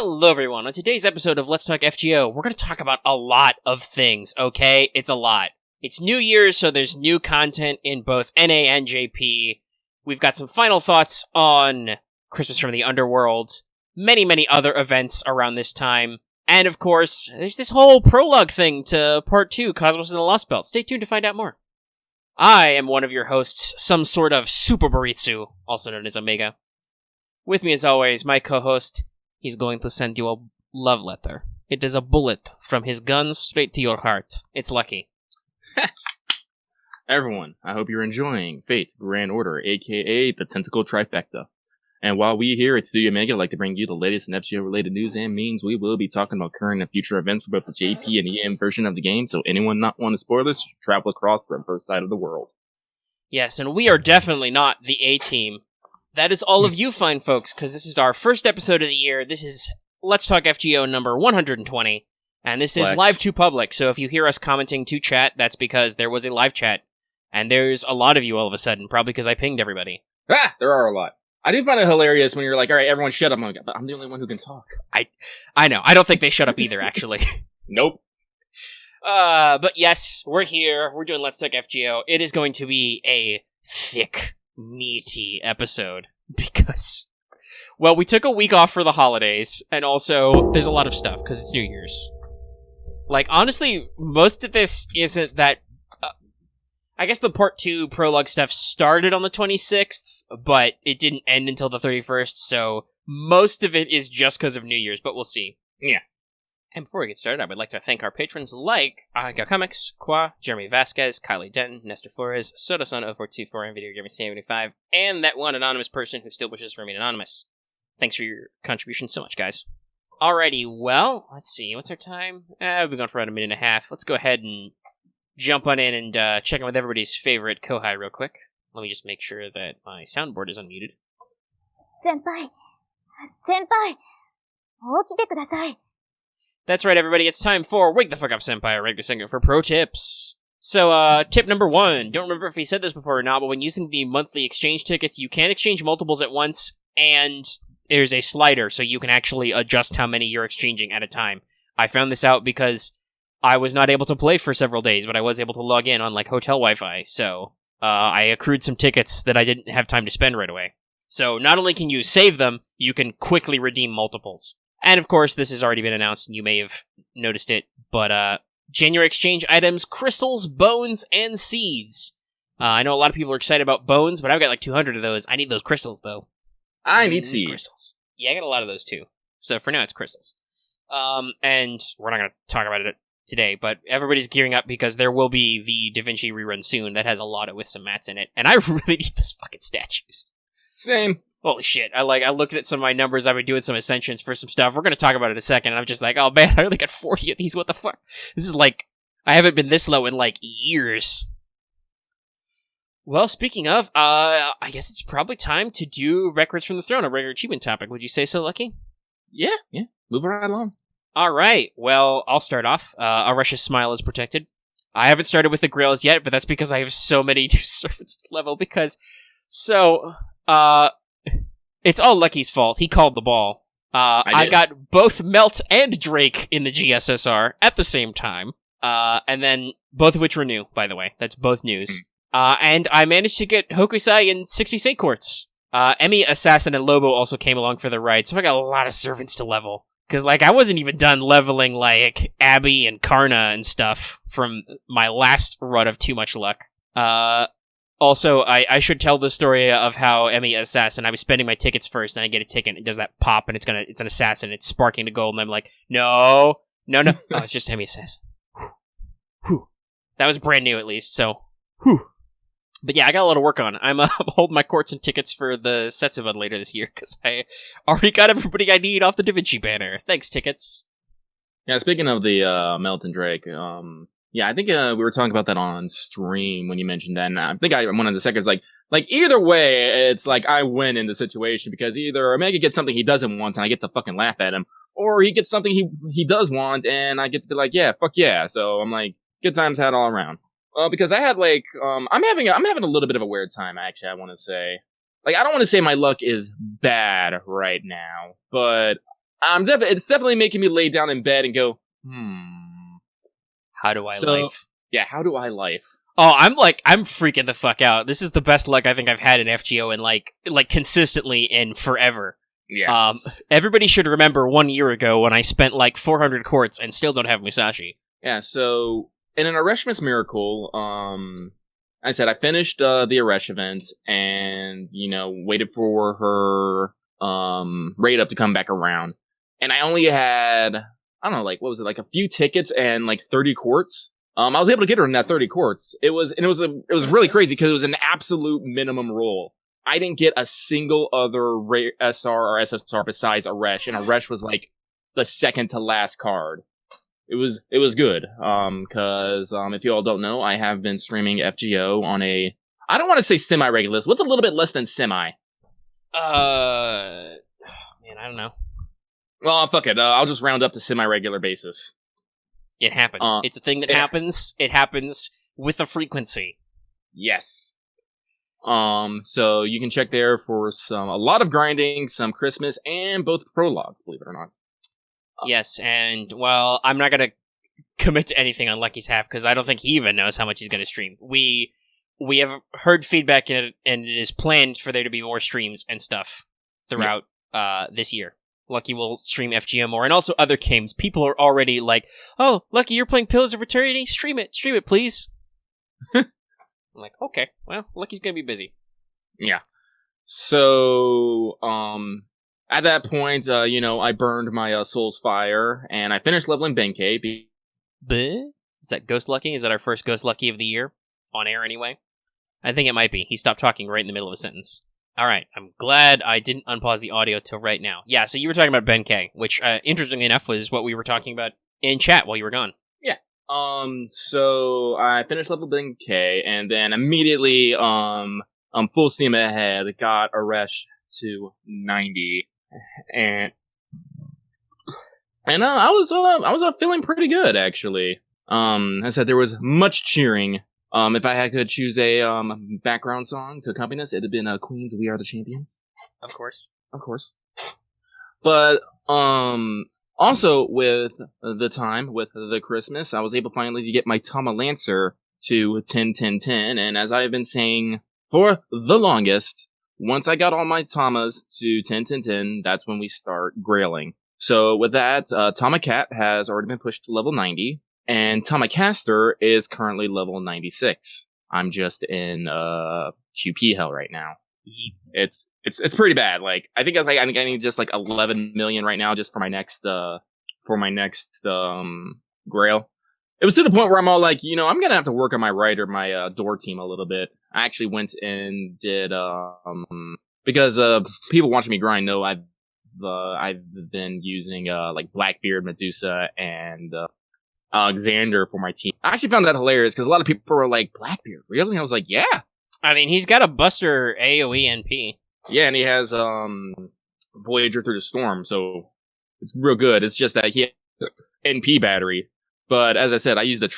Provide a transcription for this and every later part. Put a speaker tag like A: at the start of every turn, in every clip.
A: Hello everyone, on today's episode of Let's Talk FGO, we're going to talk about a lot of things, okay? It's a lot. It's New Year's, so there's new content in both NA and JP. We've got some final thoughts on Christmas from the Underworld, many other events around this time, and of course, there's this whole prologue thing to Part 2, Cosmos and the Lostbelt. Stay tuned to find out more. I am one of your hosts, some sort of Super Baritsu, also known as Omega. With me as always, my co-host. He's going to send you a love letter. It is a bullet from his gun straight to your heart. It's lucky.
B: Everyone, I hope you're enjoying Fate Grand Order, aka the Tentacle Trifecta. And while we here at Studio Mega like to bring you the latest in FGO-related news and memes, we will be talking about current and future events for both the JP and EM version of the game, so anyone not want to spoil this should travel across the reverse side of the world.
A: Yes, and we are definitely not the A-team. That is all of you fine folks, because this is our first episode of the year. This is Let's Talk FGO number 120, and this is live to public, so if you hear us commenting to chat, that's because there was a live chat, and there's a lot of you all of a sudden, probably because I pinged everybody.
B: Ah, there are a lot. I do find it hilarious when you're like, alright, everyone shut up, but I'm the only one who can talk.
A: I know, I don't think they shut up either, actually.
B: Nope.
A: But yes, we're here, we're doing Let's Talk FGO. It is going to be a thick, meaty episode because, well, we took a week off for the holidays, and also there's a lot of stuff because it's New Year's. Like, honestly, most of this isn't that. I guess the Part 2 prologue stuff started on the 26th, but it didn't end until the 31st, so most of it is just because of New Year's, but we'll see.
B: Yeah.
A: And before we get started, I would like to thank our patrons like Aga Comics, Qua, Jeremy Vasquez, Kylie Denton, Nestor Flores, Sodasun0424, and Video Gaming 75, and that one anonymous person who still wishes to remain anonymous. Thanks for your contribution so much, guys. Alrighty, well, let's see, what's our time? We've been going for around a minute and a half. Let's go ahead and jump on in and check in with everybody's favorite Kohai real quick. Let me just make sure that my soundboard is unmuted.
C: Senpai, 起きてください.
A: That's right, everybody. It's time for Wake the Fuck Up Senpai, a regular segment for pro tips. So, tip number 1. Don't remember if he said this before or not, but when using the monthly exchange tickets, you can exchange multiples at once, and there's a slider, so you can actually adjust how many you're exchanging at a time. I found this out because I was not able to play for several days, but I was able to log in on, like, hotel Wi-Fi, so I accrued some tickets that I didn't have time to spend right away. So, not only can you save them, you can quickly redeem multiples. And of course, this has already been announced, and you may have noticed it, but January exchange items, crystals, bones, and seeds. I know a lot of people are excited about bones, but I've got like 200 of those. I need those crystals, though.
B: I need seeds.
A: Crystals. Yeah, I got a lot of those, too. So for now, it's crystals. And we're not going to talk about it today, but everybody's gearing up because there will be the Da Vinci rerun soon that has a lot with some mats in it, and I really need those fucking statues.
B: Same.
A: Holy shit, I looked at some of my numbers, I've been doing some ascensions for some stuff, we're gonna talk about it in a second, and I'm just like, oh man, I only got 40 of these, what the fuck? This is like, I haven't been this low in like years. Well, speaking of, I guess it's probably time to do Records from the Throne, a regular achievement topic, would you say so, Lucky?
B: Yeah, moving right along.
A: Alright, well, I'll start off, Ereshmas' smile is protected. I haven't started with the grails yet, but that's because I have so many new servants to level, because, it's all Lucky's fault. He called the ball. I got both Melt and Drake in the GSSR at the same time. And then both of which were new, by the way. That's both news. And I managed to get Hokusai in 60 Saint Courts. Emmy, Assassin, and Lobo also came along for the ride, so I got a lot of servants to level. Because, like, I wasn't even done leveling, like, Abby and Karna and stuff from my last run of Too Much Luck. Also, I should tell the story of how Emmy Assassin, I was spending my tickets first, and I get a ticket, and it does that pop, and it's an Assassin, it's sparking to gold, and I'm like, no. Oh, it's just Emmy Assassin. Whew. That was brand new, at least, so, whew. But yeah, I got a lot of work on. I'm holding my courts and tickets for the Setsuban later this year, because I already got everybody I need off the Da Vinci banner. Thanks, tickets.
B: Yeah, speaking of the Melt and Drake, yeah, I think we were talking about that on stream when you mentioned that, and I think one of the seconds, like either way, it's like I win in the situation, because either Omega gets something he doesn't want, and I get to fucking laugh at him, or he gets something he does want, and I get to be like, yeah, fuck yeah, so I'm like, good times had all around. Because I had like, I'm having a little bit of a weird time, actually, I want to say. Like, I don't want to say my luck is bad right now, but It's definitely making me lay down in bed and go,
A: How do I life?
B: Yeah, how do I life?
A: Oh, I'm freaking the fuck out. This is the best luck I think I've had in FGO and like consistently in forever.
B: Yeah.
A: Everybody should remember 1 year ago when I spent like 400 quartz and still don't have Musashi.
B: Yeah, so in an Ereshmas miracle, I said I finished the Eresh event and, waited for her raid up to come back around. And I only had, I don't know, what was it, a few tickets and 30 quartz. I was able to get her in that 30 quartz. It was really crazy because it was an absolute minimum roll. I didn't get a single other SR or SSR besides Eresh, and Eresh was the second to last card. It was good. Cause if you all don't know, I have been streaming FGO on I don't want to say semi-regular list. What's a little bit less than semi?
A: Man, I don't know.
B: Well, fuck it. I'll just round up to semi-regular basis.
A: It happens. It's a thing that happens. It happens with a frequency.
B: Yes. So you can check there for a lot of grinding, some Christmas, and both prologues, believe it or not.
A: Yes, and, well, I'm not gonna commit to anything on Lucky's half, because I don't think he even knows how much he's gonna stream. We have heard feedback, and it is planned for there to be more streams and stuff throughout this year. Lucky will stream FGO more, and also other games. People are already like, oh, Lucky, you're playing Pillars of Eternity? Stream it, please. I'm like, okay, well, Lucky's gonna be busy.
B: Yeah. So, at that point, I burned my Soul's Fire, and I finished leveling Benkei.
A: Is that Ghost Lucky? Is that our first Ghost Lucky of the year? On air, anyway? I think it might be. He stopped talking right in the middle of a sentence. Alright, I'm glad I didn't unpause the audio till right now. Yeah, so you were talking about Benkei, which, interestingly enough, was what we were talking about in chat while you were gone.
B: Yeah. So I finished level Benkei, and then immediately, full steam ahead, got Eresh to 90. And I was feeling pretty good, actually. I said there was much cheering. If I could choose a background song to accompany us, it'd have been Queen's "We Are the Champions."
A: Of course.
B: But also with the Christmas, I was able finally to get my Tama Lancer to 10-10-10, and as I've been saying for the longest, once I got all my Tamas to 10-10-10, that's when we start grailing. So with that, Tama Cat has already been pushed to level 90, and Tama Caster is currently level 96. I'm just in QP hell right now. It's pretty bad. I think I need just 11 million right now just for my next grail. It was to the point where I'm all I'm gonna have to work on my my door team a little bit. I actually went and did because people watching me grind know I've been using Blackbeard, Medusa, and Alexander for my team. I actually found that hilarious because a lot of people were like, Blackbeard, really? And I was like, yeah.
A: I mean, he's got a Buster AoE NP.
B: Yeah, and he has Voyager Through the Storm, so it's real good. It's just that he has NP battery. But as I said, I use the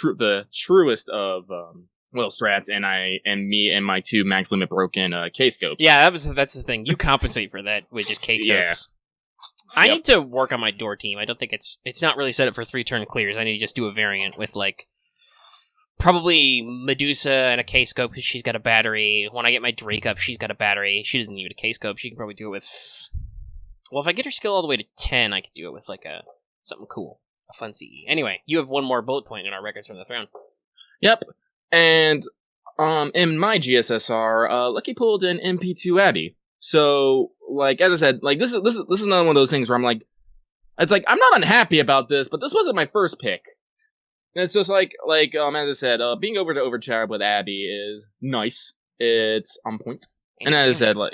B: truest of strats, and me and my two max limit broken K-scopes.
A: Yeah, that's the thing. You compensate for that with just K-scopes. Yeah. I need to work on my door team. I don't think it's not really set up for 3-turn clears. I need to just do a variant with probably Medusa and a K-scope because she's got a battery. When I get my Drake up, she's got a battery. She doesn't need a K-scope. She can probably do it with... Well, if I get her skill all the way to 10, I could do it with something cool. A fun CE. Anyway, you have one more bullet point in our Records from the Throne.
B: Yep. And in my GSSR, Lucky pulled an MP2 Abby. So, as I said, this is another one of those things where I'm I'm not unhappy about this, but this wasn't my first pick. And it's just as I said, being over to Overcharge with Abby is nice. It's on point. And as I said, what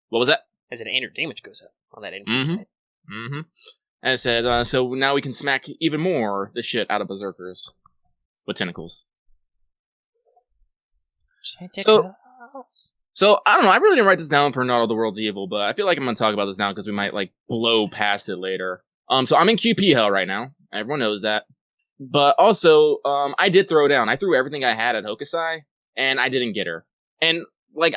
B: was that?
A: As an anger damage goes up on that MP.
B: Mm-hmm. As I said, so now we can smack even more the shit out of berserkers with tentacles. So I don't know. I really didn't write this down for Not All the World's Evil, but I feel like I'm gonna talk about this now because we might blow past it later. So I'm in QP hell right now. Everyone knows that. But also, I did throw down. I threw everything I had at Hokusai, and I didn't get her. And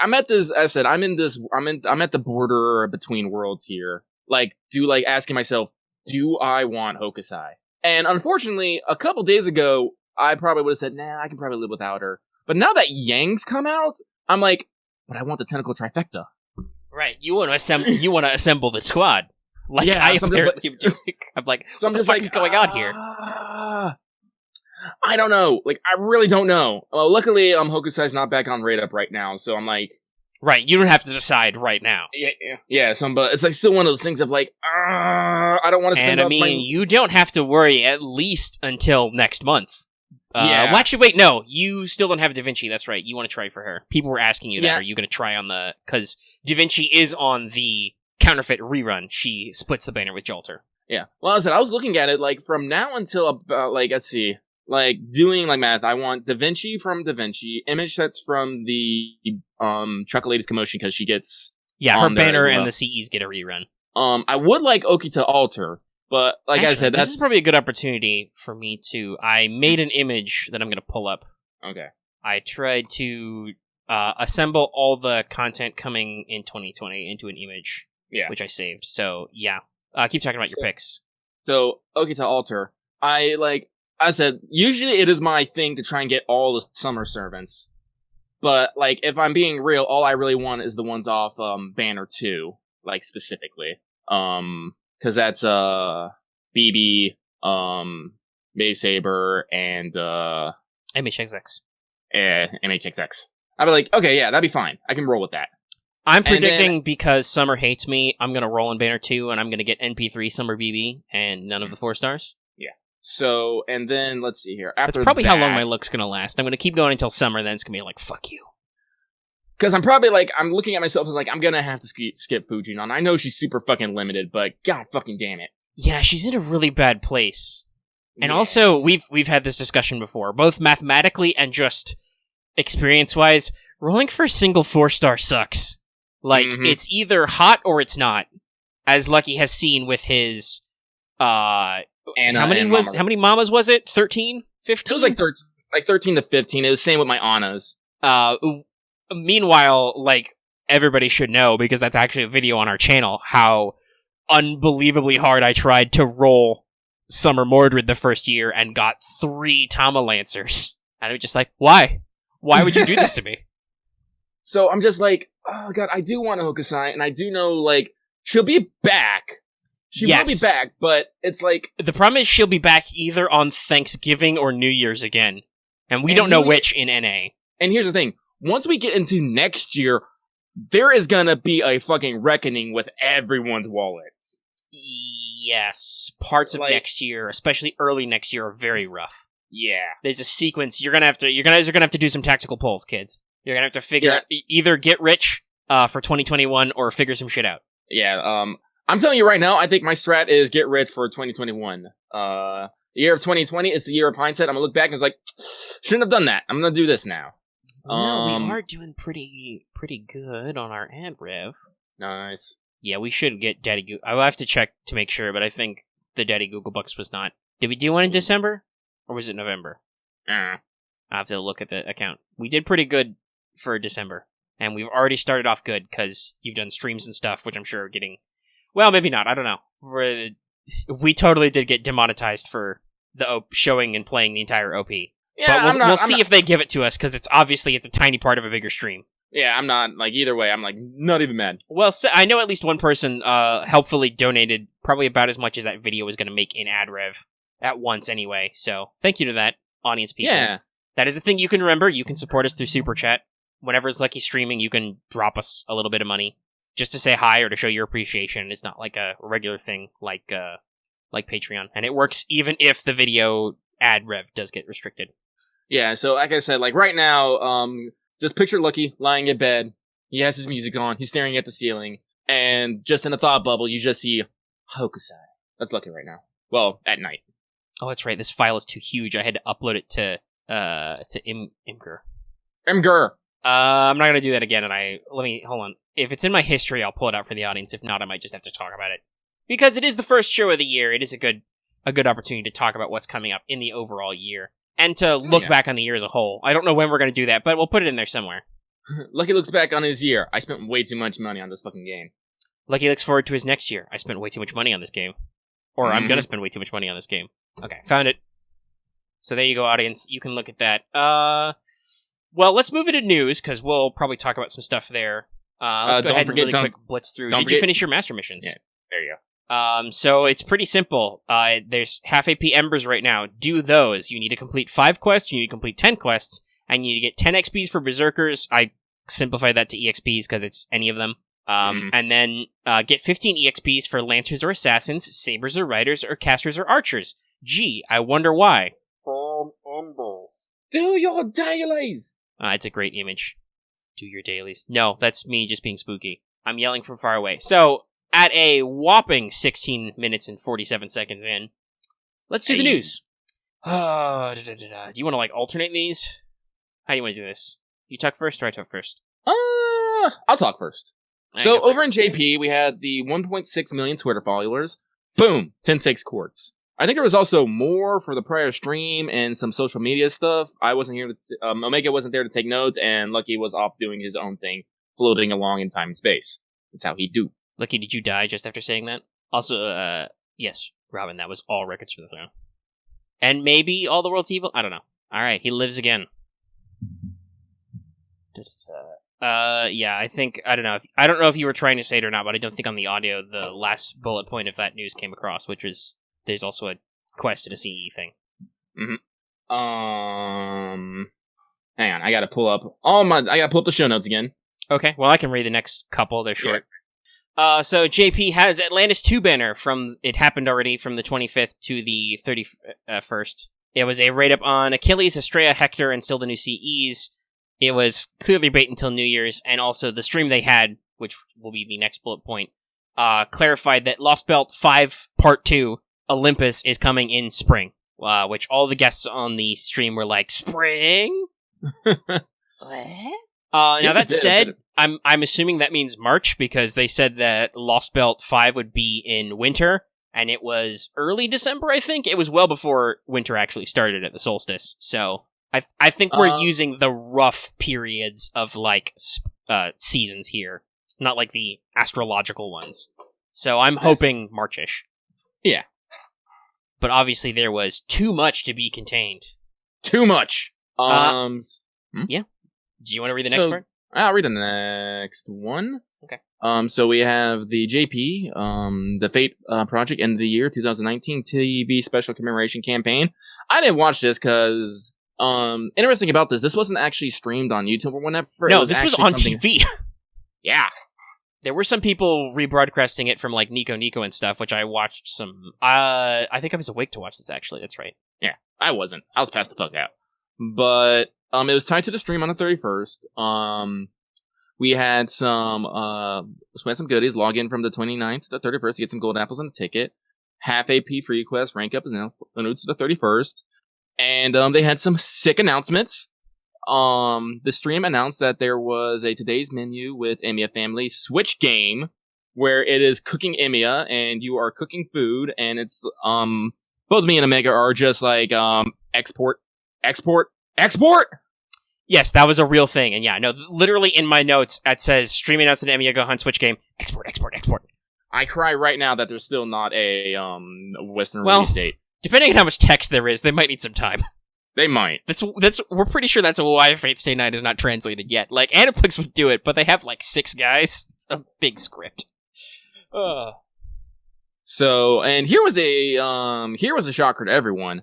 B: I'm at this. As I said, I'm at the border between worlds here. Asking myself, do I want Hokusai? And unfortunately, a couple days ago, I probably would have said, nah, I can probably live without her. But now that Yang's come out, I'm like, but I want the tentacle trifecta.
A: Right, you want to assemble the squad. Like,
B: Yeah,
A: I
B: so I'm
A: apparently am doing. I'm like,
B: So
A: what
B: I'm
A: the
B: just
A: fuck
B: like,
A: is going on here?
B: I don't know. Like, I really don't know. Well, luckily, Hokusai's not back on Raid Up right now, so I'm like...
A: Right, you don't have to decide right now.
B: Yeah, so but it's like still one of those things of like, I don't want to spend
A: And I mean, you don't have to worry at least until next month.
B: Yeah.
A: Well, actually, wait, no. You still don't have Da Vinci. That's right. You want to try for her. People were asking you that.
B: Yeah.
A: Are you going to try on the... Because Da Vinci is on the counterfeit rerun. She splits the banner with Jolter.
B: Yeah. Well, I said, I was looking at it, like, from now until about, like, let's see, like, doing, like, math, I want Da Vinci from Da Vinci, image sets from the, Chocolate's Commotion, because she gets...
A: Yeah, her
B: on there
A: banner
B: as well.
A: and the CEs get a rerun.
B: I would like Oki to alter, but, like
A: Actually,
B: I said,
A: this
B: that's...
A: is probably a good opportunity for me to... I made an image that I'm going to pull up.
B: Okay.
A: I tried to assemble all the content coming in 2020 into an image, which I saved. So, yeah. Keep talking about your picks.
B: So, Oki to alter, I said, usually it is my thing to try and get all the summer servants. But, like, if I'm being real, all I really want is the ones off, Banner 2, like, specifically. Cause that's, BB, Maze Saber, and,
A: MHXX.
B: MHXX. I'd be like, okay, yeah, that'd be fine. I can roll with that.
A: I'm predicting because Summer hates me, I'm going to roll in Banner 2, and I'm going to get NP3 Summer BB, and none of the 4 stars.
B: Yeah. So, and then, let's see here. After
A: That's probably
B: that,
A: how long my look's going to last. I'm going to keep going until Summer, then it's going to be like, fuck you.
B: Because I'm probably, like, I'm looking at myself and, like, I'm going to have to skip Fujinon. I know she's super fucking limited, but god fucking damn it.
A: Yeah, she's in a really bad place. And also, we've had this discussion before, both mathematically and just experience-wise, rolling for a single 4-star sucks. Like, it's either hot or it's not, as Lucky has seen with his, how many mamas was it? 13? 15?
B: It was like 13 to 15. It was the same with my Annas.
A: Meanwhile, like, everybody should know, because that's actually a video on our channel, how unbelievably hard I tried to roll Summer Mordred the first year and got 3 Tama Lancers. And I was just like, why? Why would you do this to me?
B: So I'm just like, oh god, I do want a Hokusai, and I do know, like, she'll be back. She will be back, but it's like...
A: The problem is she'll be back either on Thanksgiving or New Year's again. And we don't know which in NA.
B: And here's the thing. Once we get into next year, there is gonna be a fucking reckoning with everyone's wallets.
A: Yes. Parts of next year, especially early next year, are very rough.
B: Yeah.
A: There's a sequence. You guys are gonna have to do some tactical polls, kids. You're gonna have to figure out, either get rich for 2021 or figure some shit out.
B: Yeah, I'm telling you right now, I think my strat is get rich for 2021. The year of 2020, it's the year of hindsight. I'm gonna look back and it's like, shouldn't have done that. I'm gonna do this now.
A: No, we are doing pretty good on our ad rev.
B: Nice.
A: Yeah, we should get Daddy Google. I'll have to check to make sure, but I think the Daddy Google Bucks was not. Did we do one in December? Or was it November? I'll have to look at the account. We did pretty good for December. And we've already started off good, because you've done streams and stuff, which I'm sure are getting... Well, maybe not. I don't know. We totally did get demonetized for the showing and playing the entire OP. Yeah, but we'll see if they give it to us, because it's a tiny part of a bigger stream.
B: Yeah, I'm not, like, either way, I'm, like, not even mad.
A: Well, so I know at least one person helpfully donated probably about as much as that video was going to make in ad rev at once anyway, so thank you to that, audience people.
B: Yeah.
A: That is the thing you can remember. You can support us through Super Chat. Whenever it's Lucky streaming, you can drop us a little bit of money just to say hi or to show your appreciation. It's not like a regular thing like Patreon. And it works even if the video ad rev does get restricted.
B: Yeah, so like I said, like right now, just picture Lucky lying in bed. He has his music on. He's staring at the ceiling. And just in a thought bubble, you just see Hokusai. That's Lucky right now. Well, at night.
A: Oh, that's right. This file is too huge. I had to upload it to Imgur.
B: Imgur!
A: I'm not gonna do that again, hold on. If it's in my history, I'll pull it out for the audience. If not, I might just have to talk about it. Because it is the first show of the year, it is a good opportunity to talk about what's coming up in the overall year. And to look back on the year as a whole. I don't know when we're gonna do that, but we'll put it in there somewhere.
B: Lucky looks back on his year. I spent way too much money on this fucking game.
A: Lucky looks forward to his next year. I spent way too much money on this game. Or I'm gonna spend way too much money on this game. Okay, found it. So there you go, audience. You can look at that. Well, let's move into news, because we'll probably talk about some stuff there. Let's go ahead and really quick blitz through. Did you finish your master missions?
B: Yeah, there you go.
A: So it's pretty simple. There's half AP Embers right now. Do those. You need to complete 5 quests, you need to complete 10 quests, and you need to get 10 XPs for Berserkers. I simplified that to EXPs because it's any of them. And then get 15 EXPs for Lancers or Assassins, Sabers or Riders, or Casters or Archers. Gee, I wonder why.
B: Do your dailies!
A: It's a great image. Do your dailies. No, that's me just being spooky. I'm yelling from far away. So, at a whopping 16 minutes and 47 seconds in, let's do the news. Do you want to, alternate these? How do you want to do this? You talk first or I talk first?
B: I'll talk first. So, over in JP, we had the 1.6 million Twitter followers. Boom! 10-6 quartz. I think there was also more for the prior stream and some social media stuff. I wasn't here Omega wasn't there to take notes, and Lucky was off doing his own thing, floating along in time and space. That's how he do.
A: Lucky, did you die just after saying that? Also, yes, Robin, that was all Records for the Throne. And maybe All the World's Evil? I don't know. Alright, he lives again. Yeah, I don't know if you were trying to say it or not, but I don't think on the audio the last bullet point of that news came across, which was there's also a quest and a CE thing.
B: Hang on, I gotta pull up the show notes again.
A: Okay, well I can read the next couple, they're short. Yeah. So JP has Atlantis 2 banner it happened already from the 25th to the 31st. It was a raid up on Achilles, Estrella, Hector, and still the new CEs. It was clearly bait until New Year's, and also the stream they had, which will be the next bullet point, clarified that Lostbelt 5 Part 2 Olympus is coming in spring, which all the guests on the stream were like, spring? What? Now that said, I'm assuming that means March, because they said that Lostbelt 5 would be in winter, and it was early December, I think. It was well before winter actually started at the solstice, so I think we're using the rough periods of, seasons here, not like the astrological ones. So I'm hoping Marchish.
B: Yeah.
A: But obviously there was too much to be contained.
B: Too much!
A: Yeah. Do you want to read the next part?
B: I'll read the next one.
A: Okay.
B: So we have the JP, the Fate Project End of the Year 2019 TV Special Commemoration Campaign. I didn't watch this because, interesting about this wasn't actually streamed on YouTube or whatever.
A: No, this was on TV.
B: Yeah.
A: There were some people rebroadcasting it from, Nico and stuff, which I watched some. I think I was awake to watch this, actually. That's right.
B: Yeah, I wasn't. I was passed the fuck out. But, it was tied to the stream on the 31st. We had some goodies. Log in from the 29th to the 31st to get some gold apples and a ticket. Half AP free quest, rank up, and then to the 31st. And, they had some sick announcements. The stream announced that there was a today's menu with Emiya Family Switch game where it is cooking Emiya and you are cooking food, and it's both me and Omega are just export.
A: Yes, that was a real thing, and yeah, no, literally in my notes it says stream announced an Emiya Gohan Switch game. Export.
B: I cry right now that there's still not a Western release date.
A: Depending on how much text there is, they might need some time.
B: They might.
A: We're pretty sure that's why Fate Stay Night is not translated yet. Aniplex would do it, but they have 6 guys. It's a big script.
B: So, and here was a shocker to everyone.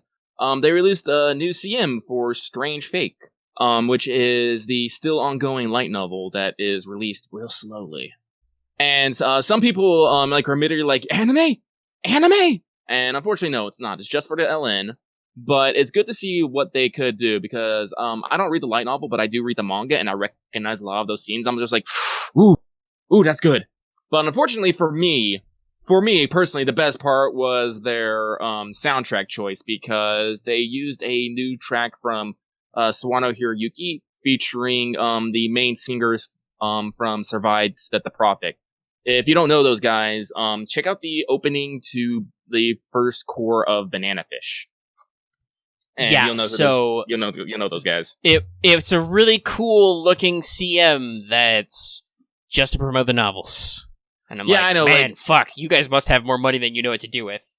B: They released a new CM for Strange Fake, which is the still ongoing light novel that is released real slowly. And some people are immediately anime, and unfortunately, no, it's not. It's just for the LN. But it's good to see what they could do, because I don't read the light novel, but I do read the manga, and I recognize a lot of those scenes. I'm just ooh, that's good. But unfortunately for me personally, the best part was their soundtrack choice, because they used a new track from Sawano Hiroyuki, featuring the main singers from Survived Set the Prophet. If you don't know those guys, check out the opening to the first core of Banana Fish. And
A: yeah,
B: you'll know those guys.
A: It's a really cool looking CM that's just to promote the novels. And I'm I know, man, fuck, you guys must have more money than you know what to do with.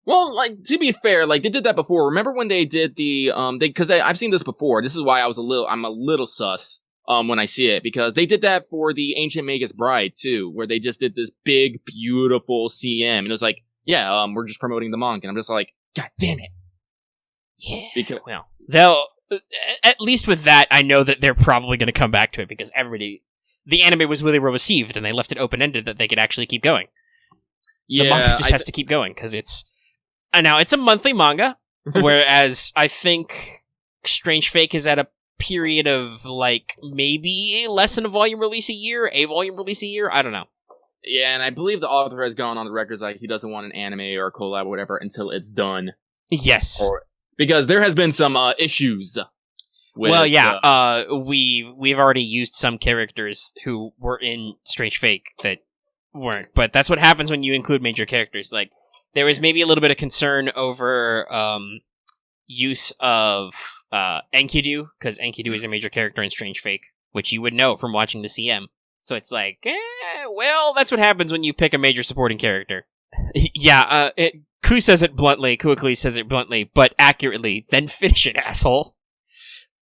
B: Well, like, to be fair, like, they did that before. Remember when they did the, because I've seen this before. This is why I'm a little sus, when I see it, because they did that for the Ancient Magus Bride, too, where they just did this big, beautiful CM, and it was like, yeah, we're just promoting the manga, and I'm just like, God damn it.
A: Yeah.
B: Because,
A: well, they'll, at least with that, I know that they're probably going to come back to it, because the anime was really well received, and they left it open-ended that they could actually keep going.
B: yeah,
A: The manga just has to keep going, because it's... now, it's a monthly manga, whereas I think Strange Fake is at a period of, like, maybe less than a volume release a year, I don't know.
B: Yeah, and I believe the author has gone on the record like he doesn't want an anime or a collab or whatever until it's done.
A: Yes.
B: Because there has been some issues. With,
A: well, yeah, we've already used some characters who were in Strange Fake that weren't, but that's what happens when you include major characters. Like, there was maybe a little bit of concern over use of Enkidu, because Enkidu is a major character in Strange Fake, which you would know from watching the CM. So it's like, well, that's what happens when you pick a major supporting character. Yeah, Kuakli says it bluntly, but accurately, then finish it, asshole.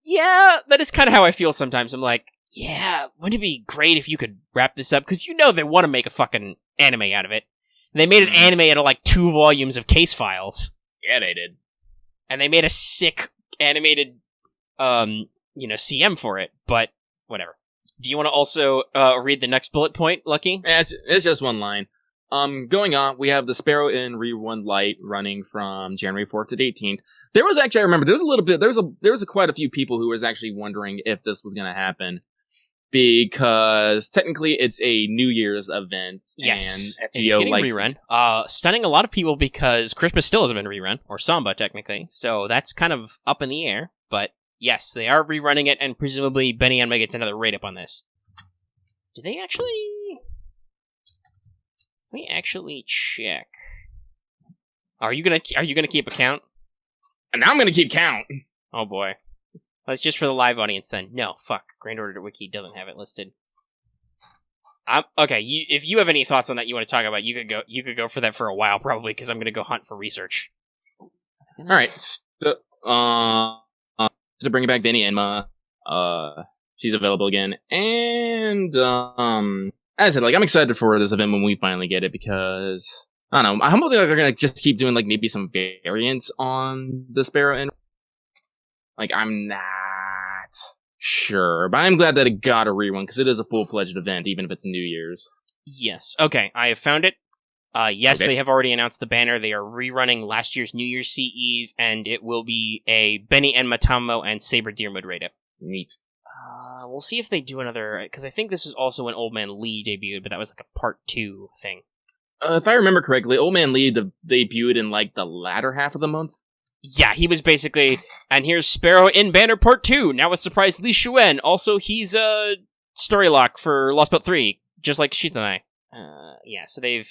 A: Yeah, that is kind of how I feel sometimes. I'm like, yeah, wouldn't it be great if you could wrap this up? Because you know they want to make a fucking anime out of it. And they made an anime out of like 2 volumes of case files.
B: Yeah, they did.
A: And they made a sick animated, CM for it, but whatever. Do you want to also read the next bullet point, Lucky?
B: Yeah, it's just one line. Going on, we have the Sparrow in Moonlight running from January 4th to the 18th. There was actually, I remember, there was quite a few people who was actually wondering if this was going to happen. Because technically it's a New Year's event.
A: Yes,
B: and
A: it's getting rerun. Stunning a lot of people because Christmas still hasn't been rerun, or Samba technically, so that's kind of up in the air. But yes, they are rerunning it, and presumably Benny Anime gets another rate up on this. Do they actually? Let me actually check. Are you gonna keep a count?
B: And now I'm gonna keep count.
A: Oh boy. That's just for the live audience, then. No, fuck. Grand Order Wiki doesn't have it listed. Okay, if you have any thoughts on that you want to talk about, you could go for that for a while, probably, because I'm going to go hunt for research.
B: Alright, so, to bring it back, Benny Enma, she's available again, and, as I said, like, I'm excited for this event when we finally get it, because, I don't know, I'm hoping that they're going to just keep doing, like, maybe some variants on the Sparrow and like, I'm not sure, but I'm glad that it got a rerun, because it is a full-fledged event, even if it's New Year's.
A: Yes. Okay, I have found it. Yes, okay. They have already announced the banner. They are rerunning last year's New Year's CEs, and it will be a Benny and Matamo and Saber Deermood raid-up.
B: Neat.
A: We'll see if they do another, because I think this was also when Old Man Lee debuted, but that was like a part 2 thing.
B: If I remember correctly, Old Man Lee debuted in, like, the latter half of the month.
A: Yeah, he was basically, and here's Sparrow in Banner Part 2, now with surprise Li Shuen. Also, he's a story lock for Lostbelt 3, just like Shitanai. Yeah, so they've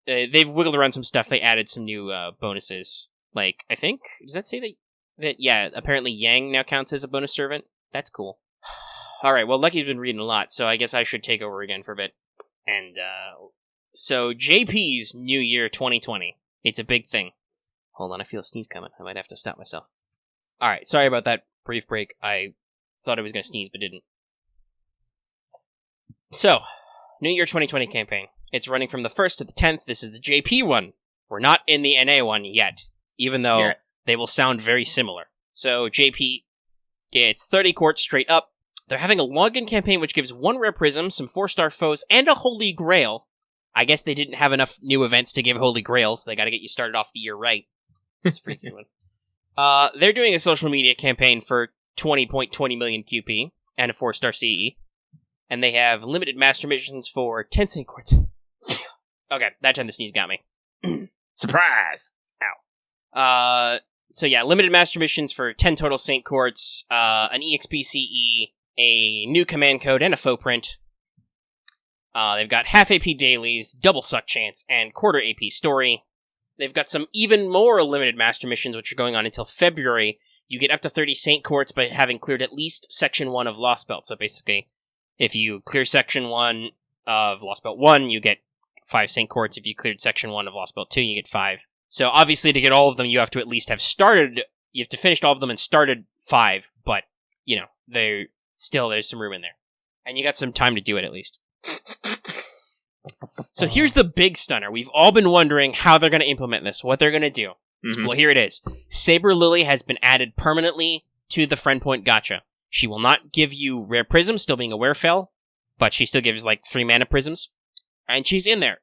A: wiggled around some stuff. They added some new bonuses. Like, I think, does that say that yeah, apparently Yang now counts as a bonus servant? That's cool. Alright, well, Lucky's been reading a lot, so I guess I should take over again for a bit. And, so JP's New Year 2020. It's a big thing. Hold on, I feel a sneeze coming. I might have to stop myself. Alright, sorry about that brief break. I thought I was going to sneeze, but didn't. So, New Year 2020 campaign. It's running from the 1st to the 10th. This is the JP one. We're not in the NA one yet, even though they will sound very similar. So, JP, it's 30 courts straight up. They're having a login campaign which gives 1 rare prism, some 4-star foes, and a Holy Grail. I guess they didn't have enough new events to give Holy Grails, so they gotta get you started off the year right. It's a freaking one. They're doing a social media campaign for 20.20 million QP and a 4-star CE. And they have limited master missions for 10 Saint Courts. Okay, that time the sneeze got me.
B: Surprise!
A: Ow. So yeah, limited master missions for 10 total Saint Courts, an EXP CE, a new command code, and a faux print. They've got half AP dailies, double suck chance, and quarter AP story. They've got some even more limited master missions, which are going on until February. You get up to 30 Saint Courts by having cleared at least Section 1 of Lostbelt. So basically, if you clear Section 1 of Lostbelt 1, you get 5 Saint Courts. If you cleared Section 1 of Lostbelt 2, you get 5. So obviously to get all of them, you have to at least have finished all of them and started 5, but, there's some room in there. And you got some time to do it at least. So here's the big stunner. We've all been wondering how they're going to implement this, what they're going to do. Mm-hmm. Well, here it is. Saber Lily has been added permanently to the friend point gacha. She will not give you rare prisms, still being a werefell, but she still gives 3 mana prisms. And she's in there.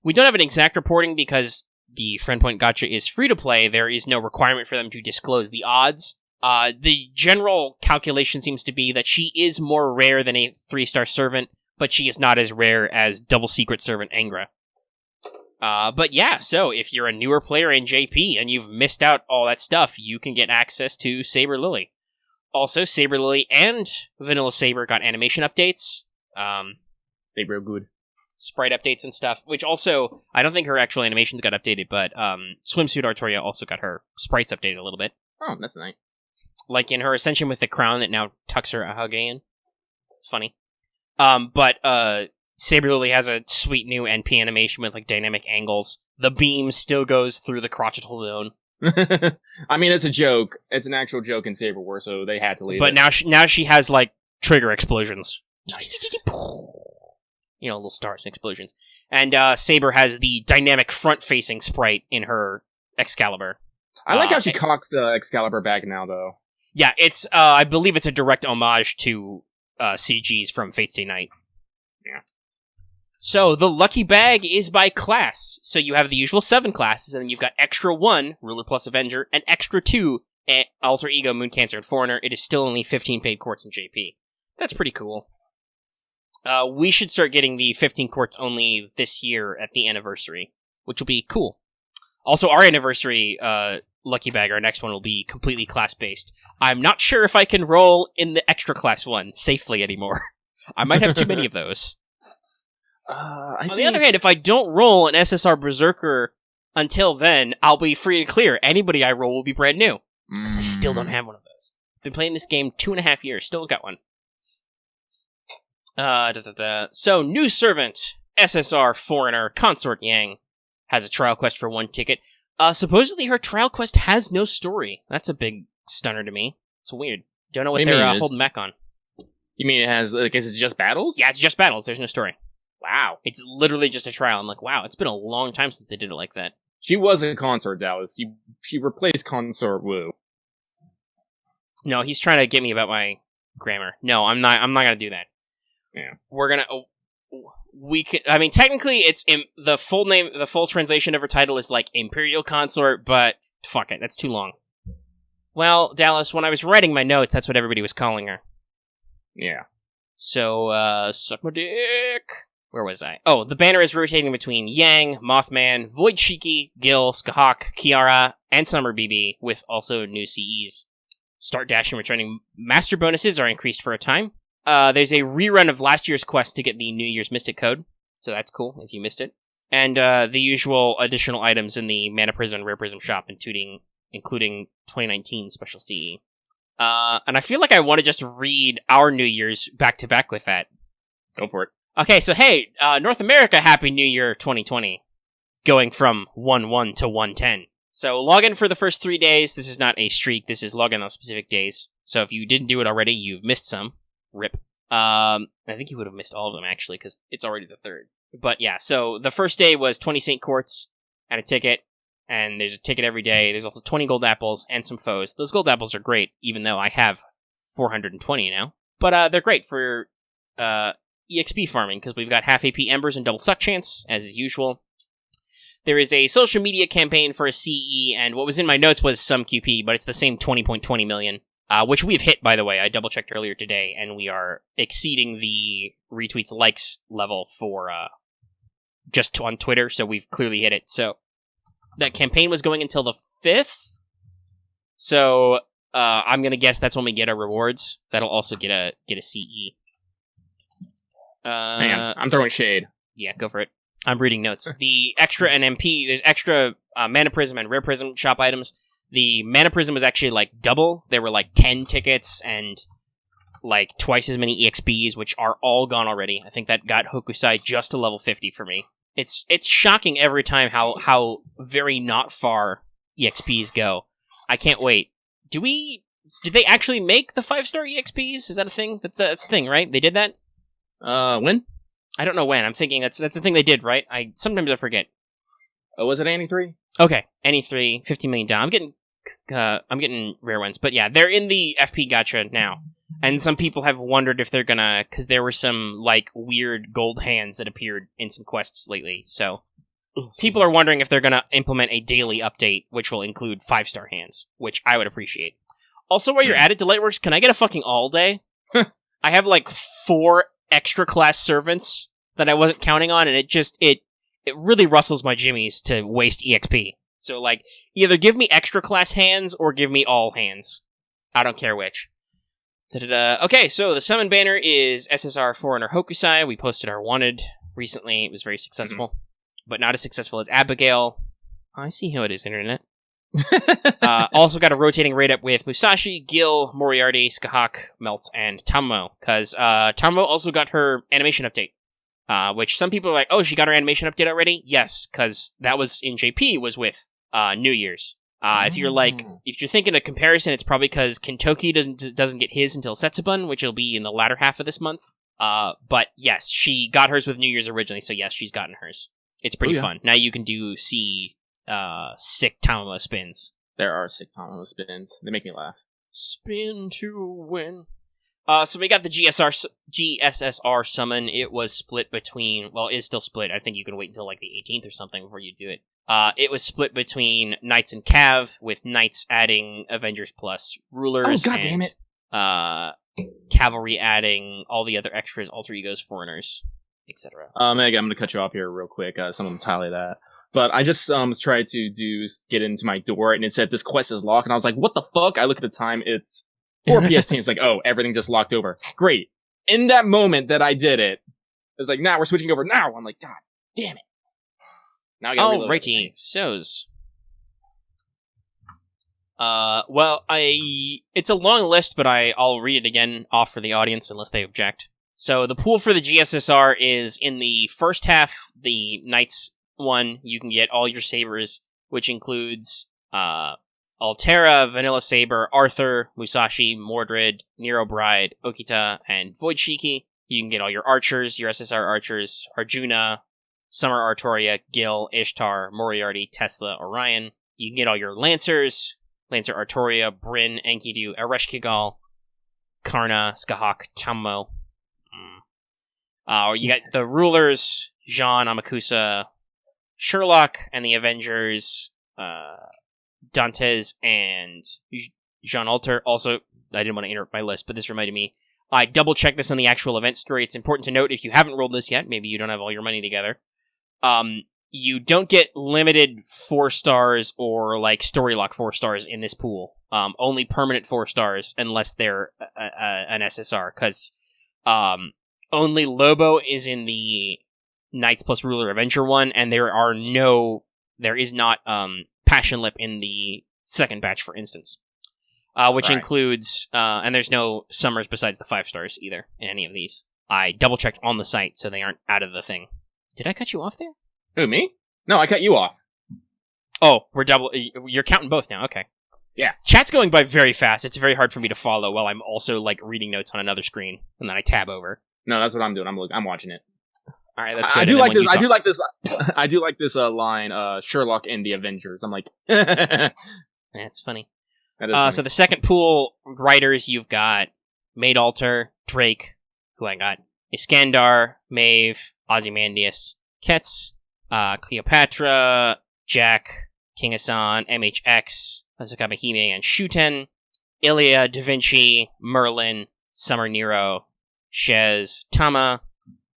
A: We don't have an exact reporting because the friend point gacha is free to play. There is no requirement for them to disclose the odds. The general calculation seems to be that she is more rare than a 3-star servant, but she is not as rare as double secret servant Angra. But yeah, so if you're a newer player in JP and you've missed out all that stuff, you can get access to Saber Lily. Also, Saber Lily and Vanilla Saber got animation updates.
B: They real good.
A: Sprite updates and stuff, which also, I don't think her actual animations got updated, but Swimsuit Artoria also got her sprites updated a little bit.
B: Oh, that's nice.
A: Like in her Ascension with the crown that now tucks her Ahage. It's funny. But Saber Lily has a sweet new NP animation with dynamic angles. The beam still goes through the crotchetal zone.
B: I mean, it's a joke. It's an actual joke in Saber War, so they had to leave
A: but
B: it.
A: But now she has trigger explosions.
B: Nice.
A: Little stars and explosions. And Saber has the dynamic front-facing sprite in her Excalibur.
B: I like how she cocks Excalibur back now, though.
A: Yeah, it's I believe it's a direct homage to CGs from Fate Stay Night.
B: Yeah.
A: So, the lucky bag is by class. So you have the usual 7 classes, and then you've got extra 1, Ruler plus Avenger, and extra 2, Alter Ego, Moon Cancer, and Foreigner. It is still only 15 paid quartz in JP. That's pretty cool. We should start getting the 15 quartz only this year at the anniversary, which will be cool. Also, our anniversary lucky bag, our next one, will be completely class-based. I'm not sure if I can roll in the extra class one safely anymore. I might have too many of those. On the other hand, if I don't roll an SSR Berserker until then, I'll be free and clear. Anybody I roll will be brand new. Because I still don't have one of those. Been playing this game 2.5 years, still got one. So, new servant, SSR Foreigner, Consort Yang, has a trial quest for 1 ticket. Supposedly her trial quest has no story. That's a big stunner to me. It's weird. Don't know what they're holding back on.
B: You mean it has, is it just battles?
A: Yeah, it's just battles. There's no story.
B: Wow.
A: It's literally just a trial. I'm like, wow, it's been a long time since they did it like that.
B: She was a Consort, Dallas. She replaced Consort Wu.
A: No, he's trying to get me about my grammar. No, I'm not gonna do that.
B: Yeah.
A: We're gonna... We can... I mean, technically, it's... the full translation of her title is Imperial Consort, but fuck it, that's too long. Well, Dallas, when I was writing my notes, that's what everybody was calling her.
B: Yeah.
A: So, suck my dick. Where was I? Oh, the banner is rotating between Yang, Mothman, Void Shiki, Gil, Skahawk, Kiara, and Summer BB, with also new CEs. Start Dash and returning master bonuses are increased for a time. There's a rerun of last year's quest to get the New Year's Mystic Code, so that's cool if you missed it. And the usual additional items in the Mana Prism and Rare Prism shop, including 2019 Special CE. And I feel like I want to just read our New Year's back-to-back with that.
B: Go for it.
A: Okay, so hey, North America, Happy New Year 2020. Going from 1-1 to 1-10. So log in for the first 3 days. This is not a streak. This is log in on specific days. So if you didn't do it already, you've missed some. Rip. I think you would have missed all of them, actually, because it's already the 3rd. But yeah, so the first day was 20 St. Quartz and a ticket. And there's a ticket every day. There's also 20 gold apples and some foes. Those gold apples are great, even though I have 420 now. But they're great for EXP farming, because we've got half AP Embers and double suck chance, as is usual. There is a social media campaign for a CE, and what was in my notes was some QP, but it's the same 20.20 million, which we've hit, by the way. I double-checked earlier today, and we are exceeding the retweets likes level for just on Twitter, so we've clearly hit it. So that campaign was going until the 5th, so I'm going to guess that's when we get our rewards. That'll also get a CE.
B: Hang on, I'm throwing shade.
A: Yeah, go for it. I'm reading notes. The extra NMP, there's extra Mana Prism and Rare Prism shop items. The Mana Prism was actually double. There were 10 tickets and twice as many EXPs, which are all gone already. I think that got Hokusai just to level 50 for me. It's shocking every time how very not far EXPs go. I can't wait. Did they actually make the 5-star EXPs? Is that a thing? That's a thing, right? They did that?
B: When?
A: I don't know when. I'm thinking that's the thing they did, right? Sometimes I forget.
B: Was it Annie 3?
A: Okay, Annie 3, 50 million down. I'm getting rare ones, but yeah, they're in the FP gacha now. And some people have wondered if they're gonna, because there were some, like, weird gold hands that appeared in some quests lately, so people are wondering if they're gonna implement a daily update, which will include 5-star hands, which I would appreciate. Also, while you're at it, Delightworks, can I get a fucking all day? I have, like, 4 extra class servants that I wasn't counting on, and it really rustles my jimmies to waste EXP. So, like, either give me extra class hands or give me all hands. I don't care which. Okay, so the summon banner is SSR Foreigner Hokusai. We posted our wanted recently. It was very successful, but not as successful as Abigail. I see how it is, Internet. Also got a rotating raid up with Musashi, Gil, Moriarty, Skahak, Melt, and Tammo. Because Tammo also got her animation update. Which some people are like, oh, she got her animation update already? Yes, because that was in JP, was with New Year's. If you're thinking a comparison, it's probably because Kintoki doesn't get his until Setsubun, which will be in the latter half of this month. But yes, she got hers with New Year's originally, so yes, she's gotten hers. It's pretty fun. Now you can see sick Tamamo spins.
B: There are sick Tamamo spins. They make me laugh.
A: Spin to win. So we got the GSSR summon. It was split between, well, it is still split. I think you can wait until like the 18th or something before you do it. It was split between Knights and Cav, with Knights adding Avengers plus Rulers.
B: Oh, God damn it.
A: Cavalry adding all the other extras, Alter Egos, Foreigners, etc.
B: Meg, I'm going to cut you off here real quick. Someone tally that. But I just tried to get into my door, and it said this quest is locked, and I was like, what the fuck? I look at the time, it's 4 PST, it's like, oh, everything just locked over. Great. In that moment that I did it, it's like, now we're switching over now. I'm like, God damn it. Now I gotta reload
A: righty. So's. Well, it's a long list, but I'll read it again off for the audience unless they object. So the pool for the GSSR is in the first half, the Knights one, you can get all your sabers, which includes, Altera, Vanilla Saber, Arthur, Musashi, Mordred, Nero Bride, Okita, and Void Shiki. You can get all your archers, your SSR archers, Arjuna, Summer Artoria, Gil, Ishtar, Moriarty, Tesla, Orion. You can get all your Lancers, Lancer Artoria, Bryn, Enkidu, Ereshkigal, Karna, Skahak, Tammo. You got the Rulers, Jean, Amakusa, Sherlock, and the Avengers, Dantes, and Jean Alter. Also, I didn't want to interrupt my list, but this reminded me. I double-checked this on the actual event story. It's important to note, if you haven't rolled this yet, maybe you don't have all your money together, you don't get limited 4 stars or, like, story lock 4 stars in this pool. Only permanent 4 stars, unless they're an SSR, because only Lobo is in the Knights plus Ruler Avenger one, and there is not Passion Lip in the second batch, for instance. Which includes, and there's no summers besides the 5 stars either in any of these. I double-checked on the site, so they aren't out of the thing. Did I cut you off there?
B: Who, me? No, I cut you off.
A: Oh, you're counting both now, okay.
B: Yeah.
A: Chat's going by very fast. It's very hard for me to follow while I'm also, like, reading notes on another screen, and then I tab over.
B: No, that's what I'm doing. I'm watching it.
A: All right, that's good.
B: I do like this. I do like this line. Sherlock and the Avengers. I'm like,
A: that's funny. So the second pool writers, you've got Maid Alter, Drake, who I got, Iskandar, Maeve, Ozymandias, Ketz, Cleopatra, Jack, King Hassan, MHX, Asakama Hime, and Shuten, Ilya, Da Vinci, Merlin, Summer Nero, Shez, Tama,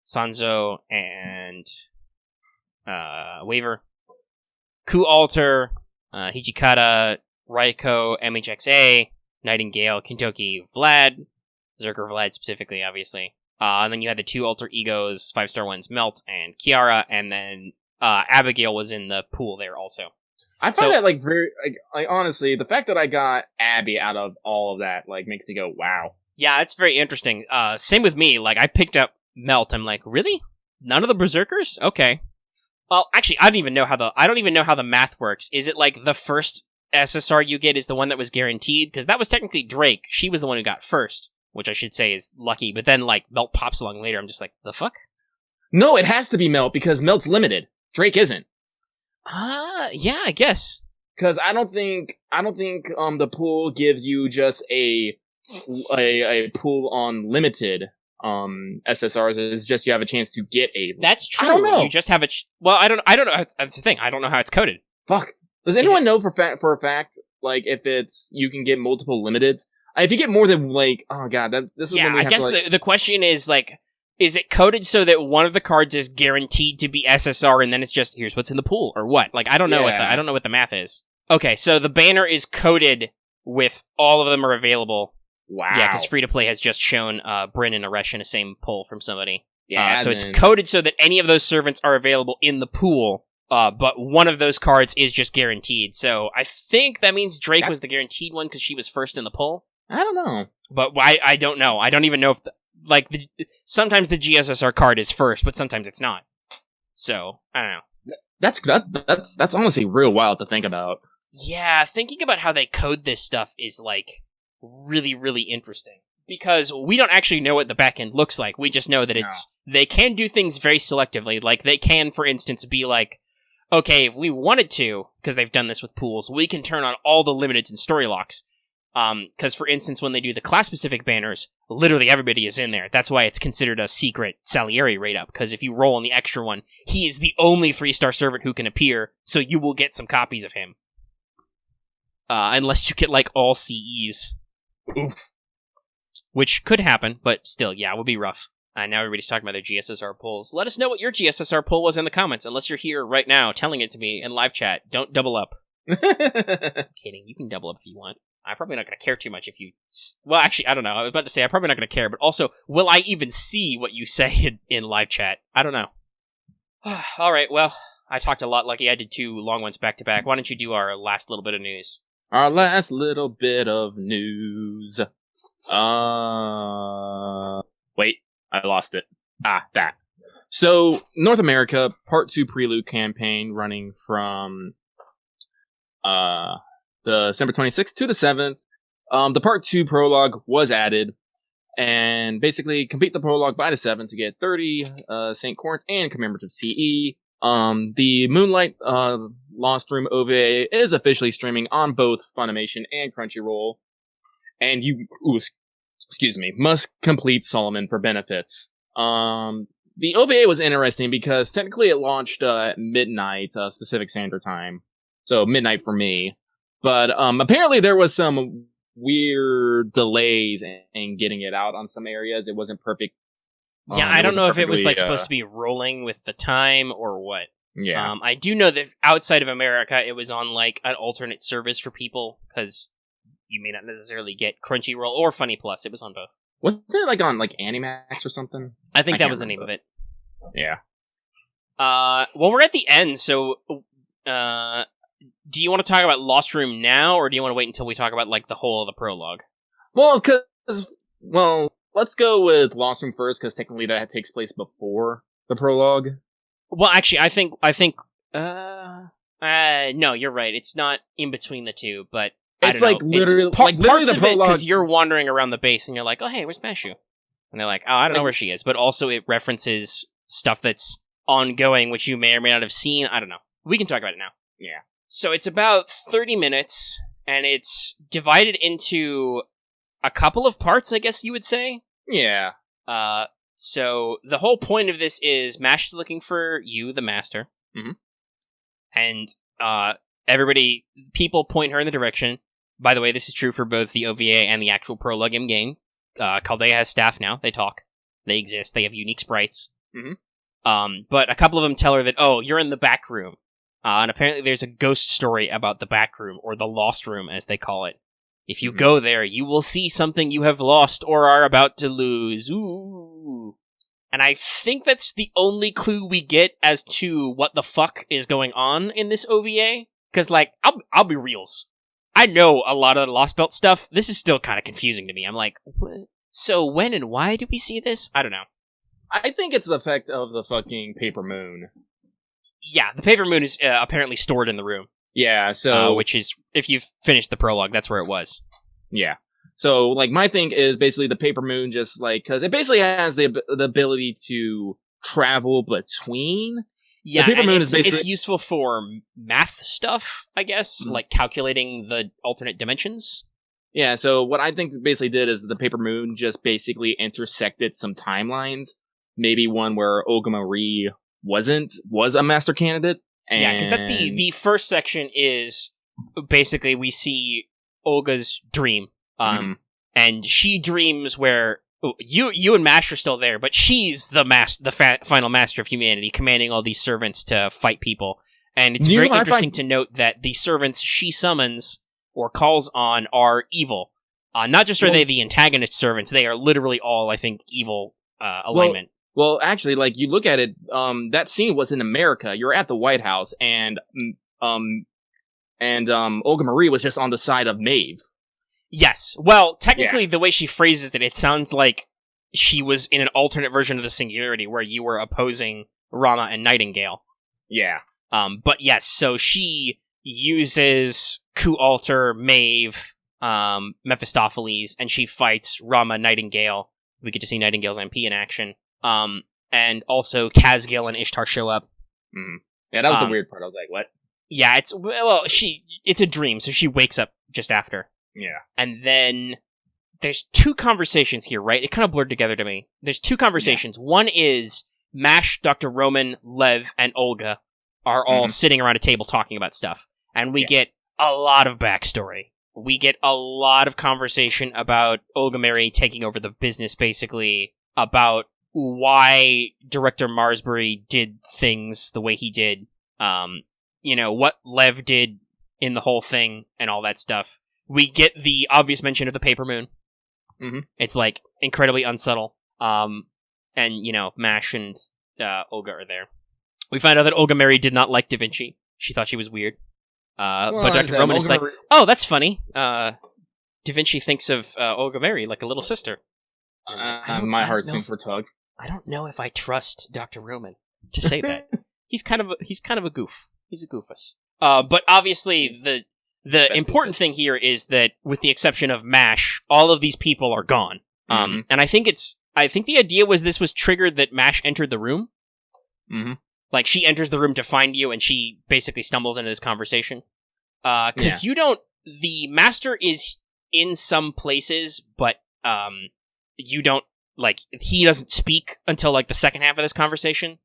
A: Sanzo, and Waver, Ku Alter, Hijikata, Raiko, MHXA, Nightingale, Kintoki, Vlad, Zerker Vlad specifically, obviously. And then you had the 2 alter egos, 5-star ones, Melt and Kiara, and then Abigail was in the pool there also.
B: I find that very honestly, the fact that I got Abby out of all of that makes me go, wow.
A: Yeah, it's very interesting. Same with me. I picked up Melt. I'm like, really? None of the Berserkers? Okay. Well, actually, I don't even know how the math works. Is it like the first SSR you get is the one that was guaranteed? Because that was technically Drake. She was the one who got first, which I should say is lucky. But then, like, Melt pops along later. I'm just like, the fuck?
B: No, it has to be Melt because Melt's limited. Drake isn't.
A: Yeah, I guess.
B: Because I don't think the pool gives you just a pool on limited SSRs. It's just you have a chance to get a.
A: That's true.
B: I don't know.
A: You just have well, I don't know. That's the thing. I don't know how it's coded.
B: Fuck. Does anyone know for a fact, like, if it's you can get multiple limiteds? If you get more than, like, oh god, this is when we
A: I
B: have
A: guess
B: to, like,
A: the question is, like, is it coded so that one of the cards is guaranteed to be SSR and then it's just here's what's in the pool or what? Like, I don't know I don't know what the math is. Okay, so the banner is coded with all of them are available.
B: Wow.
A: Yeah, because free to play has just shown Bryn and Eresh in the same poll from somebody.
B: Yeah,
A: so it's coded so that any of those servants are available in the pool. But one of those cards is just guaranteed. So I think that means Drake was the guaranteed one because she was first in the poll.
B: I don't know.
A: But I don't know. I don't even know if sometimes the GSSR card is first, but sometimes it's not. So I don't know.
B: That's honestly real wild to think about.
A: Yeah, thinking about how they code this stuff is like really, really interesting. Because we don't actually know what the backend looks like. We just know that they can do things very selectively. Like, they can, for instance, be like, okay, if we wanted to, because they've done this with pools, we can turn on all the limiteds and story locks. Because, for instance, when they do the class-specific banners, literally everybody is in there. That's why it's considered a secret Salieri raid-up. Because if you roll on the extra one, he is the only 3-star servant who can appear, so you will get some copies of him. Unless you get, like, all CEs.
B: Oof.
A: Which could happen, but still, yeah, it would be rough. Now everybody's talking about their GSSR polls. Let us know what your GSSR poll was in the comments, unless you're here right now telling it to me in live chat. Don't double up. Kidding, you can double up if you want. I'm probably not going to care too much if you... Well, actually, I don't know. I was about to say, I'm probably not going to care, but also, will I even see what you say in live chat? I don't know. Alright, well, I talked a lot, Lucky. I did 2 long ones back-to-back. Why don't you do our last little bit of news?
B: Our last little bit of news. Wait, I lost it. That. So, North America, Part 2 Prelude campaign running from, the December 26th to the 7th. The Part 2 Prologue was added, and basically, complete the Prologue by the 7th to get 30, St. Corinth and commemorative CE. The Moonlight, Lostroom OVA is officially streaming on both Funimation and Crunchyroll. And you, must complete Solomon for benefits. The OVA was interesting because technically it launched at midnight, Pacific Standard Time. So midnight for me. But apparently there was some weird delays in getting it out on some areas. It wasn't perfect.
A: Yeah, I don't know if it was like supposed to be rolling with the time or what.
B: Yeah.
A: I do know that outside of America, it was on like an alternate service for people because you may not necessarily get Crunchyroll or Funny Plus. It was on both.
B: Wasn't it like on like Animax or something?
A: I think that was the name of it.
B: Yeah.
A: Well, we're at the end, so do you want to talk about Lostroom now, or do you want to wait until we talk about like the whole of the prologue?
B: Well, let's go with Lostroom first, because technically that takes place before the prologue.
A: Well, actually, I think no, you're right. It's not in between the two, but
B: it's like literally,
A: parts
B: the
A: of
B: prologue,
A: it because you're wandering around the base and you're like, oh hey, where's Mashu? And they're like, oh, I don't know where she is. But also it references stuff that's ongoing, which you may or may not have seen. I don't know. We can talk about it now.
B: Yeah.
A: So it's about 30 minutes, and it's divided into a couple of parts, I guess you would say.
B: Yeah.
A: So the whole point of this is Mash is looking for you, the master.
B: Mm-hmm.
A: And people point her in the direction. By the way, this is true for both the OVA and the actual prologue in-game. Chaldea has staff now. They talk. They exist. They have unique sprites.
B: Mm-hmm.
A: But a couple of them tell her that, oh, you're in the back room. And apparently there's a ghost story about the back room, or the lost room, as they call it. If you go there, you will see something you have lost or are about to lose. Ooh. And I think that's the only clue we get as to what the fuck is going on in this OVA. Because, like, I'll be reals. I know a lot of the Lostbelt stuff. This is still kind of confusing to me. I'm like, what? So when and why do we see this? I don't know.
B: I think it's the effect of the fucking Paper Moon.
A: Yeah, the paper moon is apparently stored in the room.
B: Yeah, so...
A: which is, if you've finished the prologue, that's where it was.
B: Yeah. So, like, my thing is basically the paper moon just, like, because it basically has the ability to travel between.
A: Yeah,
B: the paper
A: and
B: moon
A: it's,
B: is basically...
A: it's useful for math stuff, I guess, like calculating the alternate dimensions.
B: Yeah, so what I think basically did is the paper moon just basically intersected some timelines. Maybe one where Olga Marie was a master candidate. And...
A: Yeah, because that's the first section is basically we see Olga's dream. And she dreams where you and Mash are still there, but she's the final master of humanity, commanding all these servants to fight people. And it's very interesting to note that the servants she summons or calls on are evil. Not just are they the antagonist servants, they are literally all, I think, evil alignment.
B: Well, actually, like, you look at it, that scene was in America. You're at the White House, and Olga Marie was just on the side of Maeve.
A: Yes. Well, technically, the way she phrases it, it sounds like she was in an alternate version of the Singularity, where you were opposing Rama and Nightingale.
B: Yeah.
A: But yes, so she uses Ku-Alter, Maeve, Mephistopheles, and she fights Rama, Nightingale. We get to see Nightingale's MP in action. And also Kazgil and Ishtar show up.
B: Mm. Yeah, that was the weird part. I was like, what?
A: Yeah, it's a dream, so she wakes up just after.
B: Yeah.
A: And then there's two conversations here, right? It kind of blurred together to me. There's two conversations. Yeah. One is Mash, Dr. Roman, Lev, and Olga are all sitting around a table talking about stuff. And we get a lot of backstory. We get a lot of conversation about Olga Mary taking over the business, basically, about why Director Marsbury did things the way he did. What Lev did in the whole thing and all that stuff. We get the obvious mention of the paper moon. Mm-hmm. It's, like, incredibly unsubtle. And, Mash and Olga are there. We find out that Olga Mary did not like Da Vinci. She thought she was weird. But Dr. Roman is like, oh, that's funny. Da Vinci thinks of Olga Mary like a little sister.
B: My heart sings for Tug.
A: I don't know if I trust Dr. Roman to say that. He's kind of a goof. He's a goofus. But obviously the important thing here is that, with the exception of Mash, all of these people are gone. And I think the idea was this was triggered that Mash entered the room. Mm-hmm. Like, she enters the room to find you, and she basically stumbles into this conversation. Because the master is in some places, but you don't, like, he doesn't speak until, like, the second half of this conversation.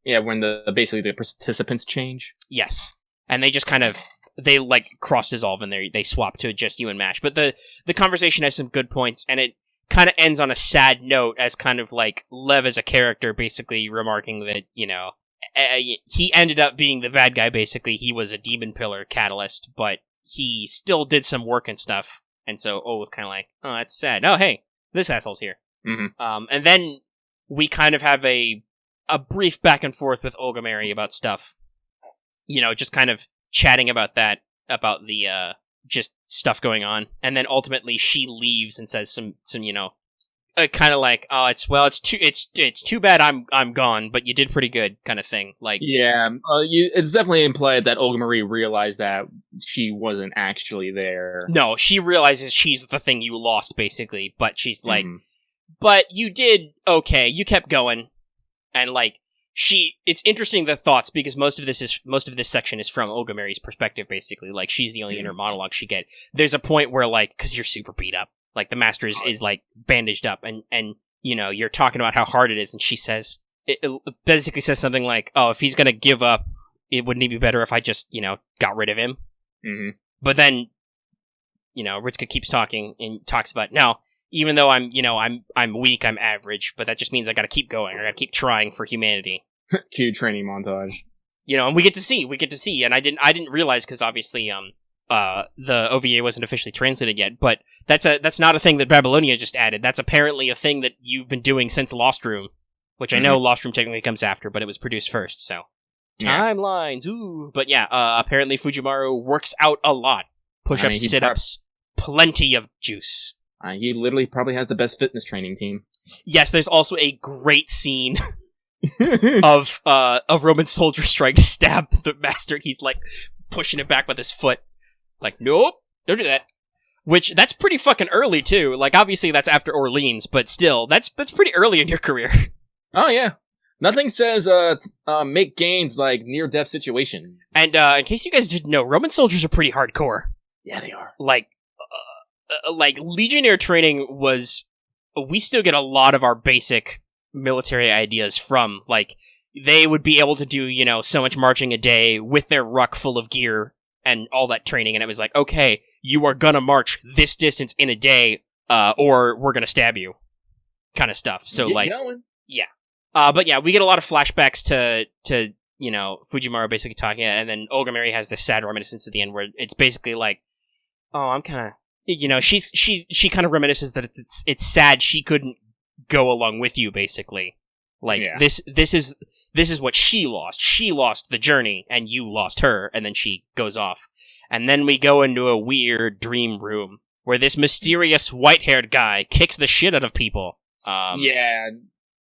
B: Yeah, when basically the participants change.
A: Yes. And they just kind of, they, like, cross-dissolve, and they swap to just you and Mash. But the conversation has some good points, and it kind of ends on a sad note, as kind of, like, Lev as a character basically remarking that, he ended up being the bad guy, basically. He was a demon pillar catalyst, but he still did some work and stuff. And so O was kind of like, oh, that's sad. Oh, hey, this asshole's here. Mm-hmm. And then we kind of have a brief back and forth with Olga Mary about stuff. Just kind of chatting about that, about the, just stuff going on. And then ultimately she leaves and says some kind of like, oh, it's too bad I'm gone, but you did pretty good, kind of thing. Like, yeah,
B: it's definitely implied that Olga Marie realized that she wasn't actually there.
A: No, she realizes she's the thing you lost, basically. But she's like, but you did okay. You kept going, and like it's interesting the thoughts, because most of this section is from Olga Mary's perspective, basically. Like, she's the only inner monologue she get. There's a point where, like, because you're super beat up. Like, the master is like, bandaged up, and you're talking about how hard it is, and she says, it basically says something like, oh, if he's gonna give up, wouldn't it be better if I just, got rid of him? Mm-hmm. But then, Ritsuka keeps talking, and talks about, no, even though I'm weak, I'm average, but that just means I gotta keep going, I gotta keep trying for humanity.
B: Cue training montage.
A: And we get to see, and I didn't realize, because obviously, the OVA wasn't officially translated yet, but that's not a thing that Babylonia just added. That's apparently a thing that you've been doing since Lostroom, which I know Lostroom technically comes after, but it was produced first, so. Timelines, ooh. But yeah, apparently Fujimaru works out a lot. Push-ups, sit-ups, plenty of juice.
B: He literally probably has the best fitness training team.
A: Yes, there's also a great scene of Roman soldiers trying to stab the master, and he's like pushing it back with his foot. Like, nope, don't do that. Which, that's pretty fucking early, too. Like, obviously that's after Orleans, but still, that's pretty early in your career.
B: Oh, yeah. Nothing says, make gains like near-death situation.
A: And, in case you guys didn't know, Roman soldiers are pretty hardcore.
B: Yeah, they are.
A: Like Legionnaire training was... We still get a lot of our basic military ideas from, like, they would be able to do, you know, so much marching a day with their ruck full of gear and all that training, and it was like, okay, you are gonna march this distance in a day, or we're gonna stab you. Kind of stuff. So,
B: Get
A: like...
B: going.
A: Yeah. But yeah, we get a lot of flashbacks to you know, Fujimaru basically talking, and then Olga Mary has this sad reminiscence at the end where it's basically like, oh, I'm kind of, you know, she kind of reminisces that it's sad she couldn't go along with you, basically. Like,
B: Yeah.
A: this is what she lost. She lost the journey, and you lost her, and then she goes off. And then we go into a weird dream room where this mysterious white-haired guy kicks the shit out of people.
B: Yeah.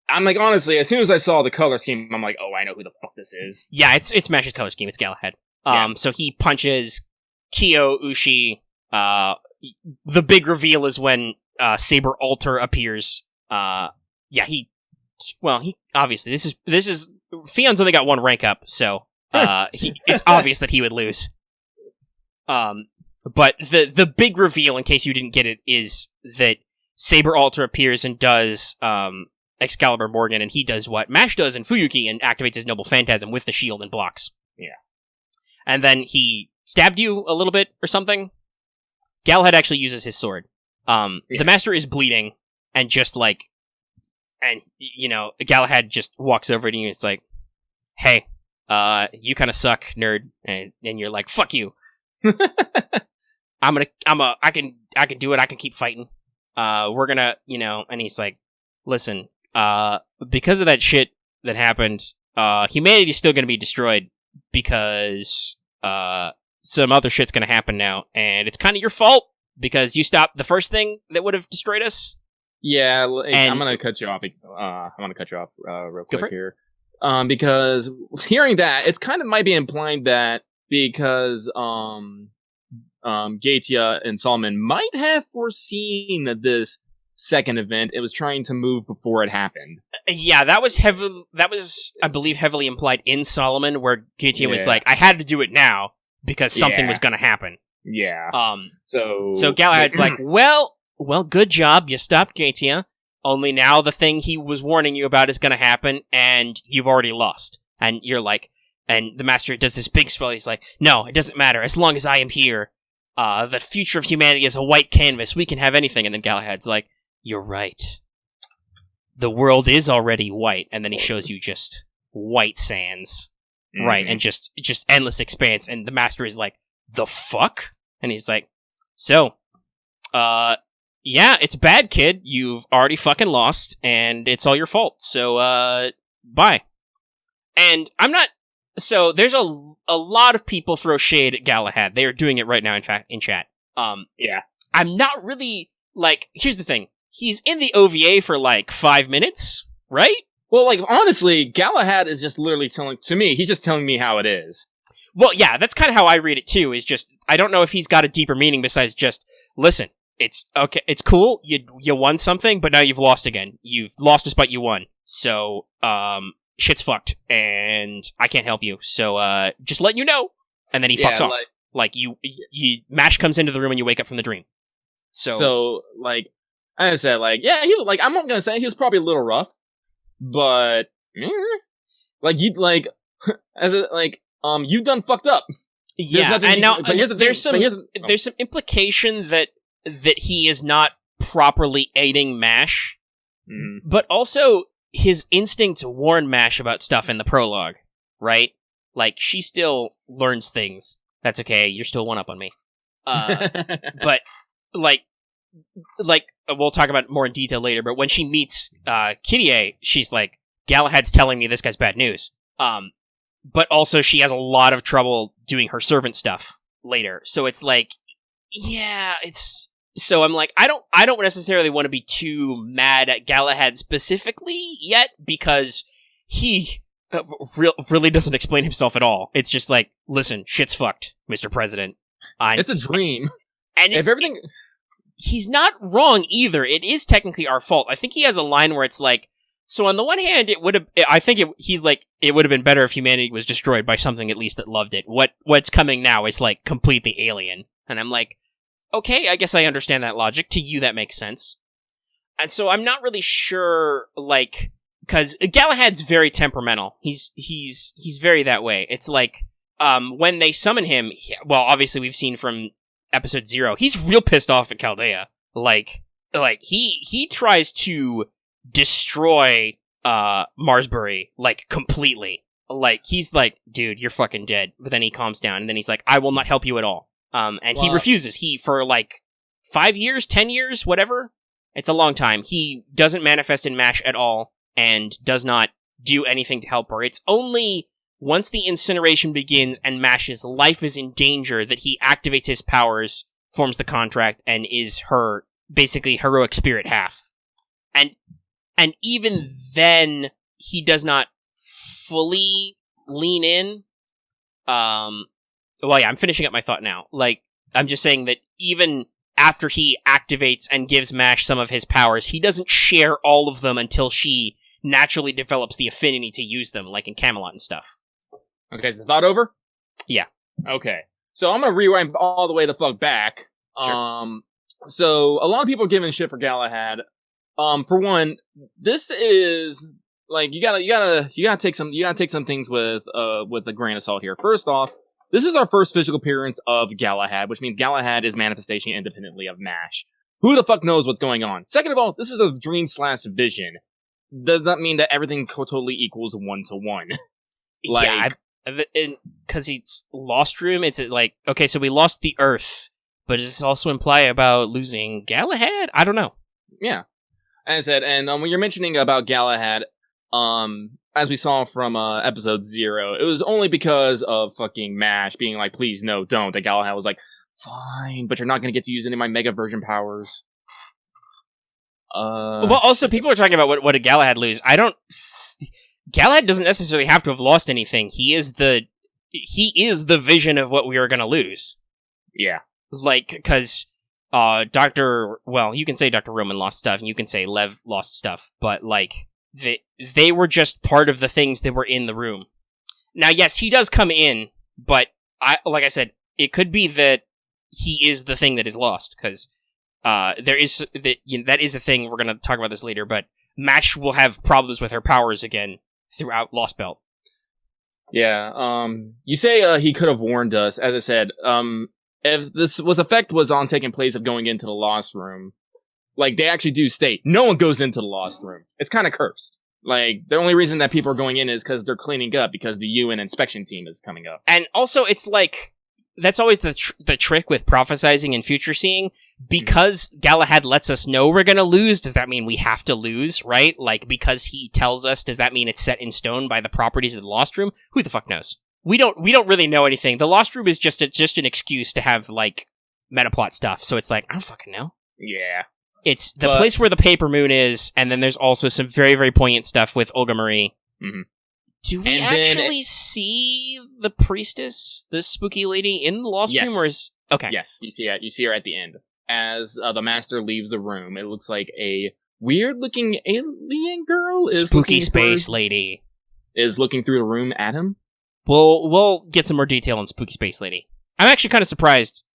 B: I'm like, honestly, as soon as I saw the color scheme, I'm like, oh, I know who the fuck this is.
A: Yeah, it's Mash's color scheme. It's Galahad.
B: Yeah.
A: So he punches Kyo, Ushi. The big reveal is when Saber Alter appears. He obviously this is Fion's only got one rank up, so it's obvious that he would lose. But the big reveal, in case you didn't get it, is that Saber Alter appears and does Excalibur Morgan, and he does what Mash does in Fuyuki and activates his Noble Phantasm with the shield and blocks.
B: Yeah.
A: And then he stabbed you a little bit or something. Galahad actually uses his sword. The master is bleeding, and just like, and you know, Galahad just walks over to you and it's like, hey, you kind of suck, nerd. And you're like, fuck you. I can do it. I can keep fighting. We're gonna, you know, and he's like, listen, because of that shit that happened, humanity's still gonna be destroyed because, some other shit's gonna happen now, and it's kind of your fault because you stopped the first thing that would have destroyed us.
B: Yeah,
A: And-
B: I'm gonna cut you off. Real
A: Go for
B: quick
A: it.
B: here, because hearing that, it's kind of might be implying that because Gatia and Solomon might have foreseen this second event. It was trying to move before it happened.
A: Yeah, that was I believe, heavily implied in Solomon, where Gatia was
B: Yeah.
A: like, I had to do it now because something
B: Yeah.
A: was gonna happen.
B: Yeah.
A: So
B: So
A: Galahad's like, well, good job, you stopped Gatia. Only now the thing he was warning you about is gonna happen, and you've already lost. And you're like, and the master does this big spell. He's like, no, it doesn't matter. As long as I am here, the future of humanity is a white canvas. We can have anything. And then Galahad's like, you're right. The world is already white. And then he shows you just white sands. Right, and just endless expanse. And the master is like, the fuck? And he's like, so, yeah, it's bad, kid. You've already fucking lost, and it's all your fault. So, bye. And I'm not... So, there's a lot of people throw shade at Galahad. They are doing it right now, in fact, in chat.
B: Yeah.
A: I'm not really, like... Here's the thing. He's in the OVA for, like, 5 minutes, right?
B: Well, like, honestly, Galahad is just literally he's just telling me how it is.
A: Well, yeah, that's kind of how I read it, too, is just... I don't know if he's got a deeper meaning besides just, listen, it's okay, it's cool, you won something, but now you've lost again. You've lost despite you won. So, shit's fucked, and I can't help you. So, just letting you know. And then he fucks off. Like you Mash comes into the room and you wake up from the dream. So
B: like, I said, like, yeah, I'm not gonna say he was probably a little rough, but, like, you done fucked up.
A: Yeah, and now
B: but here's the thing,
A: there's some implication that he is not properly aiding Mash, but also his instinct to warn Mash about stuff in the prologue, right? Like, she still learns things. That's okay, you're still one up on me. But, like, we'll talk about it more in detail later, but when she meets Kirie, she's like, Galahad's telling me this guy's bad news. But also she has a lot of trouble doing her servant stuff later. So it's like, yeah, so I'm like, I don't necessarily want to be too mad at Galahad specifically yet, because he really doesn't explain himself at all. It's just like, listen, shit's fucked, Mr. President.
B: It's a dream.
A: And
B: if everything...
A: He's not wrong either. It is technically our fault. I think he has a line where it's like, so on the one hand, it would have been better if humanity was destroyed by something at least that loved it. What's coming now is like completely alien. And I'm like, okay, I guess I understand that logic. To you, that makes sense. And so I'm not really sure, like, because Galahad's very temperamental. He's very that way. It's like, when they summon him, well, obviously we've seen from episode 0, he's real pissed off at Chaldea. Like he tries to destroy Marsbury, like, completely. Like, he's like, dude, you're fucking dead. But then he calms down, and then he's like, I will not help you at all. And he refuses. He, for like 5 years, 10 years, whatever, it's a long time, he doesn't manifest in MASH at all, and does not do anything to help her. It's only once the incineration begins and MASH's life is in danger that he activates his powers, forms the contract, and is her, basically, heroic spirit half. And even then, he does not fully lean in. Well, yeah, I'm finishing up my thought now. Like, I'm just saying that even after he activates and gives MASH some of his powers, he doesn't share all of them until she naturally develops the affinity to use them, like in Camelot and stuff.
B: Okay, is the thought over?
A: Yeah.
B: Okay. So I'm gonna rewind all the way the fuck back.
A: Sure.
B: So a lot of people are giving shit for Galahad. For one, this is like you gotta take some things with a grain of salt here. First off, this is our first physical appearance of Galahad, which means Galahad is manifestation independently of MASH. Who the fuck knows what's going on? Second of all, this is a dream/vision. Does not mean that everything totally equals 1-to-1. Like,
A: yeah, because it's Lostroom. It's like, okay, so we lost the Earth, but does this also imply about losing Galahad? I don't know.
B: Yeah. As I said, and when you're mentioning about Galahad, as we saw from episode 0, it was only because of fucking MASH being like, please, no, don't. That Galahad was like, fine, but you're not going to get to use any of my mega version powers.
A: Well, also, people are talking about what did Galahad lose. Galahad doesn't necessarily have to have lost anything. He is the vision of what we are going to lose.
B: Yeah.
A: Like, because you can say Dr. Roman lost stuff, and you can say Lev lost stuff, but, like, they were just part of the things that were in the room. Now, yes, he does come in, but, like I said, it could be that he is the thing that is lost, because that is a thing, we're going to talk about this later, but MASH will have problems with her powers again throughout Lostbelt.
B: Yeah, you say he could have warned us. As I said, if this effect was on taking place of going into the Lost Room, like, they actually do state, no one goes into the Lost Room. It's kind of cursed. Like, the only reason that people are going in is because they're cleaning up, because the UN inspection team is coming up. And
A: also, it's like, that's always the trick with prophesizing and future seeing. Because Galahad lets us know we're gonna lose, does that mean we have to lose, right? Like, because he tells us, does that mean it's set in stone by the properties of the Lost Room? Who the fuck knows? We don't really know anything. The Lost Room is just an excuse to have, like, metaplot stuff, so it's like, I don't fucking know.
B: Yeah.
A: It's the place where the Paper Moon is, and then there's also some very, very poignant stuff with Olga Marie.
B: Mm-hmm.
A: Do we actually see the priestess, the spooky lady, in the Lost Room, or is... Okay.
B: Yes, you see her at the end. As the master leaves the room, it looks like a weird-looking alien girl
A: spooky space lady
B: is looking through the room at him.
A: We'll get some more detail on Spooky Space Lady. I'm actually kind of surprised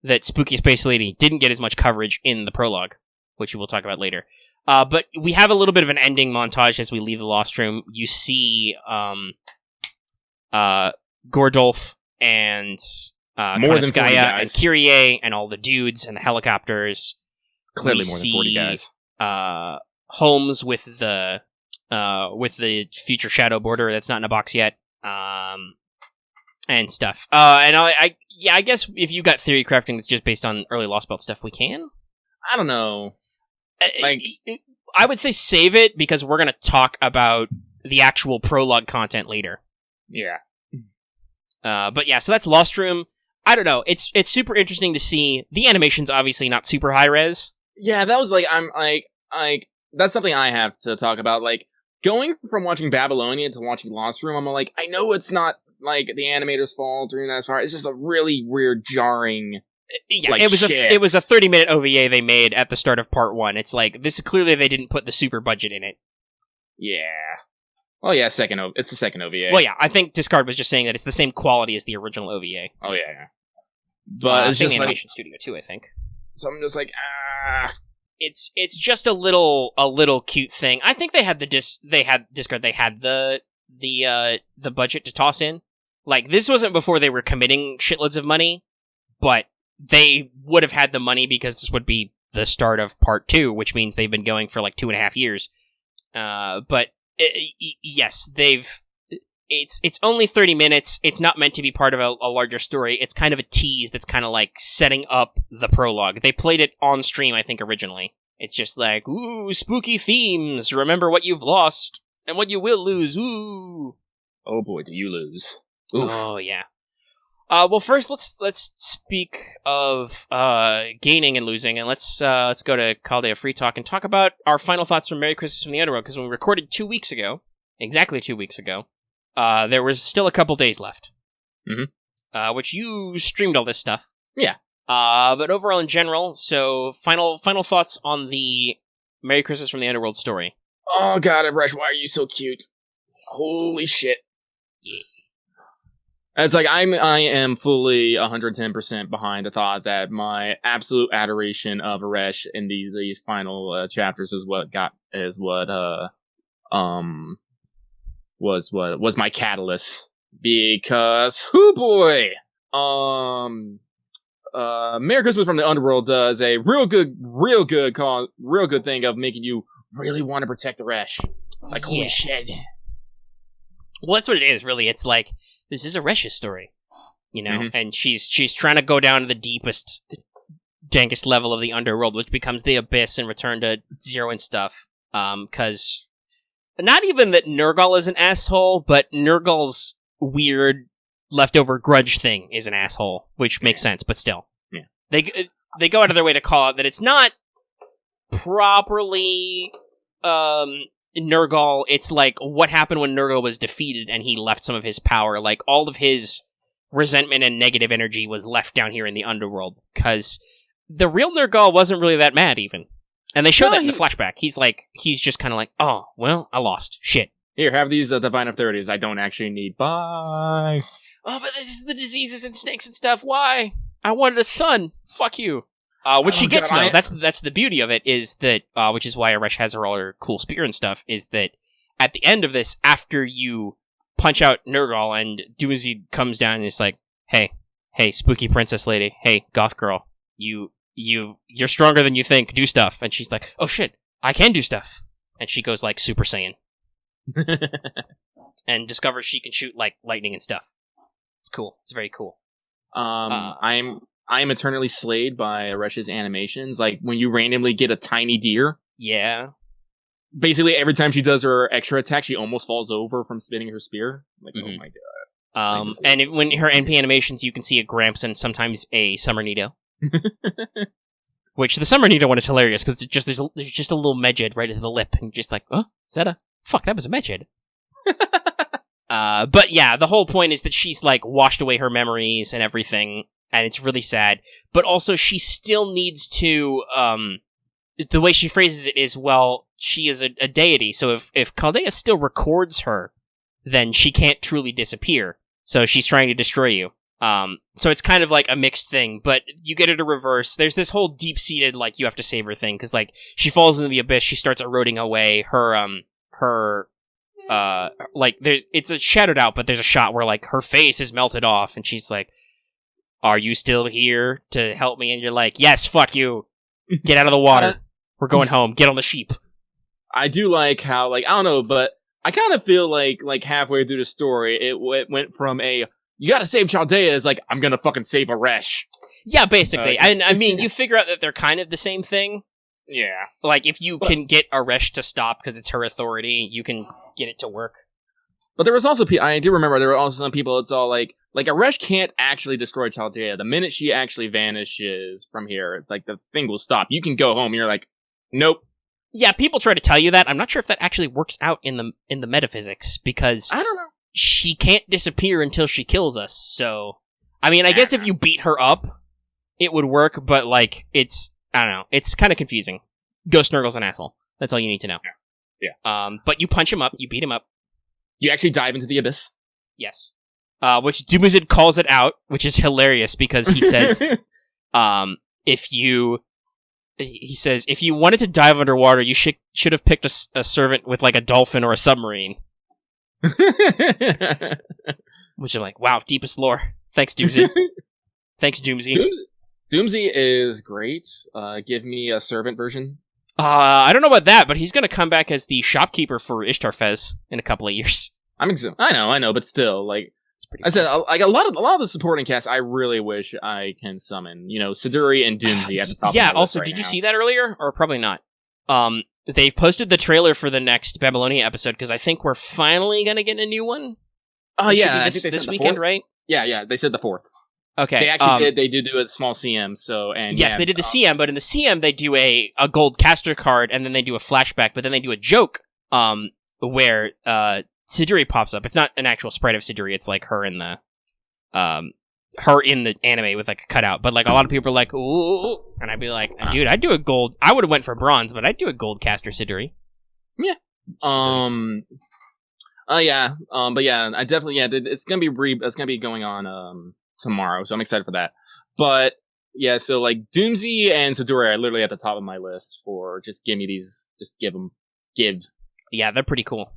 A: that Spooky Space Lady didn't get as much coverage in the prologue, which we'll talk about later. But we have a little bit of an ending montage as we leave the Lost Room. You see Gordolf and
B: more than 40 guys.
A: And Kyrie and all the dudes and the helicopters.
B: Clearly more than 40 guys.
A: Holmes with the future Shadow Border that's not in a box yet. And stuff. And I guess if you got theory crafting that's just based on early Lostbelt stuff, we can.
B: I don't know. Like,
A: I would say save it because we're gonna talk about the actual prologue content later.
B: Yeah.
A: But yeah, so that's Lostroom. I don't know. It's super interesting to see. The animation's obviously not super high res.
B: Yeah, that was like, I'm like that's something I have to talk about. Like, going from watching Babylonia to watching Lostroom, I'm like, I know it's not like the animator's fault or that far. It's just a really weird, jarring.
A: Yeah,
B: like,
A: it was a 30-minute OVA they made at the start of part 1. It's like this clearly they didn't put the super budget in it.
B: Yeah. Oh yeah, it's the second OVA.
A: Well, yeah, I think Discard was just saying that it's the same quality as the original OVA.
B: Oh yeah. But it's
A: same
B: just
A: animation studio too, I think.
B: So I'm just like,
A: It's just a little cute thing. I think they had Discard. They had the budget to toss in. Like, this wasn't before they were committing shitloads of money, but they would have had the money because this would be the start of part 2, which means they've been going for like 2.5 years. But yes, it's only 30 minutes. It's not meant to be part of a larger story. It's kind of a tease that's kind of like setting up the prologue. They played it on stream, I think, originally. It's just like, ooh, spooky themes. Remember what you've lost and what you will lose. Ooh.
B: Oh boy, do you lose.
A: Oof. Oh yeah. Well, first let's speak of gaining and losing, and let's go to Caldea Free Talk and talk about our final thoughts from Merry Christmas from the Underworld. Because when we recorded exactly 2 weeks ago, there was still a couple days left.
B: Mm-hmm.
A: Which you streamed all this stuff.
B: Yeah.
A: But overall, in general, so final thoughts on the Merry Christmas from the Underworld story.
B: Oh god, Eresh, why are you so cute? Holy shit.
A: Yeah.
B: It's like I am fully 110% behind the thought that my absolute adoration of Eresh in these final chapters was my catalyst, because boy, Merry Christmas from the Underworld does a real good thing of making you really want to protect Eresh. Like, holy shit.
A: Well, that's what it is, really. It's like, this is Eresh's story, you know,
B: Mm-hmm.
A: and she's trying to go down to the deepest, dankest level of the Underworld, which becomes the Abyss and return to Zero and stuff. Because not even that Nergal is an asshole, but Nergal's weird leftover grudge thing is an asshole, which makes sense, but still.
B: Yeah.
A: They go out of their way to call it that it's not properly Nergal. It's like what happened when Nergal was defeated and he left some of his power. Like, all of his resentment and negative energy was left down here in the Underworld, because the real Nergal wasn't really that mad even. And they show that in the flashback. He's just kind of like, oh, well, I lost. Shit.
B: Here, have these Divine Authorities I don't actually need. Bye.
A: Oh, but this is the diseases and snakes and stuff. Why? I wanted a son. Fuck you. Which she gets, though. That's the beauty of it, is that, which is why Eresh has all her cool spear and stuff, is that at the end of this, after you punch out Nergal and Doozy comes down and is like, hey, spooky princess lady, hey, goth girl, you're stronger than you think, do stuff. And she's like, oh shit, I can do stuff. And she goes like Super Saiyan. And discovers she can shoot like lightning and stuff. It's cool. It's very cool.
B: I'm eternally slayed by Eresh's animations. Like, when you randomly get a tiny deer.
A: Yeah.
B: Basically, every time she does her extra attack, she almost falls over from spinning her spear. Like, oh my god.
A: And when her NP animations, you can see a Gramps and sometimes a Summer Nido. Which, the Summer Nido one is hilarious, because there's just a little Medjed right at the lip, and you're just like, oh, is that fuck, that was a Medjed. But yeah, the whole point is that she's like washed away her memories and everything, and it's really sad. But also, she still needs to, the way she phrases it is, well, she is a deity, so if Caldea still records her, then she can't truly disappear. So she's trying to destroy you. So it's kind of like a mixed thing, but you get her to reverse. There's this whole deep-seated, like, you have to save her thing, because, like, she falls into the abyss, she starts eroding away, it's a shadowed out, but there's a shot where, like, her face is melted off, and she's like, are you still here to help me? And you're like, yes, fuck you. Get out of the water. We're going home. Get on the sheep.
B: I do like how, like, I don't know, but I kind of feel like halfway through the story, it went from you gotta save Chaldea, is like, I'm gonna fucking save Eresh.
A: Yeah, basically. And I mean, you figure out that they're kind of the same thing.
B: Yeah.
A: Like, if you can get Eresh to stop because it's her authority, you can get it to work.
B: But there was also, I do remember, there were also some people, it's all like Eresh can't actually destroy Chaldea. The minute she actually vanishes from here, like, the thing will stop. You can go home. You're like, nope.
A: Yeah, people try to tell you that. I'm not sure if that actually works out in the metaphysics, because
B: I don't know.
A: she can't disappear until she kills us. So, I mean, I guess if you beat her up, it would work, but, like, I don't know. It's kind of confusing. Ghost Nurgle's an asshole. That's all you need to know.
B: Yeah.
A: But you punch him up, you beat him up.
B: You actually dive into the abyss.
A: Yes. Which Dumuzid calls it out, which is hilarious, because he says, if you wanted to dive underwater, you should have picked a servant with, like, a dolphin or a submarine. Which I'm like, wow, deepest lore. Thanks, Doomsy. Thanks, Doomsy.
B: Doomsy is great. Give me a servant version.
A: I don't know about that, but he's going to come back as the shopkeeper for Ishtar Fez in a couple of years.
B: I know, but still, like I said, like a lot of the supporting cast, I really wish I can summon. You know, Siduri and Doomsy at the top.
A: Yeah.
B: Of my
A: Also,
B: list
A: did
B: right
A: you
B: now.
A: see that earlier, or probably not? They've posted the trailer for the next Babylonia episode, because I think we're finally going to get a new one.
B: Oh yeah,
A: I think this weekend, right?
B: Yeah. They said the 4th.
A: Okay.
B: They actually did. They did do a small CM. So
A: yes, they did the CM, but in the CM they do a gold caster card, and then they do a flashback, but then they do a joke, where Siduri pops up. It's not an actual sprite of Siduri. It's like her in the anime with like a cutout. But like a lot of people are like, ooh, and I'd be like, dude, I'd do a gold. I would have went for bronze, but I'd do a gold caster Siduri.
B: Yeah. But yeah, I definitely it's gonna be going on tomorrow, so I'm excited for that. But yeah, so like Doomsy and Siduri are literally at the top of my list for just give me these, just give.
A: Yeah, they're pretty cool.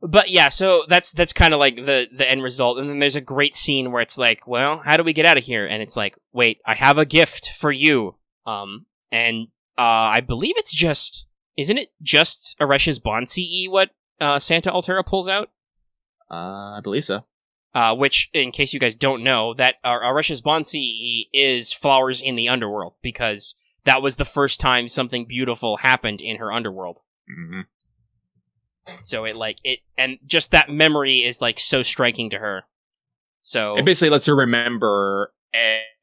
A: But yeah, so that's kind of like the end result, and then there's a great scene where it's like, well, how do we get out of here? And it's like, wait, I have a gift for you. And I believe it's isn't it just Eresh's Bond CE what Santa Altera pulls out?
B: I believe so.
A: Which, in case you guys don't know, that Eresh's Bond CE is flowers in the underworld, because that was the first time something beautiful happened in her underworld.
B: Mm-hmm.
A: So and just that memory is like so striking to her. So
B: it basically lets her remember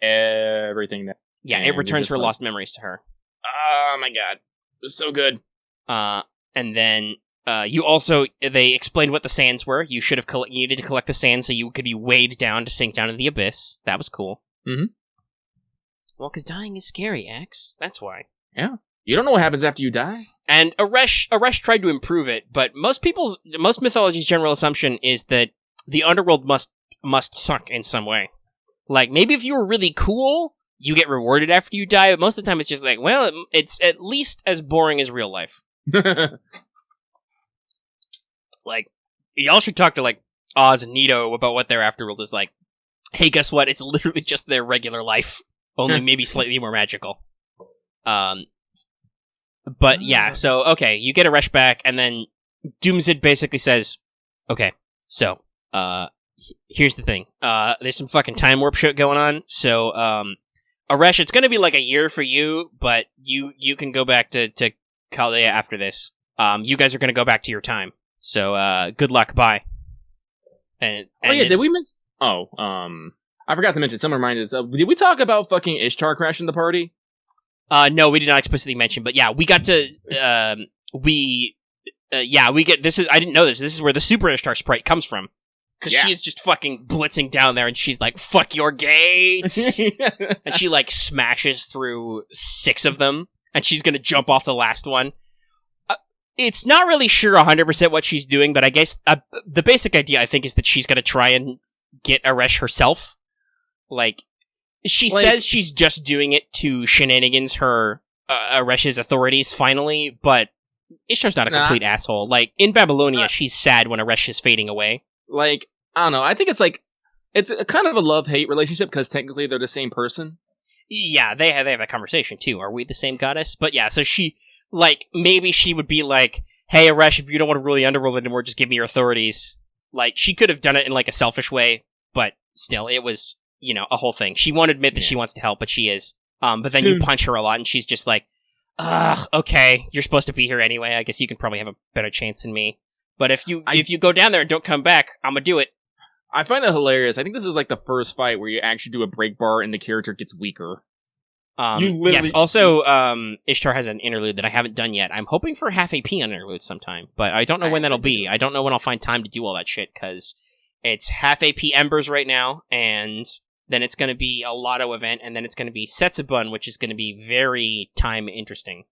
B: everything that.
A: Yeah, it returns her lost memories to her.
B: Oh my god, it was so good.
A: And then they explained what the sands were. You needed to collect the sands so you could be weighed down to sink down into the abyss. That was cool.
B: Mm-hmm.
A: Well, because dying is scary, Axe. That's why.
B: Yeah. You don't know what happens after you die.
A: And Eresh tried to improve it, but most mythology's general assumption is that the underworld must suck in some way. Like, maybe if you were really cool, you get rewarded after you die, but most of the time it's just like, well, it's at least as boring as real life. Like, y'all should talk to, like, Oz and Nito about what their afterworld is like. Hey, guess what? It's literally just their regular life, only maybe slightly more magical. But yeah, so, okay, you get Eresh back, and then Doomsday basically says, okay, so, here's the thing. There's some fucking time warp shit going on, so, Eresh, it's gonna be like a year for you, but you can go back to Chaldea after this. You guys are gonna go back to your time. So, good luck, bye.
B: Did we mention... I forgot to mention, someone reminded us, did we talk about fucking Ishtar crashing the party?
A: No, we did not explicitly mention, but yeah, we got to, we get, this is, I didn't know this is where the Super Ishtar sprite comes from. Because she is just fucking blitzing down there, and she's like, fuck your gates! And she, like, smashes through 6 of them, and she's gonna jump off the last one. It's not really sure 100% what she's doing, but I guess the basic idea, I think, is that she's gonna try and get Eresh herself. Like, she says she's just doing it to shenanigans her Eresh's authorities, finally, but Ishtar's not a complete asshole. Like, in Babylonia, she's sad when Eresh is fading away.
B: Like, I don't know, I think it's a kind of a love-hate relationship, because technically they're the same person.
A: Yeah, they have that conversation, too. Are we the same goddess? But yeah, so she, like, maybe she would be like, hey, Eresh, if you don't want to rule the underworld anymore, just give me your authorities. Like, she could have done it in, like, a selfish way, but still, it was, you know, a whole thing. She won't admit that she wants to help, but she is. But then you punch her a lot, and she's just like, ugh, okay, you're supposed to be here anyway. I guess you can probably have a better chance than me. But if you go down there and don't come back, I'm gonna do it.
B: I find that hilarious. I think this is like the first fight where you actually do a break bar and the character gets weaker.
A: Yes, also, Ishtar has an interlude that I haven't done yet. I'm hoping for half AP on interlude sometime, but I don't know when that'll be. I don't know when I'll find time to do all that shit, because it's half AP Embers right now, and then it's going to be a Lotto event, and then it's going to be Setsubun, which is going to be very time interesting.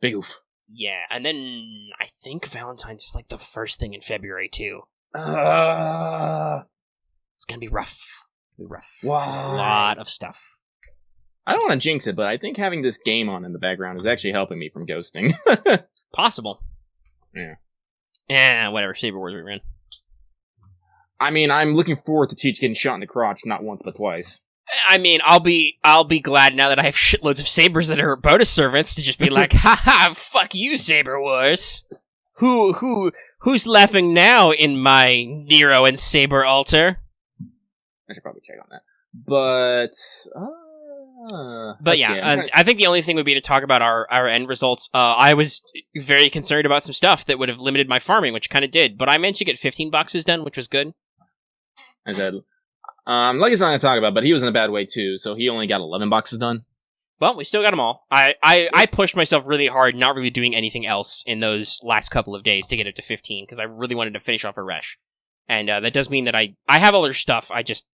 B: Big oof.
A: Yeah, and then I think Valentine's is like the first thing in February, too. It's going to be rough.
B: Wow.
A: There's a lot of stuff.
B: I don't want to jinx it, but I think having this game on in the background is actually helping me from ghosting.
A: Possible.
B: Yeah.
A: Yeah, whatever. Saber Wars we ran.
B: I mean, I'm looking forward to Teach getting shot in the crotch not once but twice.
A: I mean, I'll be glad now that I have shitloads of sabers that are bonus servants to just be like, haha, fuck you, Saber Wars. Who's laughing now in my Nero and Saber altar?
B: I should probably check on that. But
A: yeah, I think the only thing would be to talk about our end results. I was very concerned about some stuff that would have limited my farming, which kind of did, but I managed to get 15 boxes done, which was good.
B: I said, Lucky's not going to talk about, but he was in a bad way too, so he only got 11 boxes done.
A: Well, we still got them all. I pushed myself really hard, not really doing anything else in those last couple of days to get it to 15, because I really wanted to finish off Eresh. And that does mean that I have all their stuff, I just,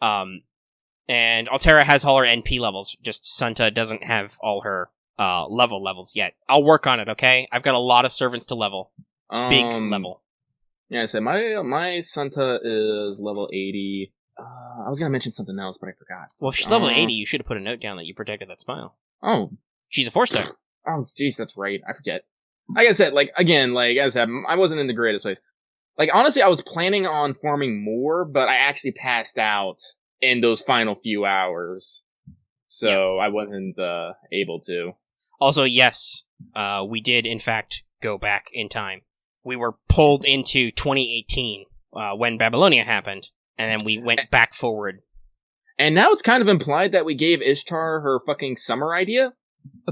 A: and Altera has all her NP levels, just Santa doesn't have all her levels yet. I'll work on it, okay? I've got a lot of servants to level. Big level.
B: Yeah, I said my Santa is level 80. I was going to mention something else, but I forgot.
A: Well, if she's level 80, you should have put a note down that you protected that smile.
B: Oh.
A: She's a 4-star.
B: Oh, jeez, that's right. I forget. Like I said, I wasn't in the greatest way. Like, honestly, I was planning on farming more, but I actually passed out in those final few hours. So I wasn't able to.
A: Also, yes, we did, in fact, go back in time. We were pulled into 2018 when Babylonia happened, and then we went back forward.
B: And now it's kind of implied that we gave Ishtar her fucking summer idea?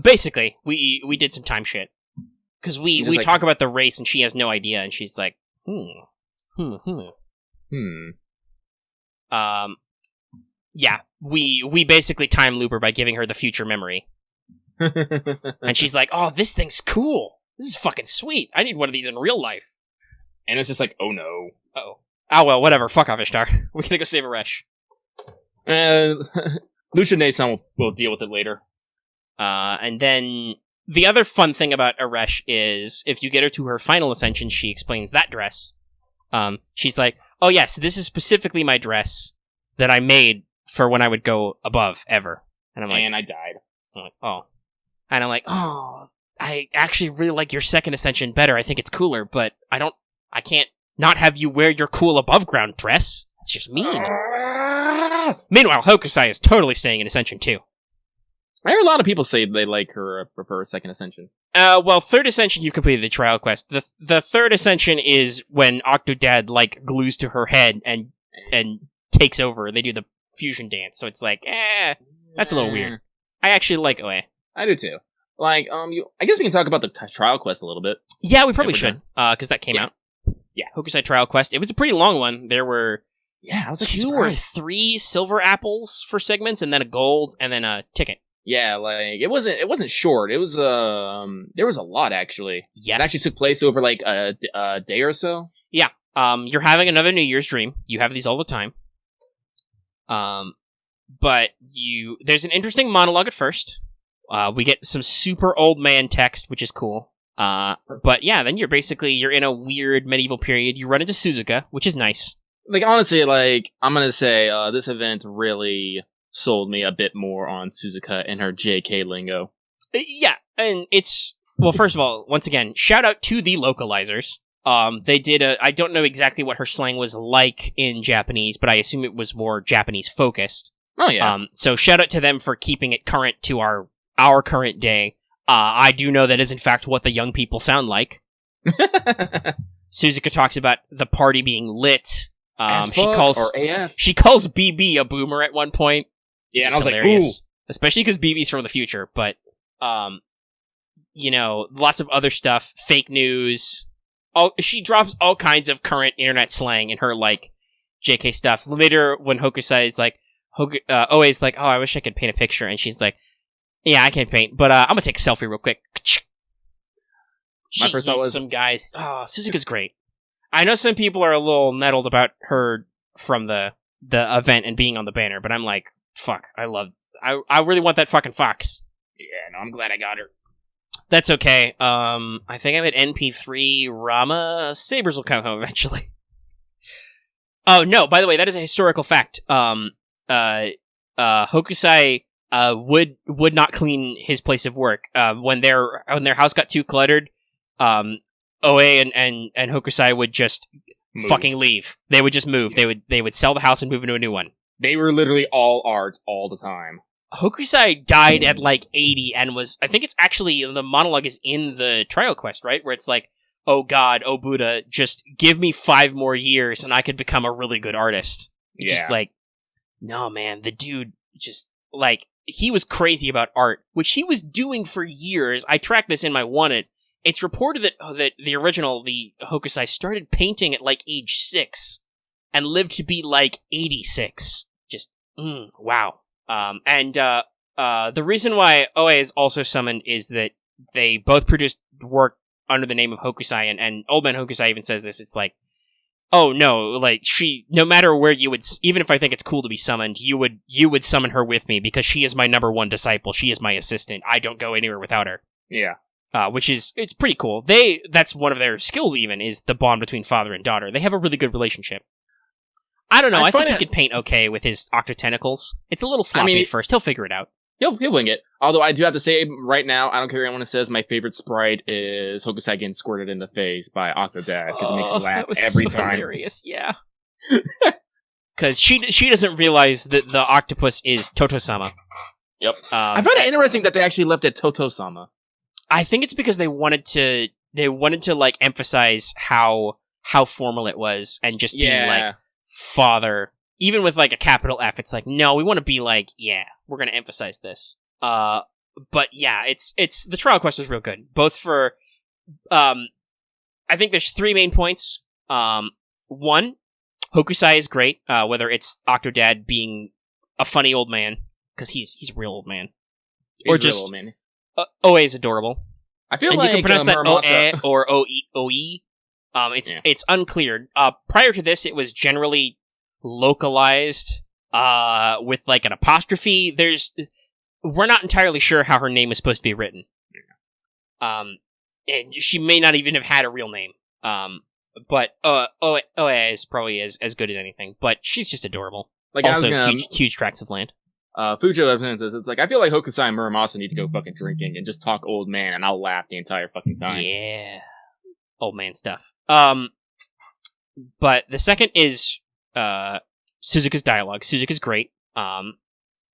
A: Basically, we did some time shit. Because we talk about the race, and she has no idea, and she's like, Yeah, we basically time loop her by giving her the future memory. And she's like, oh, this thing's cool. This is fucking sweet. I need one of these in real life.
B: And it's just like, oh no.
A: Uh-oh. Oh, well, whatever. Fuck off, Ishtar. We're gonna go save Eresh.
B: Lucia Nason will deal with it later.
A: And then the other fun thing about Eresh is if you get her to her final ascension, she explains that dress. She's like, oh yes, this is specifically my dress that I made for when I would go above, ever. And I'm like...
B: And I died.
A: I'm like, oh. And I'm like, oh, I actually really like your second ascension better. I think it's cooler, but I can't not have you wear your cool above ground dress. That's just mean. Meanwhile, Hokusai is totally staying in Ascension 2.
B: I hear a lot of people say they like her, prefer second Ascension.
A: Well, third Ascension, you completed the trial quest. The third Ascension is when Octodad, glues to her head and takes over. They do the fusion dance, so it's like, that's a little weird. I actually like Oe.
B: I do too. I guess we can talk about the trial quest a little bit.
A: Yeah, we probably should, because that came out.
B: Yeah.
A: Hokusai trial quest. It was a pretty long one. There were...
B: Yeah, I was
A: 2 or 3 silver apples for segments, and then a gold, and then a ticket.
B: Yeah, it wasn't short. It was there was a lot actually.
A: Yes.
B: It actually took place over a day or so.
A: Yeah. You're having another New Year's dream. You have these all the time. But there's an interesting monologue at first. We get some super old man text, which is cool. But yeah, then you're in a weird medieval period. You run into Suzuka, which is nice.
B: Honestly, I'm gonna say, this event really sold me a bit more on Suzuka and her JK lingo.
A: Yeah, and first of all, once again, shout out to the localizers. They did I don't know exactly what her slang was like in Japanese, but I assume it was more Japanese focused.
B: Oh yeah.
A: So shout out to them for keeping it current to our current day. I do know that is in fact what the young people sound like. Suzuka talks about the party being lit. She calls BB a boomer at one point.
B: Yeah, and I was
A: hilarious.
B: Like, ooh.
A: Especially because BB's from the future, but, lots of other stuff, fake news. She drops all kinds of current internet slang in her, JK stuff. Later, when Hokusai is like, Oe's like, oh, I wish I could paint a picture, and she's like, Yeah, I can't paint, but I'm gonna take a selfie real quick.
B: My first thought was
A: some guys. Oh, Suzuka's great. I know some people are a little nettled about her from the event and being on the banner, but I'm like, fuck, I really want that fucking fox.
B: Yeah, no, I'm glad I got her.
A: That's okay. I think I'm at NP3 Rama. Sabers will come home eventually. Oh no! By the way, that is a historical fact. Hokusai would not clean his place of work. When their house got too cluttered, Oe and Hokusai would just fucking leave. They would just move. They would sell the house and move into a new one.
B: They were literally all art all the time.
A: Hokusai died at like 80 and was, I think it's actually, the monologue is in the trial quest, right? Where it's like, oh God, oh Buddha, just give me 5 more years and I could become a really good artist.
B: Yeah.
A: Just like, no man, the dude just, like, he was crazy about art, which he was doing for years. I tracked this in my Wanted. It's reported that the Hokusai started painting at like age 6 and lived to be like 86. Just, wow. The reason why Oe is also summoned is that they both produced work under the name of Hokusai, and Old Man Hokusai even says this. It's like, oh no, like no matter where you would, even if I think it's cool to be summoned, you would summon her with me because she is my number 1 disciple. She is my assistant. I don't go anywhere without her.
B: Yeah.
A: It's pretty cool. That's one of their skills even, is the bond between father and daughter. They have a really good relationship. I don't know, I think he could paint okay with his octotentacles. It's a little sloppy at first. He'll figure it out.
B: He'll wing it. Although I do have to say, right now, I don't care what anyone says, my favorite sprite is Hokusai getting squirted in the face by Octodad, because it makes me laugh every time.
A: Hilarious, yeah. Because she doesn't realize that the octopus is Toto-sama.
B: Yep. I find it interesting that they actually left it Toto-sama.
A: I think it's because they wanted to like emphasize how formal it was and just being like father, even with like a capital F. It's like, no, we want to be like, yeah, we're going to emphasize this. But yeah, it's the trial quest is real good. Both for, I think there's 3 main points. 1, Hokusai is great. Whether it's Octodad being a funny old man, because he's a real old man, or just
B: old man.
A: Oe is adorable.
B: I feel
A: and
B: like
A: you can pronounce that
B: Muramasa...
A: Oe or Oe. It's uncleared. Prior to this, it was generally localized with like an apostrophe. We're not entirely sure how her name is supposed to be written. And she may not even have had a real name. But Oe is probably as good as anything. But she's just adorable. Like, also, huge tracts of land.
B: Fujo says, it's like, I feel like Hokusai and Muramasa need to go fucking drinking and just talk old man, and I'll laugh the entire fucking time.
A: Yeah. Old man stuff. But the second is Suzuka's dialogue. Suzuka's great.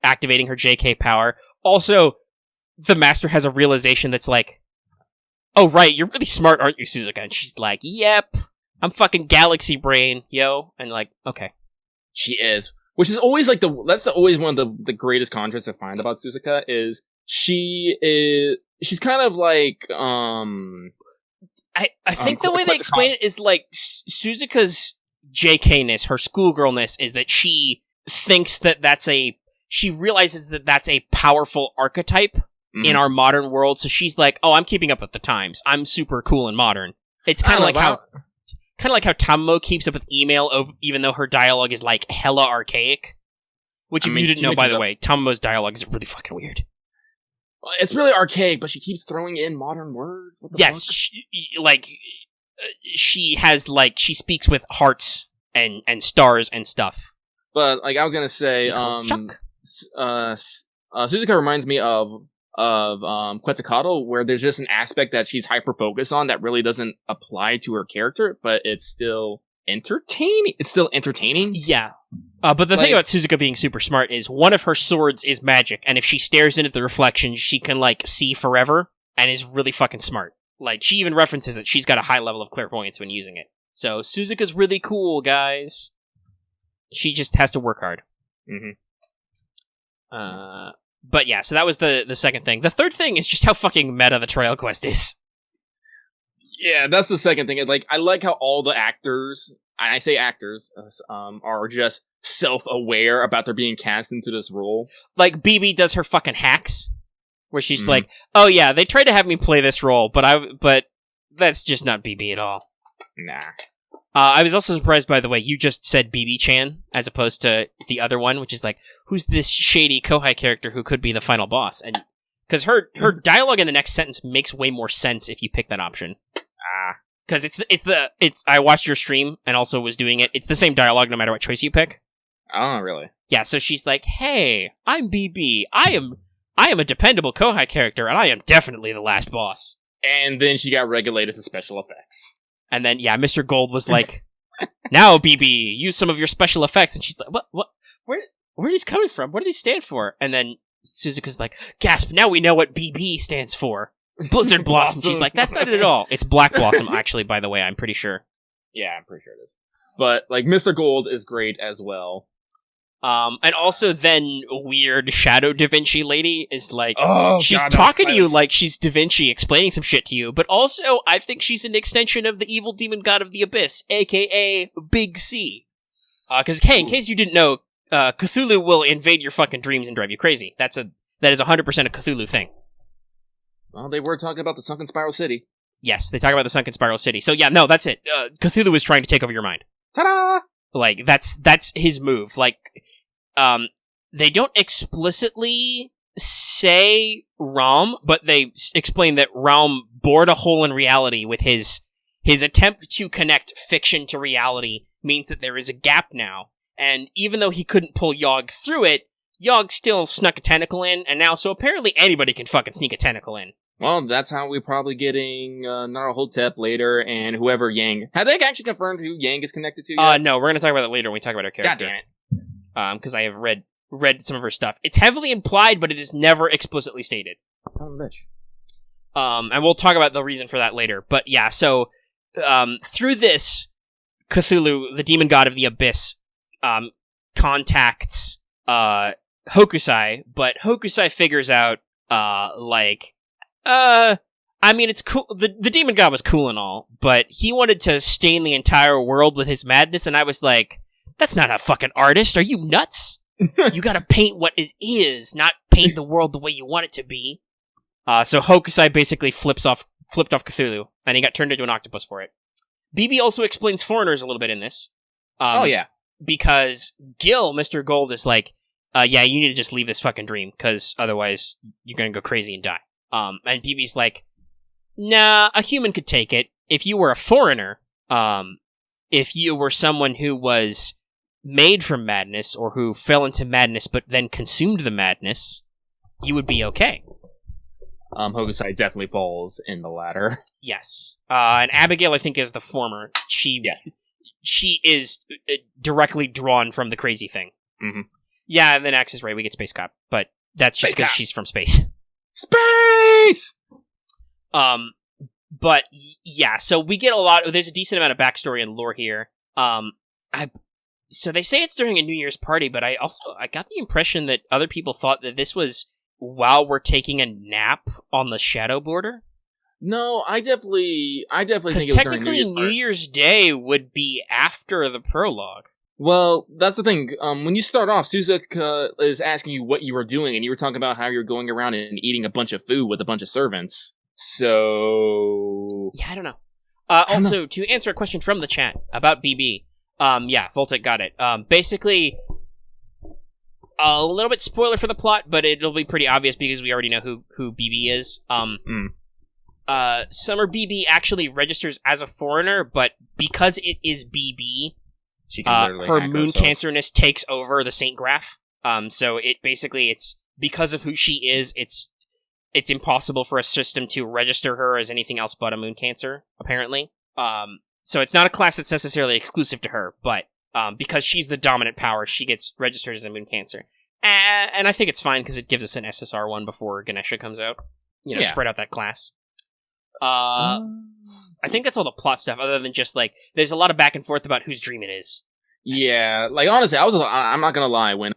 A: Activating her JK power. Also, the master has a realization that's like, oh right, you're really smart, aren't you, Suzuka? And she's like, yep, I'm fucking galaxy brain, yo. And like, okay.
B: She is. Which is always like always one of the greatest contrasts I find about Suzuka is she's kind of like,
A: I think the way they explain it is like Suzuka's JK-ness, her schoolgirlness, is that she thinks she realizes that that's a powerful archetype in our modern world. So she's like, oh, I'm keeping up with the times. I'm super cool and modern. It's kind of like how Tammo keeps up with email, even though her dialogue is like hella archaic. Which, if you didn't know, by the way, Tammo's dialogue is really fucking weird.
B: It's really archaic, but she keeps throwing in modern words.
A: Yes, she has like she speaks with hearts and stars and stuff.
B: But like I was gonna say, Suzuka reminds me of Quetzalcoatl, where there's just an aspect that she's hyper focused on that really doesn't apply to her character, but it's still entertaining. Yeah. But the thing about Suzuka being super smart is one of her swords is magic, and if she stares into the reflection, she can like see forever, and is really fucking smart. Like, she even references that she's got a high level of clairvoyance when using it. So Suzuka's really cool, guys. She just has to work hard. Mm-hmm.
A: But yeah, so that was the second thing. The third thing is just how fucking meta the trial quest is.
B: Yeah, that's the second thing. Like, I like how all the actors, I say actors, are just self-aware about their being cast into this role.
A: Like, BB does her fucking hacks. where she's like, "Oh yeah, they tried to have me play this role, but that's just not BB at all."
B: Nah.
A: I was also surprised, by the way, you just said BB-chan as opposed to the other one, which is like, who's this shady Kohai character who could be the final boss? And because her dialogue in the next sentence makes way more sense if you pick that option. Because it's I watched your stream and also was doing it. It's the same dialogue no matter what choice you pick.
B: Oh, really?
A: Yeah. So she's like, "Hey, I'm BB. I am a dependable Kohai character, and I am definitely the last boss."
B: And then she got regulated to special effects.
A: And then, yeah, Mr. Gold was like, "Now, BB, use some of your special effects." And she's like, "What? Where are these coming from? What do these stand for?" And then Suzuka's like, "Gasp, now we know what BB stands for. Blizzard Blossom." She's like, "That's not it at all. It's Black Blossom, actually, by the way, I'm pretty sure."
B: Yeah, I'm pretty sure it is. But, like, Mr. Gold is great as well.
A: And also then weird Shadow Da Vinci lady is like, she's
B: God,
A: talking to you like she's Da Vinci explaining some shit to you, but also I think she's an extension of the evil demon god of the abyss, aka Big C. Because, hey, in case you didn't know, Cthulhu will invade your fucking dreams and drive you crazy. That is 100% a Cthulhu thing.
B: Well, they were talking about the Sunken Spiral City.
A: Yes, they talk about the Sunken Spiral City. So yeah, no, that's it. Cthulhu is trying to take over your mind.
B: Ta-da!
A: Like, that's his move. Like, they don't explicitly say Ram, but they explain that Ram bored a hole in reality with his attempt to connect fiction to reality means that there is a gap now. And even though he couldn't pull Yogg through it, Yogg still snuck a tentacle in, and now so apparently anybody can fucking sneak a tentacle in.
B: Well, that's how we're probably getting Naruhotep later, and whoever Yang. Have they actually confirmed who Yang is connected to yet?
A: No, we're going to talk about that later when we talk about her character.
B: God damn it.
A: Because I have read some of her stuff. It's heavily implied, but it is never explicitly stated.
B: Son of a bitch.
A: And we'll talk about the reason for that later. But yeah, so through this, Cthulhu, the demon god of the abyss, contacts Hokusai, but Hokusai figures out, I mean, it's cool. The demon god was cool and all, but he wanted to stain the entire world with his madness, and I was like, that's not a fucking artist. Are you nuts? You gotta paint what is, not paint the world the way you want it to be. So Hokusai basically flipped off Cthulhu, and he got turned into an octopus for it. BB also explains foreigners a little bit in this.
B: Oh, yeah.
A: Because Gil, Mr. Gold, is like, yeah, you need to just leave this fucking dream, because otherwise you're gonna go crazy and die. And BB's like, nah, a human could take it. If you were a foreigner, if you were someone who was made from madness, or who fell into madness but then consumed the madness, you would be okay.
B: Hokusai definitely falls in the latter.
A: Yes. And Abigail, I think, is the former. She is directly drawn from the crazy thing.
B: Mm-hmm.
A: Yeah, and then Axe is right, we get Space Cop, but that's just because she's from space.
B: Space!
A: But yeah, so we get there's a decent amount of backstory and lore here. So they say it's during a New Year's party, but I got the impression that other people thought that this was while we're taking a nap on the Shadow Border.
B: No, I definitely think it was
A: technically
B: during
A: New Year's Day would be after the prologue.
B: Well, that's the thing. When you start off, Suzuka is asking you what you were doing, and you were talking about how you're going around and eating a bunch of food with a bunch of servants. So...
A: Yeah, I don't know. Also, to answer a question from the chat about BB, yeah, Voltic got it. Basically, a little bit spoiler for the plot, but it'll be pretty obvious because we already know who BB is. Summer BB actually registers as a foreigner, but because it is BB, her moon cancerness takes over the Saint Graph. So it's because of who she is, it's impossible for a system to register her as anything else but a moon cancer, apparently. So it's not a class that's necessarily exclusive to her, but because she's the dominant power, she gets registered as a moon cancer. And I think it's fine because it gives us an SSR one before Ganesha comes out. Spread out that class. I think that's all the plot stuff, other than just, there's a lot of back and forth about whose dream it is.
B: Yeah, honestly, I'm not gonna lie, when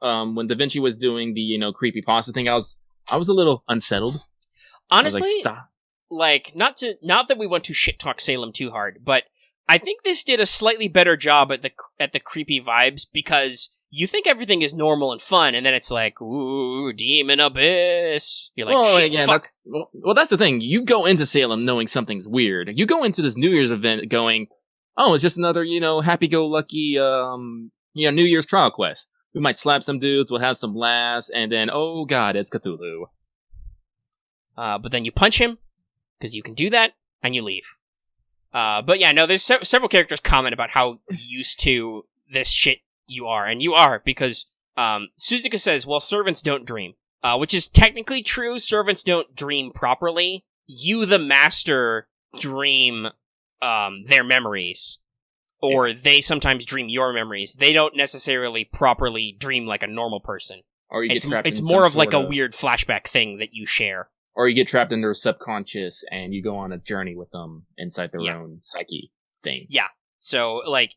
B: Da Vinci was doing the, creepypasta thing, I was a little unsettled.
A: Honestly,
B: stop.
A: Not that we want to shit talk Salem too hard, but I think this did a slightly better job at the creepy vibes, because you think everything is normal and fun, and then it's like, ooh, demon abyss. You're like,
B: Well,
A: shit,
B: yeah,
A: fuck.
B: that's the thing. You go into Salem knowing something's weird. You go into this New Year's event going, oh, it's just another, happy-go-lucky, New Year's trial quest. We might slap some dudes, we'll have some laughs, and then, oh god, it's Cthulhu.
A: But then you punch him, because you can do that, and you leave. But yeah, no, there's several characters comment about how used to this shit you are, and you are, because Suzuka says, well, servants don't dream. Which is technically true, servants don't dream properly. You, the master, dream their memories. Or they sometimes dream your memories. They don't necessarily properly dream like a normal person.
B: Or you get trapped
A: it's
B: in
A: more
B: some
A: of like
B: sort
A: a weird flashback thing that you share.
B: Or you get trapped in their subconscious and you go on a journey with them inside their own psyche thing.
A: Yeah. So, like,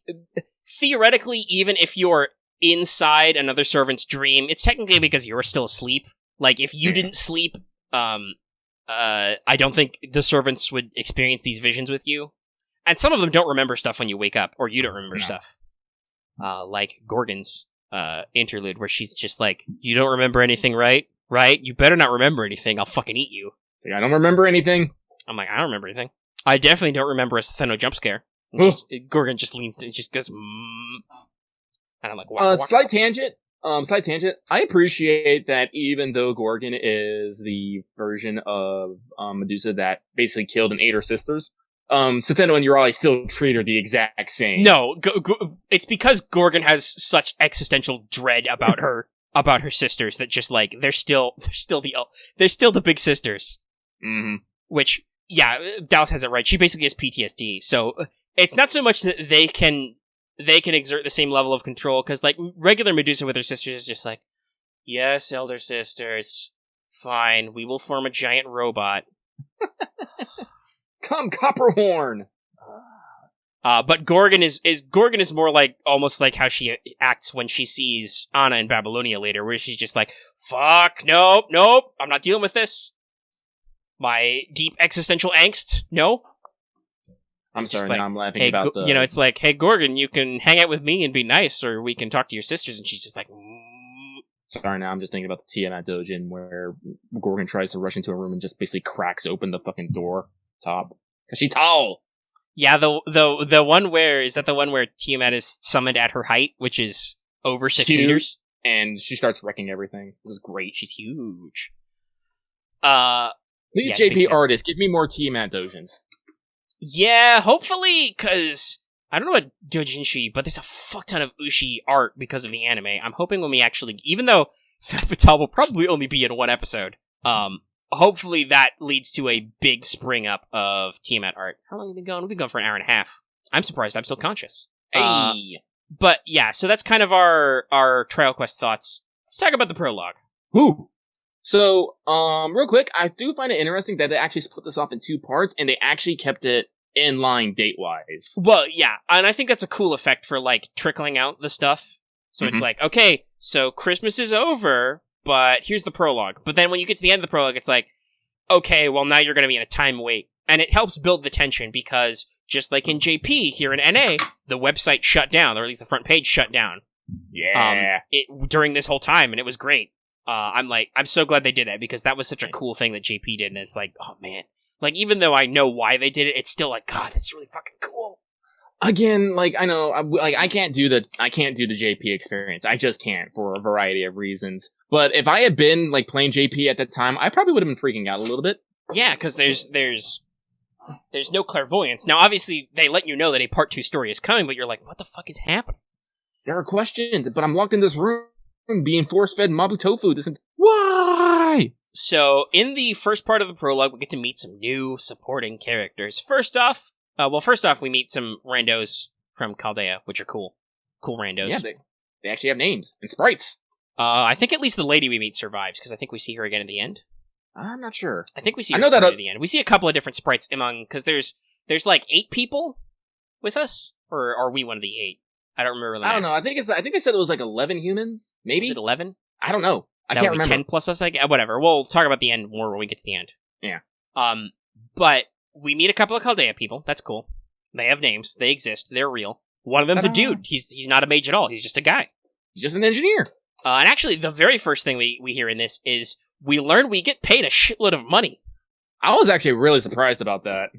A: theoretically, even if you're inside another servant's dream, it's technically because you're still asleep. Like, if you didn't sleep, I don't think the servants would experience these visions with you. And some of them don't remember stuff when you wake up, or you don't remember stuff. Like Gorgon's interlude, where she's just like, you don't remember anything, right? Right? You better not remember anything, I'll fucking eat you.
B: It's like, I don't remember anything.
A: I'm like, I don't remember anything. I definitely don't remember a Stheno jump scare. Gorgon just leans, it just goes, and I'm like,
B: slight tangent. I appreciate that even though Gorgon is the version of Medusa that basically killed and ate her sisters, Stheno and Euryale still treat her the exact same.
A: No, it's because Gorgon has such existential dread about her sisters that just like they're still the big sisters.
B: Mm-hmm.
A: Which, yeah, Dallas has it right. She basically has PTSD, so it's not so much that they can exert the same level of control, because like regular Medusa with her sisters is just like, yes, elder sisters, fine, we will form a giant robot.
B: Come, Copperhorn!
A: But Gorgon is more like, almost like how she acts when she sees Anna in Babylonia later, where she's just like, fuck, nope, I'm not dealing with this. My deep existential angst, no.
B: I'm sorry,
A: like,
B: now I'm laughing
A: hey,
B: about the...
A: it's like, hey, Gorgon, you can hang out with me and be nice, or we can talk to your sisters, and she's just like...
B: Sorry, now I'm just thinking about the Tiamat Dojin, where Gorgon tries to rush into a room and just basically cracks open the fucking door top. Cause she's tall!
A: Yeah, the one where... Is that the one where Tiamat is summoned at her height, which is over 6 meters?
B: And she starts wrecking everything. It was great.
A: She's huge.
B: Please,
A: yeah,
B: JP artists, give me more Tiamat Dojins.
A: Yeah, hopefully, because I don't know about Dojinshi, but there's a fuck ton of Ushi art because of the anime. I'm hoping when we actually, even though Fatal will probably only be in one episode, hopefully that leads to a big spring up of Tiamat art. How long have we been going? We've been going for an hour and a half. I'm surprised I'm still conscious.
B: Hey!
A: But yeah, so that's kind of our Trial Quest thoughts. Let's talk about the prologue.
B: Woo! So, real quick, I do find it interesting that they actually split this off in 2 parts, and they actually kept it in line date-wise.
A: Well, yeah, and I think that's a cool effect for, like, trickling out the stuff. So it's like, okay, so Christmas is over, but here's the prologue. But then when you get to the end of the prologue, it's like, okay, well, now you're going to be in a time wait. And it helps build the tension, because just like in JP, here in NA, the website shut down, or at least the front page shut down.
B: Yeah.
A: During this whole time, and it was great. I'm so glad they did that, because that was such a cool thing that JP did, and it's like, oh man. Like, even though I know why they did it, it's still like, God, that's really fucking cool.
B: Again, like, I know, I can't do the JP experience. I just can't, for a variety of reasons. But if I had been, like, playing JP at that time, I probably would have been freaking out a little bit. Yeah,
A: because there's no clairvoyance. Now, obviously, they let you know that a part 2 story is coming, but you're like, what the fuck is happening?
B: There are questions, but I'm locked in this room being force-fed Mabu Tofu. Why?
A: So, in the first part of the prologue, we get to meet some new supporting characters. First off, we meet some randos from Chaldea, which are cool. Cool randos.
B: Yeah, they actually have names and sprites.
A: I think at least the lady we meet survives, because I think we see her again at the end.
B: I'm not sure.
A: I think we see her at the end. We see a couple of different sprites because there's like 8 people with us, or are we one of the 8? I don't remember the math.
B: I don't know. I think they said it was like 11 humans, maybe?
A: Was it 11?
B: I don't know. I can't remember.
A: 10 plus us, whatever. We'll talk about the end more when we get to the end.
B: Yeah.
A: But we meet a couple of Chaldea people. That's cool. They have names. They exist. They're real. One of them's a dude. He's not a mage at all. He's just a guy.
B: He's just an engineer.
A: And actually, the very first thing we hear in this is we learn we get paid a shitload of money.
B: I was actually really surprised about that.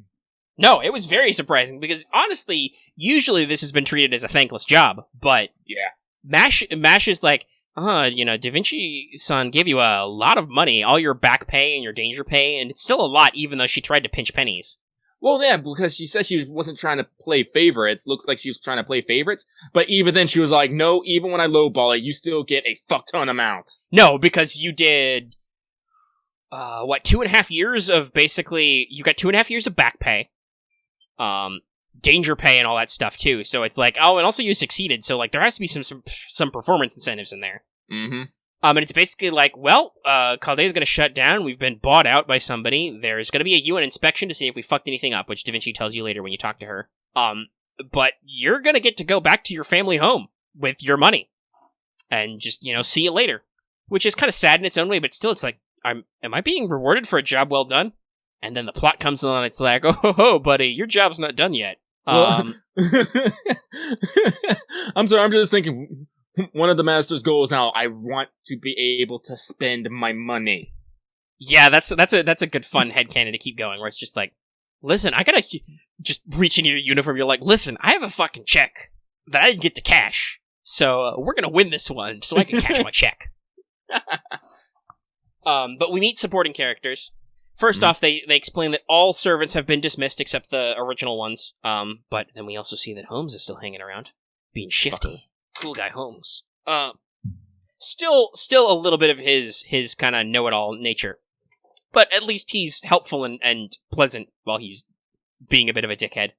A: No, it was very surprising because honestly, usually this has been treated as a thankless job, but
B: Yeah.
A: Mash is like, Da Vinci-san gave you a lot of money, all your back pay and your danger pay, and it's still a lot even though she tried to pinch pennies.
B: Well, yeah, because she said she wasn't trying to play favorites. Looks like she was trying to play favorites. But even then, she was like, no, even when I lowball it, you still get a fuck ton amount.
A: No, because you did, 2.5 years of basically, you got 2.5 years of back pay, danger pay and all that stuff too. So it's like, and also you succeeded. So like, there has to be some performance incentives in there.
B: Mm-hmm.
A: And it's basically like, Caldea's going to shut down. We've been bought out by somebody. There's going to be a UN inspection to see if we fucked anything up, which Da Vinci tells you later when you talk to her. But you're going to get to go back to your family home with your money and just, see you later, which is kind of sad in its own way, but still it's like, am I being rewarded for a job well done? And then the plot comes on, it's like, oh, buddy, your job's not done yet.
B: I'm sorry, I'm just thinking, one of the master's goals now, I want to be able to spend my money.
A: Yeah, that's a good fun headcanon to keep going, where it's just like, listen, I gotta just reach into your uniform, you're like, listen, I have a fucking check that I didn't get to cash, so we're gonna win this one so I can cash my check. But we meet supporting characters. First off, they explain that all servants have been dismissed except the original ones. But then we also see that Holmes is still hanging around, being shifty. Cool guy Holmes. Still a little bit of his kind of know-it-all nature. But at least he's helpful and pleasant while he's being a bit of a dickhead.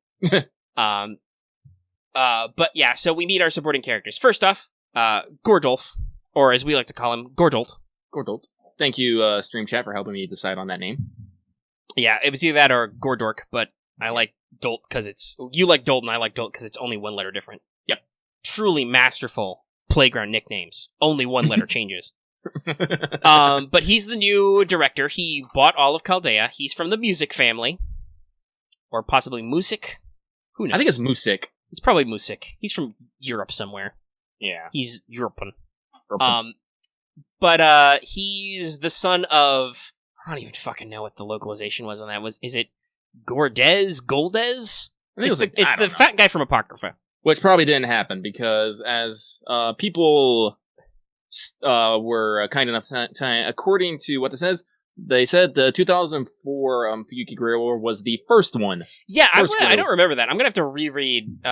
A: But yeah, so we meet our supporting characters. First off, Gordolf, or as we like to call him, Gordolt.
B: Gordolt. Thank you, Stream Chat, for helping me decide on that name.
A: Yeah, it was either that or Gordork, but I like Dolt because you like Dolt and I like Dolt because it's only one letter different.
B: Yep.
A: Truly masterful playground nicknames. Only one letter changes. But he's the new director. He bought all of Chaldea. He's from the music family. Or possibly Music. Who knows?
B: I think it's Music.
A: It's probably Music. He's from Europe somewhere.
B: Yeah.
A: He's European. But he's the son of, I don't even fucking know what the localization was on that. Is it Goldez?
B: I think
A: it's the fat guy from Apocrypha.
B: Which probably didn't happen because as people were kind enough to, according to what it says, they said the 2004 Fuyuki Grill War was the first one.
A: Yeah, I don't remember that. I'm gonna have to reread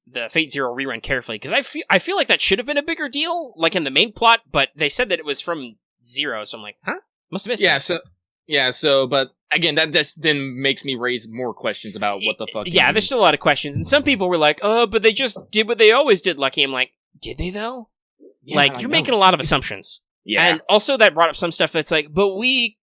A: the Fate Zero rerun carefully because I feel like that should have been a bigger deal, like in the main plot. But they said that it was from Zero, so I'm like, huh? Must have missed.
B: Yeah. So, but again, that then makes me raise more questions about what the fuck.
A: Yeah, there's still a lot of questions, and some people were like, "Oh, but they just did what they always did." Lucky, I'm like, did they though? Yeah, like you're making a lot of assumptions.
B: Yeah,
A: and also that brought up some stuff that's like, but we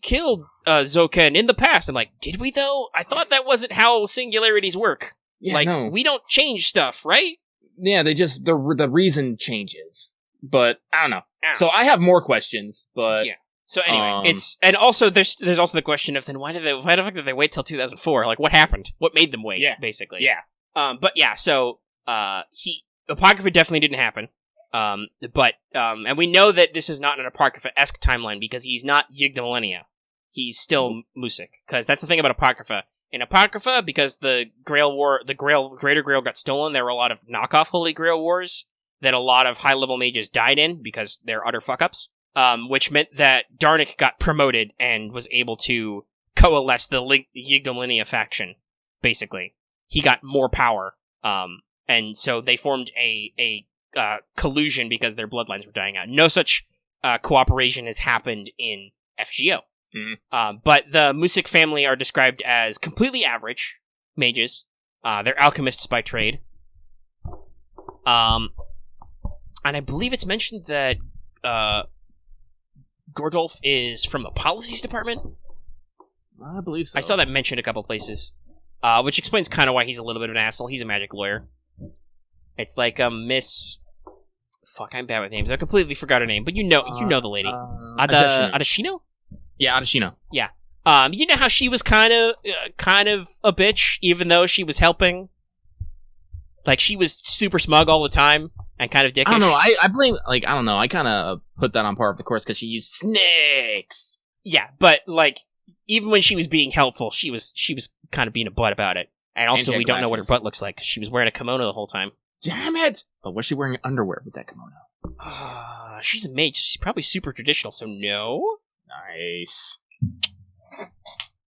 A: killed Zoken in the past. I'm like, did we though? I thought that wasn't how singularities work. Yeah, we don't change stuff, right?
B: Yeah, they just the reason changes, but I don't know. So I have more questions, but
A: yeah. So anyway, and also there's also the question of then why the fuck did they wait till 2004? Like what happened? What made them wait?
B: Yeah,
A: basically.
B: Yeah.
A: But yeah, so Apocrypha definitely didn't happen. But and we know that this is not an Apocrypha-esque timeline because he's not Yig the Millennia. He's still Music, because that's the thing about Apocrypha. In Apocrypha, because the Greater Grail got stolen, there were a lot of knockoff Holy Grail wars that a lot of high-level mages died in because they're utter fuck-ups, which meant that Darnik got promoted and was able to coalesce the Yig the Millennia faction, basically. He got more power, and so they formed a collusion because their bloodlines were dying out. No such cooperation has happened in FGO.
B: Mm-hmm.
A: But the Music family are described as completely average mages. They're alchemists by trade. And I believe it's mentioned that Gordolf is from the policies department.
B: I believe so.
A: I saw that mentioned a couple places, which explains kind of why he's a little bit of an asshole. He's a magic lawyer. It's like Miss... Fuck, I'm bad with names. I completely forgot her name, but you know the lady. Adashino?
B: Yeah, Adashino.
A: Yeah. You know how she was kind of a bitch, even though she was helping? Like, she was super smug all the time, and kind of dickish.
B: I don't know. I blame, like, I don't know. I kind of put that on par with the course because she used snakes.
A: Yeah, but, like, even when she was being helpful, she was kind of being a butt about it. And also, we don't know what her butt looks like, because she was wearing a kimono the whole time.
B: Damn it! But was she wearing underwear with that kimono?
A: She's a mage. She's probably super traditional, so no?
B: Nice.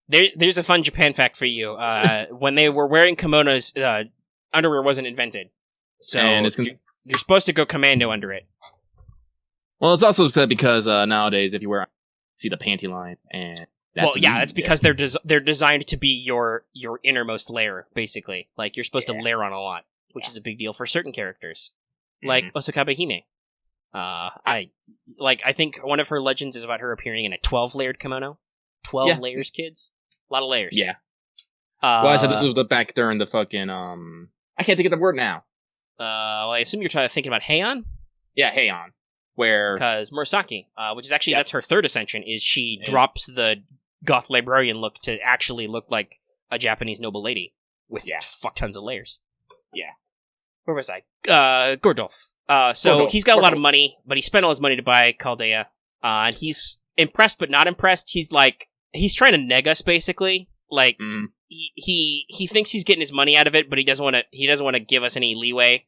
A: There's a fun Japan fact for you. When they were wearing kimonos, underwear wasn't invented. So you're supposed to go commando under it.
B: Well, it's also said because nowadays, if you wear, see the panty line, and
A: that's because they're designed to be your innermost layer, basically. Like you're supposed to layer on a lot, which is a big deal for certain characters, like Osakabe Hime. I think one of her legends is about her appearing in a 12-layered kimono. 12 layers, kids. A lot of layers.
B: Yeah. Well, I said this was back during the fucking I can't think of the word now.
A: Well, I assume you're thinking about Heian?
B: Yeah, Heian. Where...
A: Because Murasaki, which is actually, that's her third ascension, is she drops the goth librarian look to actually look like a Japanese noble lady with fuck tons of layers.
B: Yeah.
A: Where was I? Gordolf. So he's got a lot of money, but he spent all his money to buy Chaldea. And he's impressed but not impressed. He's like, he's trying to neg us, basically. Like, he thinks he's getting his money out of it, but he doesn't want to give us any leeway.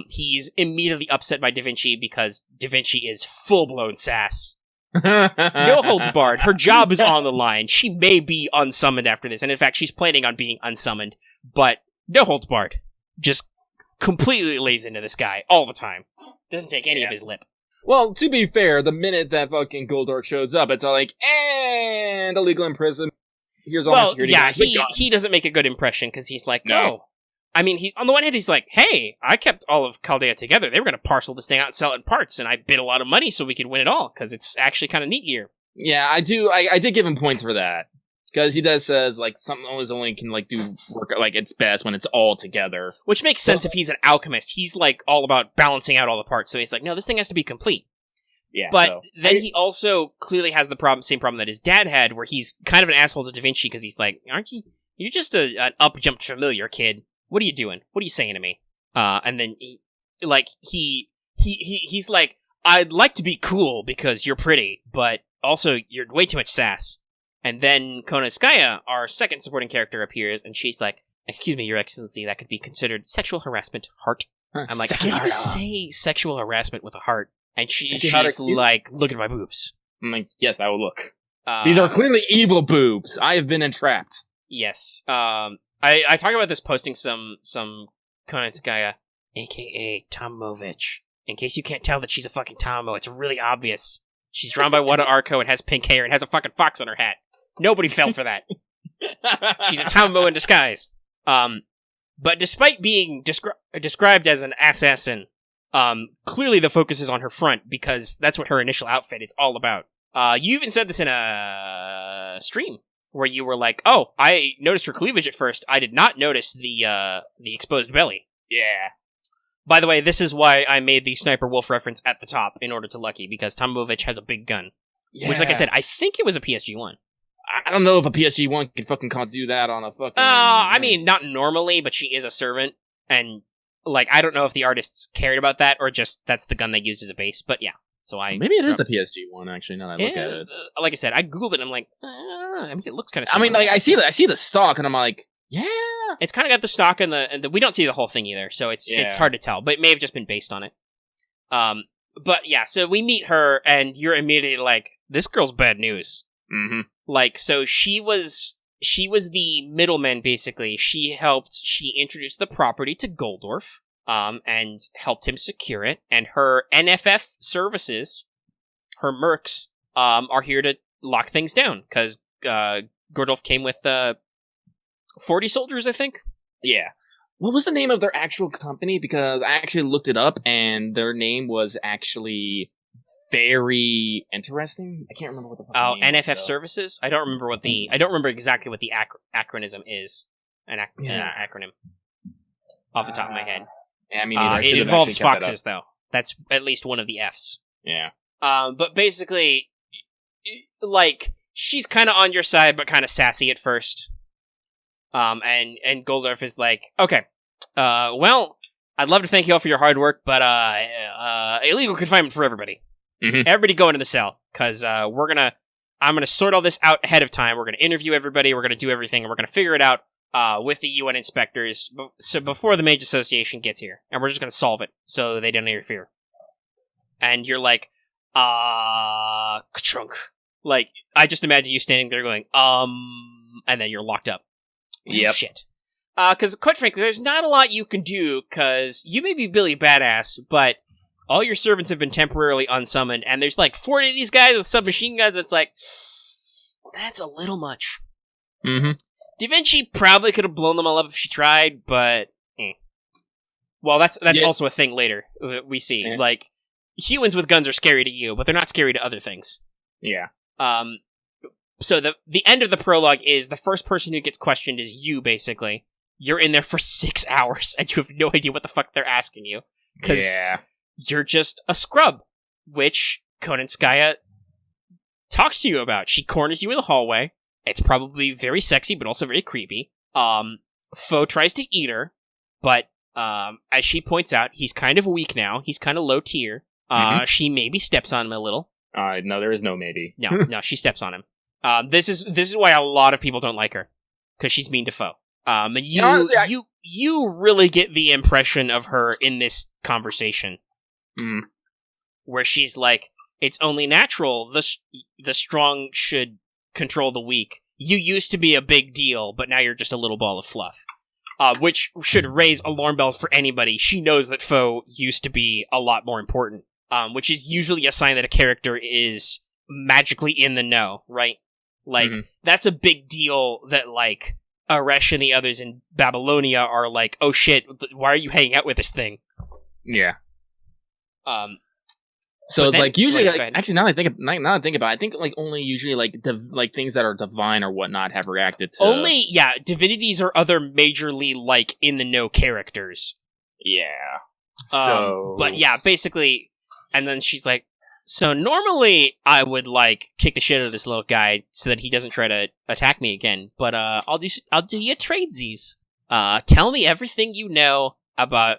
A: He's immediately upset by Da Vinci because Da Vinci is full-blown sass. No holds barred. Her job is on the line. She may be unsummoned after this, and in fact, she's planning on being unsummoned, but no holds barred. Just completely lays into this guy all the time. Doesn't take any of his lip.
B: Well, to be fair, the minute that fucking Goldork shows up, it's all like, and illegal imprisonment. Here's all my security.
A: Yeah, he doesn't make a good impression because he's like, no. I mean, on the one hand, he's like, hey, I kept all of Chaldea together. They were going to parcel this thing out and sell it in parts, and I bid a lot of money so we could win it all, because it's actually kind of neat gear.
B: Yeah, I do. I did give him points for that. Because he does says, like, something only can, like, do work, like, it's best when it's all together.
A: Which makes sense if he's an alchemist. He's, like, all about balancing out all the parts, so he's like, no, this thing has to be complete.
B: Yeah.
A: But then he also clearly has the same problem that his dad had, where he's kind of an asshole to Da Vinci, because he's like, aren't you? You're just an up-jumped familiar, kid. What are you doing? What are you saying to me? And then, he's like, I'd like to be cool because you're pretty, but also you're way too much sass. And then Konosuke, our second supporting character, appears, and she's like, excuse me, your excellency, that could be considered sexual harassment, heart. I'm like, how do you say sexual harassment with a heart? And she's like, look at my boobs.
B: I'm like, yes, I will look. These are clearly evil boobs. I have been entrapped.
A: Yes. I talk about this posting some Konosuke, aka Tomovich. In case you can't tell that she's a fucking Tomo, it's really obvious. She's drawn by Wada Arco and has pink hair and has a fucking fox on her hat. Nobody fell for that. She's a Tomo in disguise. But despite being described as an assassin, clearly the focus is on her front because that's what her initial outfit is all about. You even said this in a stream where you were like, "Oh, I noticed her cleavage at first. I did not notice the exposed belly."
B: Yeah.
A: By the way, this is why I made the Sniper Wolf reference at the top in order to Lucky, because Tomovich has a big gun. Yeah. Which, like I said, I think it was a PSG-1.
B: I don't know if a PSG-1 could fucking do that on a fucking...
A: I mean, not normally, but she is a servant, and, like, I don't know if the artists cared about that, or just that's the gun they used as a base, but yeah. So
B: maybe it is the PSG-1, actually, now that I look at it.
A: Like I said, I googled it, and I'm like, I mean, it looks kind of
B: similar. I mean, like, I see the stock, and I'm like, yeah.
A: It's kind of got the stock and the we don't see the whole thing either, so it's hard to tell, but it may have just been based on it. But yeah, so we meet her, and you're immediately like, this girl's bad news.
B: Mm-hmm.
A: Like, so she was the middleman, basically. She introduced the property to Goldorf, and helped him secure it, and her NFF services, her mercs, are here to lock things down, because Goldorf came with 40 soldiers, I think?
B: Yeah. What was the name of their actual company? Because I actually looked it up, and their name was actually very interesting. I can't remember what the fuck name
A: NFF was, Services? I don't remember exactly what the acronym is. Acronym. Off the top of my head.
B: Yeah, I mean,
A: it involves foxes, though. That's at least one of the Fs.
B: Yeah.
A: But basically, like, she's kind of on your side, but kind of sassy at first. And Goldorf is like, okay, well, I'd love to thank you all for your hard work, but illegal confinement for everybody.
B: Mm-hmm.
A: Everybody go into the cell, because I'm gonna sort all this out ahead of time. We're gonna interview everybody, we're gonna do everything, and we're gonna figure it out with the UN inspectors, so before the Mage Association gets here, and we're just gonna solve it, so they don't interfere. And you're like, ka-chunk. Like, I just imagine you standing there going, and then you're locked up.
B: Yep.
A: Oh, shit. Because, quite frankly, there's not a lot you can do, because you may be Billy Badass, but all your servants have been temporarily unsummoned, and there's like 40 of these guys with submachine guns. It's like, that's a little much.
B: Mm-hmm.
A: Da Vinci probably could have blown them all up if she tried, but well, that's also a thing later we see.
B: Yeah.
A: Like, humans with guns are scary to you, but they're not scary to other things.
B: Yeah.
A: So the end of the prologue is the first person who gets questioned is you, basically. You're in there for 6 hours, and you have no idea what the fuck they're asking you. Because you're just a scrub, which Konenskaya talks to you about. She corners you in the hallway. It's probably very sexy, but also very creepy. Foe tries to eat her, but as she points out, he's kind of weak now. He's kind of low tier. She maybe steps on him a little.
B: No, there is no maybe.
A: No, she steps on him. This is why a lot of people don't like her, because she's mean to Foe. And you really get the impression of her in this conversation, where she's like, "It's only natural. The strong should control the weak. You used to be a big deal, but now you're just a little ball of fluff." Which should raise alarm bells for anybody. She knows that Foe used to be a lot more important, which is usually a sign that a character is magically in the know, right? Like, that's a big deal that, like, Eresh and the others in Babylonia are like, oh shit, why are you hanging out with this thing?
B: Yeah. So it's like usually, actually, now that I think about it, I think like only usually like things that are divine or whatnot have reacted to.
A: Only, divinities or other majorly like in the know characters.
B: Yeah. So,
A: but yeah, basically, and then she's like, so normally I would like kick the shit out of this little guy so that he doesn't try to attack me again, but I'll do you tradesies. Tell me everything you know about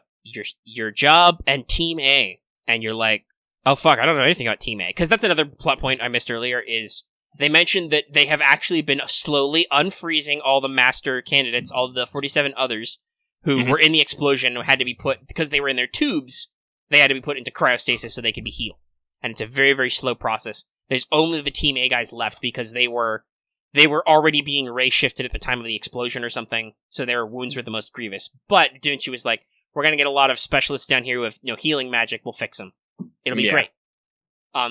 A: your job and Team A. And you're like, oh fuck, I don't know anything about Team A. Because that's another plot point I missed earlier, is they mentioned that they have actually been slowly unfreezing all the master candidates, all the 47 others who were in the explosion and had to be put, because they were in their tubes, they had to be put into cryostasis so they could be healed. And it's a very, very slow process. There's only the Team A guys left because they were already being ray shifted at the time of the explosion or something, so their wounds were the most grievous. But Da Vinci was like, we're gonna get a lot of specialists down here with healing magic, we'll fix them. It'll be great.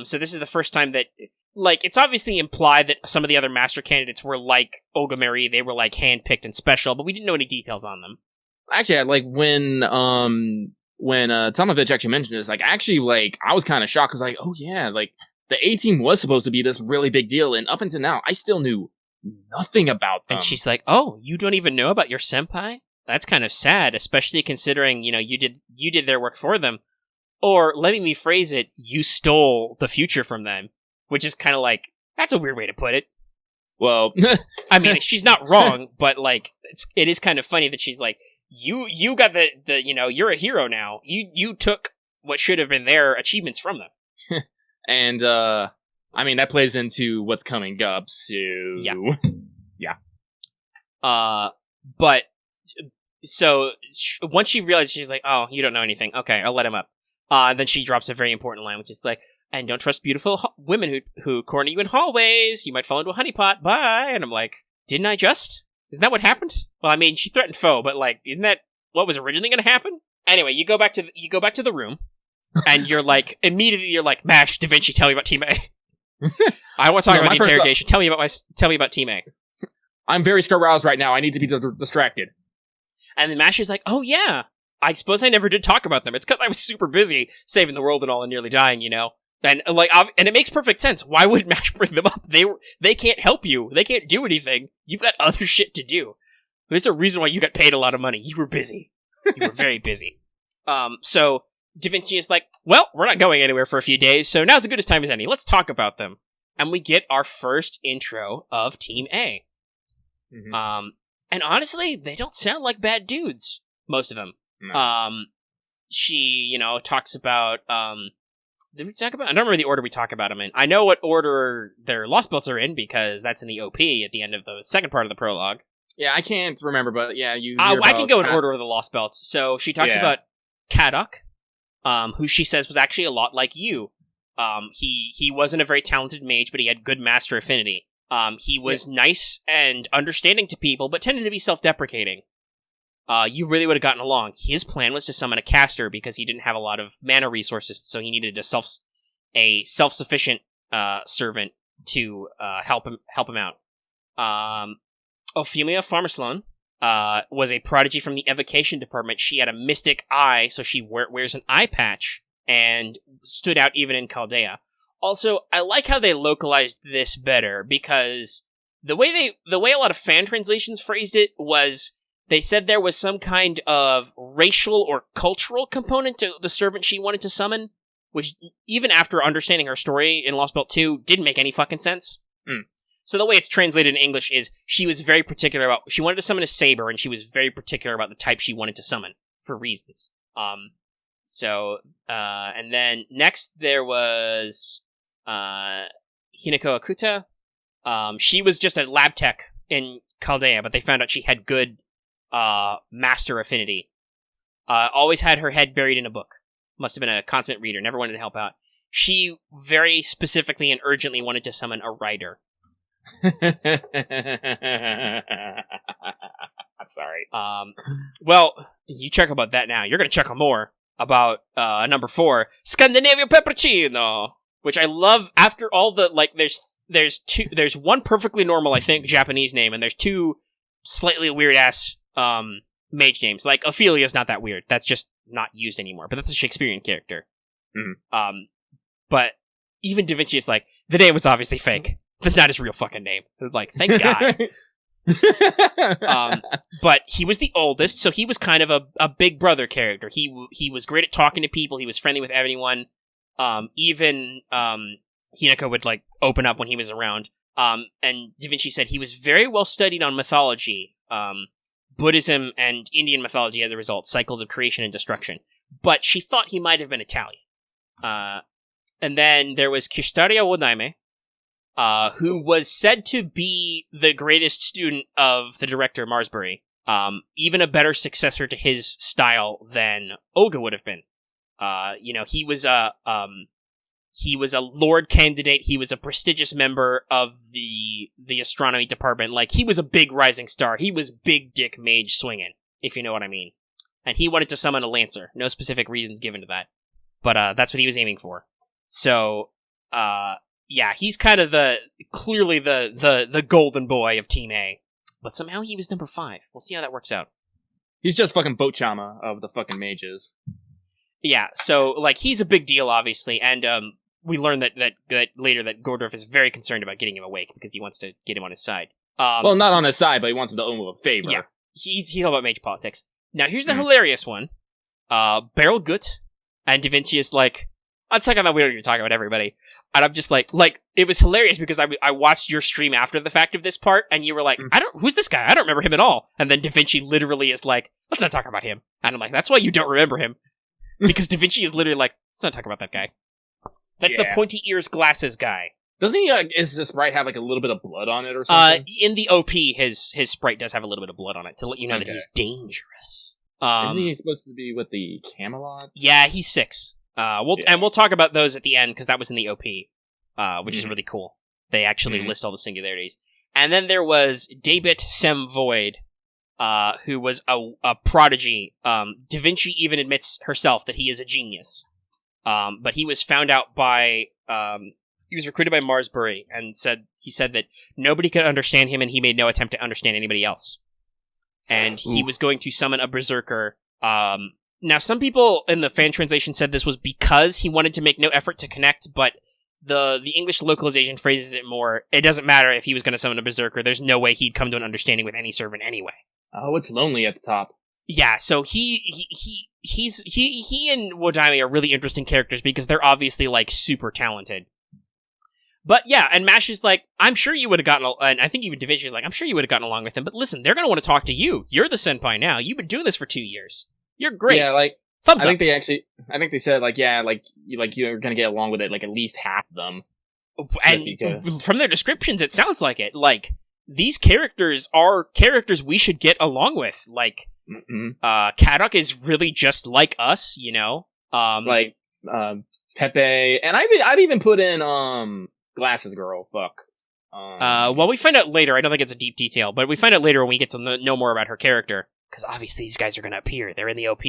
A: So this is the first time that, like, it's obviously implied that some of the other master candidates were like Olga Marie, they were like handpicked and special, but we didn't know any details on them.
B: Actually, like when Tomovich actually mentioned this, like, actually, like, I was kind of shocked, because, like, oh yeah, like, the A-Team was supposed to be this really big deal, and up until now, I still knew nothing about them.
A: And she's like, oh, you don't even know about your senpai? That's kind of sad, especially considering, you did their work for them. Or, let me rephrase it, you stole the future from them. Which is kind of like, that's a weird way to put it.
B: Well,
A: I mean, she's not wrong, but, like, it is kind of funny that she's like, you got the you're a hero now. You took what should have been their achievements from them.
B: And, I mean, that plays into what's coming up, so... Yeah.
A: But, so, once she realizes, she's like, oh, you don't know anything. Okay, I'll let him up. Then she drops a very important line, which is like, and don't trust beautiful women who corner you in hallways. You might fall into a honeypot. Bye. And I'm like, didn't I just? Isn't that what happened? Well, I mean, she threatened Foe, but, like, isn't that what was originally going to happen? Anyway, you go back to the room, and you're like, immediately you're like, Mash, Da Vinci, tell me about Team A. I want to talk about the interrogation. Tell me about Team A.
B: I'm very aroused right now. I need to be distracted.
A: And then Mash is like, oh yeah, I suppose I never did talk about them. It's because I was super busy saving the world and all and nearly dying, And like, and it makes perfect sense. Why would Mash bring them up? They can't help you. They can't do anything. You've got other shit to do. There's a reason why you got paid a lot of money. You were busy. You were very busy. So Da Vinci is like, well, we're not going anywhere for a few days, so now's as good a time as any. Let's talk about them. And we get our first intro of Team A. And honestly, they don't sound like bad dudes. Most of them.
B: No.
A: she, talks about, did we talk about? I don't remember the order we talk about them in. I know what order their Lostbelts are in because that's in the OP at the end of the second part of the prologue.
B: Yeah, I can't remember, but yeah,
A: I can go in order of the Lostbelts. So she talks about Kadok, who she says was actually a lot like you. He wasn't a very talented mage, but he had good master affinity. He was nice and understanding to people, but tended to be self-deprecating. You really would have gotten along. His plan was to summon a caster because he didn't have a lot of mana resources, so he needed a self-sufficient servant to help him out. Ophelia Farmersloan was a prodigy from the evocation department. She had a mystic eye, so she wears an eye patch and stood out even in Chaldea. Also, I like how they localized this better because the way a lot of fan translations phrased it was they said there was some kind of racial or cultural component to the servant she wanted to summon, which even after understanding her story in Lostbelt 2 didn't make any fucking sense. So the way it's translated in English is she was very particular about, she wanted to summon a saber, and she was very particular about the type she wanted to summon, for reasons. And then next there was, Hinako Akuta. She was just a lab tech in Chaldea, but they found out she had good, master affinity. Always had her head buried in a book. Must have been a consummate reader, never wanted to help out. She very specifically and urgently wanted to summon a rider.
B: I'm sorry.
A: Well, you check about that now. You're gonna chuckle more about number 4, Scandinavia Peppercino, which I love. After all the there's one perfectly normal, I think, Japanese name, and there's 2 slightly weird ass mage names. Like Ophelia's not that weird. That's just not used anymore. But that's a Shakespearean character. But even Da Vinci is like, the name was obviously fake. That's not his real fucking name. Like, thank God. But he was the oldest, so he was kind of a big brother character. He was great at talking to people. He was friendly with everyone. Even Hinako would open up when he was around. And Da Vinci said he was very well studied on mythology, Buddhism and Indian mythology as a result, cycles of creation and destruction. But she thought he might have been Italian. And then there was Kishtaria Wodaime, who was said to be the greatest student of the director Marsbury, even a better successor to his style than Olga would have been. He was a lord candidate. He was a prestigious member of the astronomy department. He was a big rising star. He was big dick mage swinging, if you know what I mean. And he wanted to summon a lancer. No specific reasons given to that, but that's what he was aiming for. So, yeah, he's kind of clearly the golden boy of Team A. But somehow he was number 5. We'll see how that works out.
B: He's just fucking Bochama of the fucking mages.
A: Yeah, so, he's a big deal, obviously, and, we learned that later that Gordorf is very concerned about getting him awake, because he wants to get him on his side.
B: Well, not on his side, but he wants him to owe him a favor.
A: Yeah, he's all about mage politics. Now, here's the hilarious one. Beryl Gut and Da Vinci is I'm talking about, we don't even talk about everybody. And I'm just it was hilarious because I watched your stream after the fact of this part, and you were like, who's this guy? I don't remember him at all. And then Da Vinci literally is like, let's not talk about him. And I'm like, that's why you don't remember him. Because Da Vinci is literally like, let's not talk about that guy. That's the pointy ears glasses guy.
B: Doesn't he, is the sprite have a little bit of blood on it or something?
A: In the OP, his sprite does have a little bit of blood on it to let you know that he's dangerous.
B: Isn't he supposed to be with the Camelot?
A: Yeah, he's 6. And we'll talk about those at the end, because that was in the OP, which is really cool. They actually list all the singularities. And then there was Daebit Sem Void, who was a prodigy. Da Vinci even admits herself that he is a genius. But he was found out by, he was recruited by Marsbury, and he said that nobody could understand him, and he made no attempt to understand anybody else. And he was going to summon a berserker. Now, some people in the fan translation said this was because he wanted to make no effort to connect, but the English localization phrases it more, it doesn't matter if he was going to summon a berserker, there's no way he'd come to an understanding with any servant anyway.
B: Oh, it's lonely at the top.
A: Yeah, so he and Wodaime are really interesting characters because they're obviously, super talented. But yeah, and Mash is like, I'm sure you would have gotten, and I think even Da Vinci is like, I'm sure you would have gotten along with him, but listen, they're going to want to talk to you. You're the senpai now. You've been doing this for 2 years. You're great.
B: Yeah,
A: Thumbs
B: I
A: up.
B: think they said, like, yeah, like you're gonna get along with it, like, at least half of them.
A: And from their descriptions, it sounds like it. Like, these characters are characters we should get along with. Like, Kadok is really just like us, you know?
B: Pepe, and I'd even put in, Glasses Girl, fuck.
A: Well, we find out later, I don't think it's a deep detail, but we find out later when we get to know more about her character, because obviously these guys are gonna appear, they're in the OP,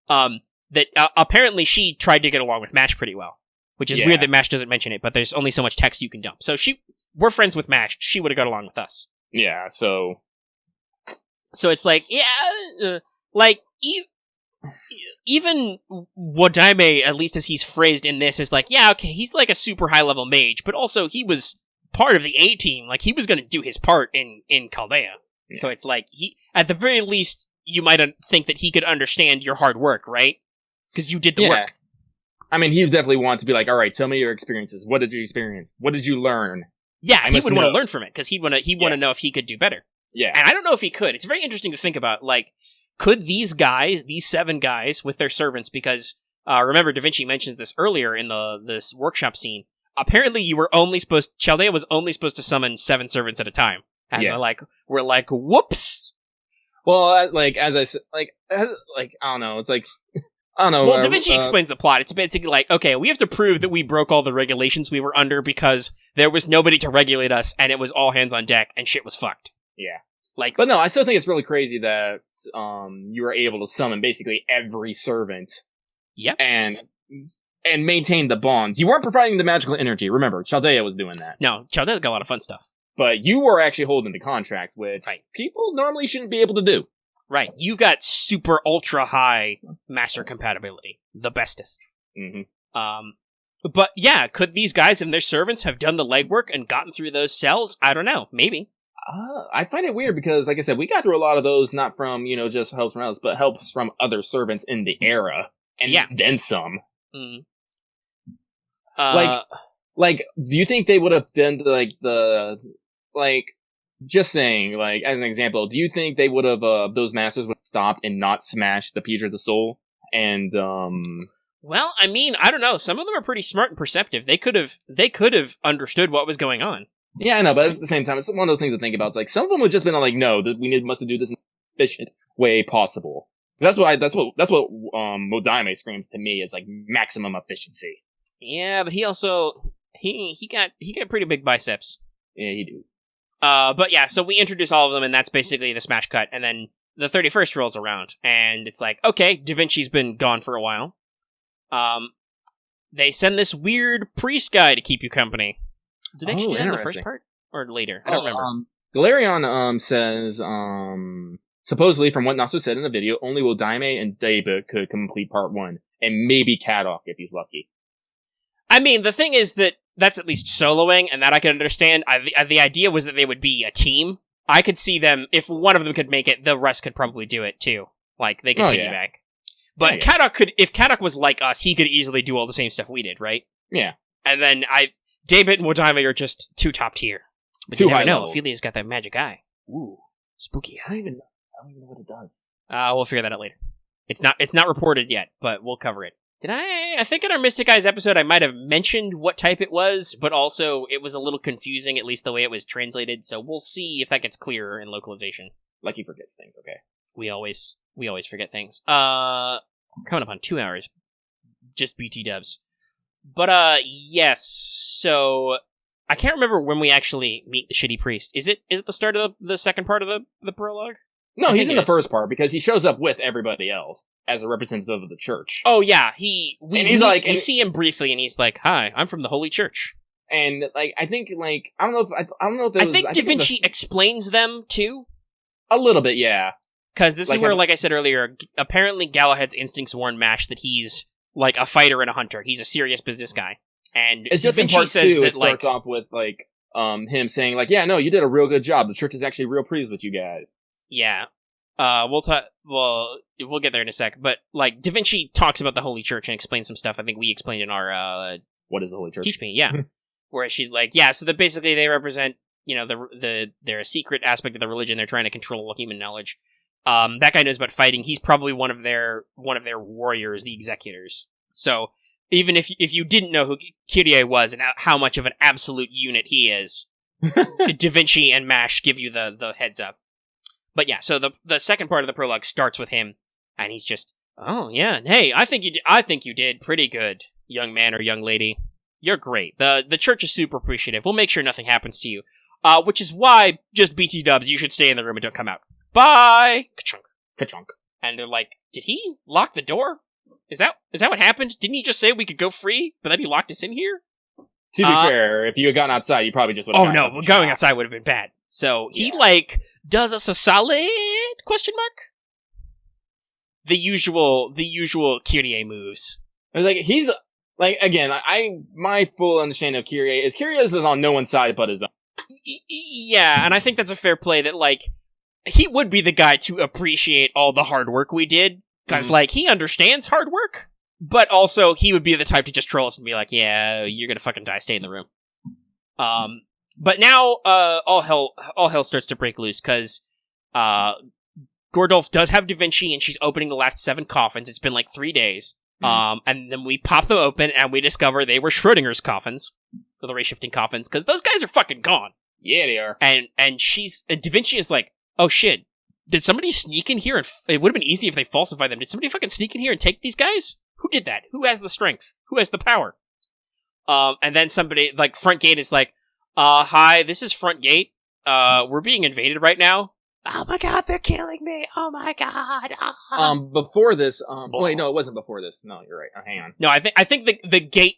A: that apparently she tried to get along with Mash pretty well. Which is weird that Mash doesn't mention it, but there's only so much text you can dump. So we're friends with Mash. She would have got along with us.
B: Yeah, so
A: it's like, even Wadaime, at least as he's phrased in this, is like, yeah, okay, he's like a super high-level mage, but also he was part of the A-team. Like, he was going to do his part in Chaldea. Yeah. So it's like, at the very least, you might think that he could understand your hard work, right? Because you did the work.
B: I mean, he definitely wants to be like, all right, tell me your experiences. What did you experience? What did you learn?
A: Yeah, he would want to learn from it, because he'd want to know if he could do better.
B: Yeah.
A: And I don't know if he could. It's very interesting to think about, like, could these 7 guys with their servants, because, remember, Da Vinci mentions this earlier in this workshop scene, apparently Chaldea was only supposed to summon 7 servants at a time. And we're like, whoops!
B: Well, as I said, I don't know, it's like, I don't know.
A: Well, Da Vinci explains the plot. It's basically like, okay, we have to prove that we broke all the regulations we were under because there was nobody to regulate us, and it was all hands on deck, and shit was fucked.
B: Yeah. But no, I still think it's really crazy that you were able to summon basically every servant.
A: Yep.
B: And maintain the bonds. You weren't providing the magical energy. Remember, Chaldea was doing that.
A: No, Chaldea got a lot of fun stuff.
B: But you were actually holding the contract, which people normally shouldn't be able to do.
A: Right. You've got super ultra high master compatibility. The bestest.
B: Mm-hmm.
A: But yeah, could these guys and their servants have done the legwork and gotten through those cells? I don't know. Maybe.
B: I find it weird because, like I said, we got through a lot of those, not from, just helps from us, but helps from other servants in the era. And then some.
A: Mm.
B: Do you think they would have done, just saying, as an example, do you think they would have, those masters would have stopped and not smashed the Peter of the Soul? And,
A: well, I mean, I don't know. Some of them are pretty smart and perceptive. They could have understood what was going on.
B: Yeah, I know, but at the same time, it's one of those things to think about. It's like, some of them would just been like, no, we must do this in the efficient way possible. That's what Modaime screams to me, is like maximum efficiency.
A: Yeah, but he also, he got pretty big biceps.
B: Yeah, he do.
A: But yeah, so we introduce all of them, and that's basically the smash cut, and then the 31st rolls around, and it's like, okay, Da Vinci's been gone for a while. They send this weird priest guy to keep you company. Did they actually do that in the first part? Or later? I don't remember.
B: Galarion, says, supposedly, from what Nasu said in the video, only Wodaime and Deba could complete part 1, and maybe Kadok if he's lucky.
A: I mean, the thing is that's at least soloing, and that I can understand. The idea was that they would be a team. I could see them, if one of them could make it, the rest could probably do it too. Like, they could piggyback. But Kadok if Kadok was like us, he could easily do all the same stuff we did, right?
B: Yeah.
A: And then David and Wodaime are just too top tier. But you never know, Ophelia's got that magic eye. Ooh, spooky eye.
B: I don't even know what it does.
A: We'll figure that out later. It's not reported yet, but we'll cover it. Did I think in our Mystic Eyes episode I might have mentioned what type it was, but also it was a little confusing, at least the way it was translated, so we'll see if that gets clearer in localization.
B: Like he forgets things, okay.
A: We always forget things. Coming up on 2 hours. Just BT dubs. But yes, so I can't remember when we actually meet the shitty priest. Is it the start of the second part of the prologue?
B: No, he's in the first part because he shows up with everybody else as a representative of the church.
A: Oh yeah, we see him briefly, and he's like, "Hi, I'm from the Holy Church."
B: And I think I don't know if
A: I think Da Vinci explains them too.
B: A little bit, yeah.
A: Because this is where, like I said earlier, apparently Galahad's instincts warn Mash that he's like a fighter and a hunter. He's a serious business guy, and
B: it's just Da Vinci says that it starts off with him saying yeah, no, you did a real good job. The church is actually real pleased with you guys.
A: Yeah. We'll get there in a sec, but Da Vinci talks about the Holy Church and explains some stuff. I think we explained in our
B: what is the Holy Church?
A: Teach me, yeah. Where she's like, yeah, so that basically they represent, they're a secret aspect of the religion. They're trying to control human knowledge. That guy knows about fighting. He's probably one of their warriors, the executors. So even if you didn't know who Kyrie was and how much of an absolute unit he is, Da Vinci and MASH give you the heads up. But yeah, so the second part of the prologue starts with him, and he's just, oh yeah, hey, I think you did pretty good, young man or young lady. You're great. The church is super appreciative. We'll make sure nothing happens to you. Which is why, just BT dubs, you should stay in the room and don't come out. Bye! Ka-chunk.
B: Ka-chunk.
A: And they're like, did he lock the door? Is that what happened? Didn't he just say we could go free, but then he locked us in here?
B: To be fair, if you had gone outside, you probably just would have
A: going outside would have been bad. So he, does us a solid, question mark? The usual Kyrie moves.
B: Like, he's, like, again, my full understanding of Kyrie is on no one's side but his own.
A: Yeah, and I think that's a fair play that, like, he would be the guy to appreciate all the hard work we did, because, like, he understands hard work, but also he would be the type to just troll us and be like, yeah, you're gonna fucking die, stay in the room. But now, all hell starts to break loose, because, Gordolf does have Da Vinci, and she's opening the last 7 coffins. It's been like 3 days. And then we pop them open, and we discover they were Schrodinger's coffins, or the ray-shifting coffins, because those guys are fucking gone.
B: Yeah, they are.
A: And Da Vinci is like, oh shit, did somebody sneak in here? And it would have been easy if they falsified them. Did somebody fucking sneak in here and take these guys? Who did that? Who has the strength? Who has the power? And then somebody, like, Front Gate is like, hi, this is Front Gate. We're being invaded right now. Oh my god, they're killing me. Oh my god.
B: Before this, wait, no, it wasn't before this. No, you're right. Hang on.
A: No, I think the gate,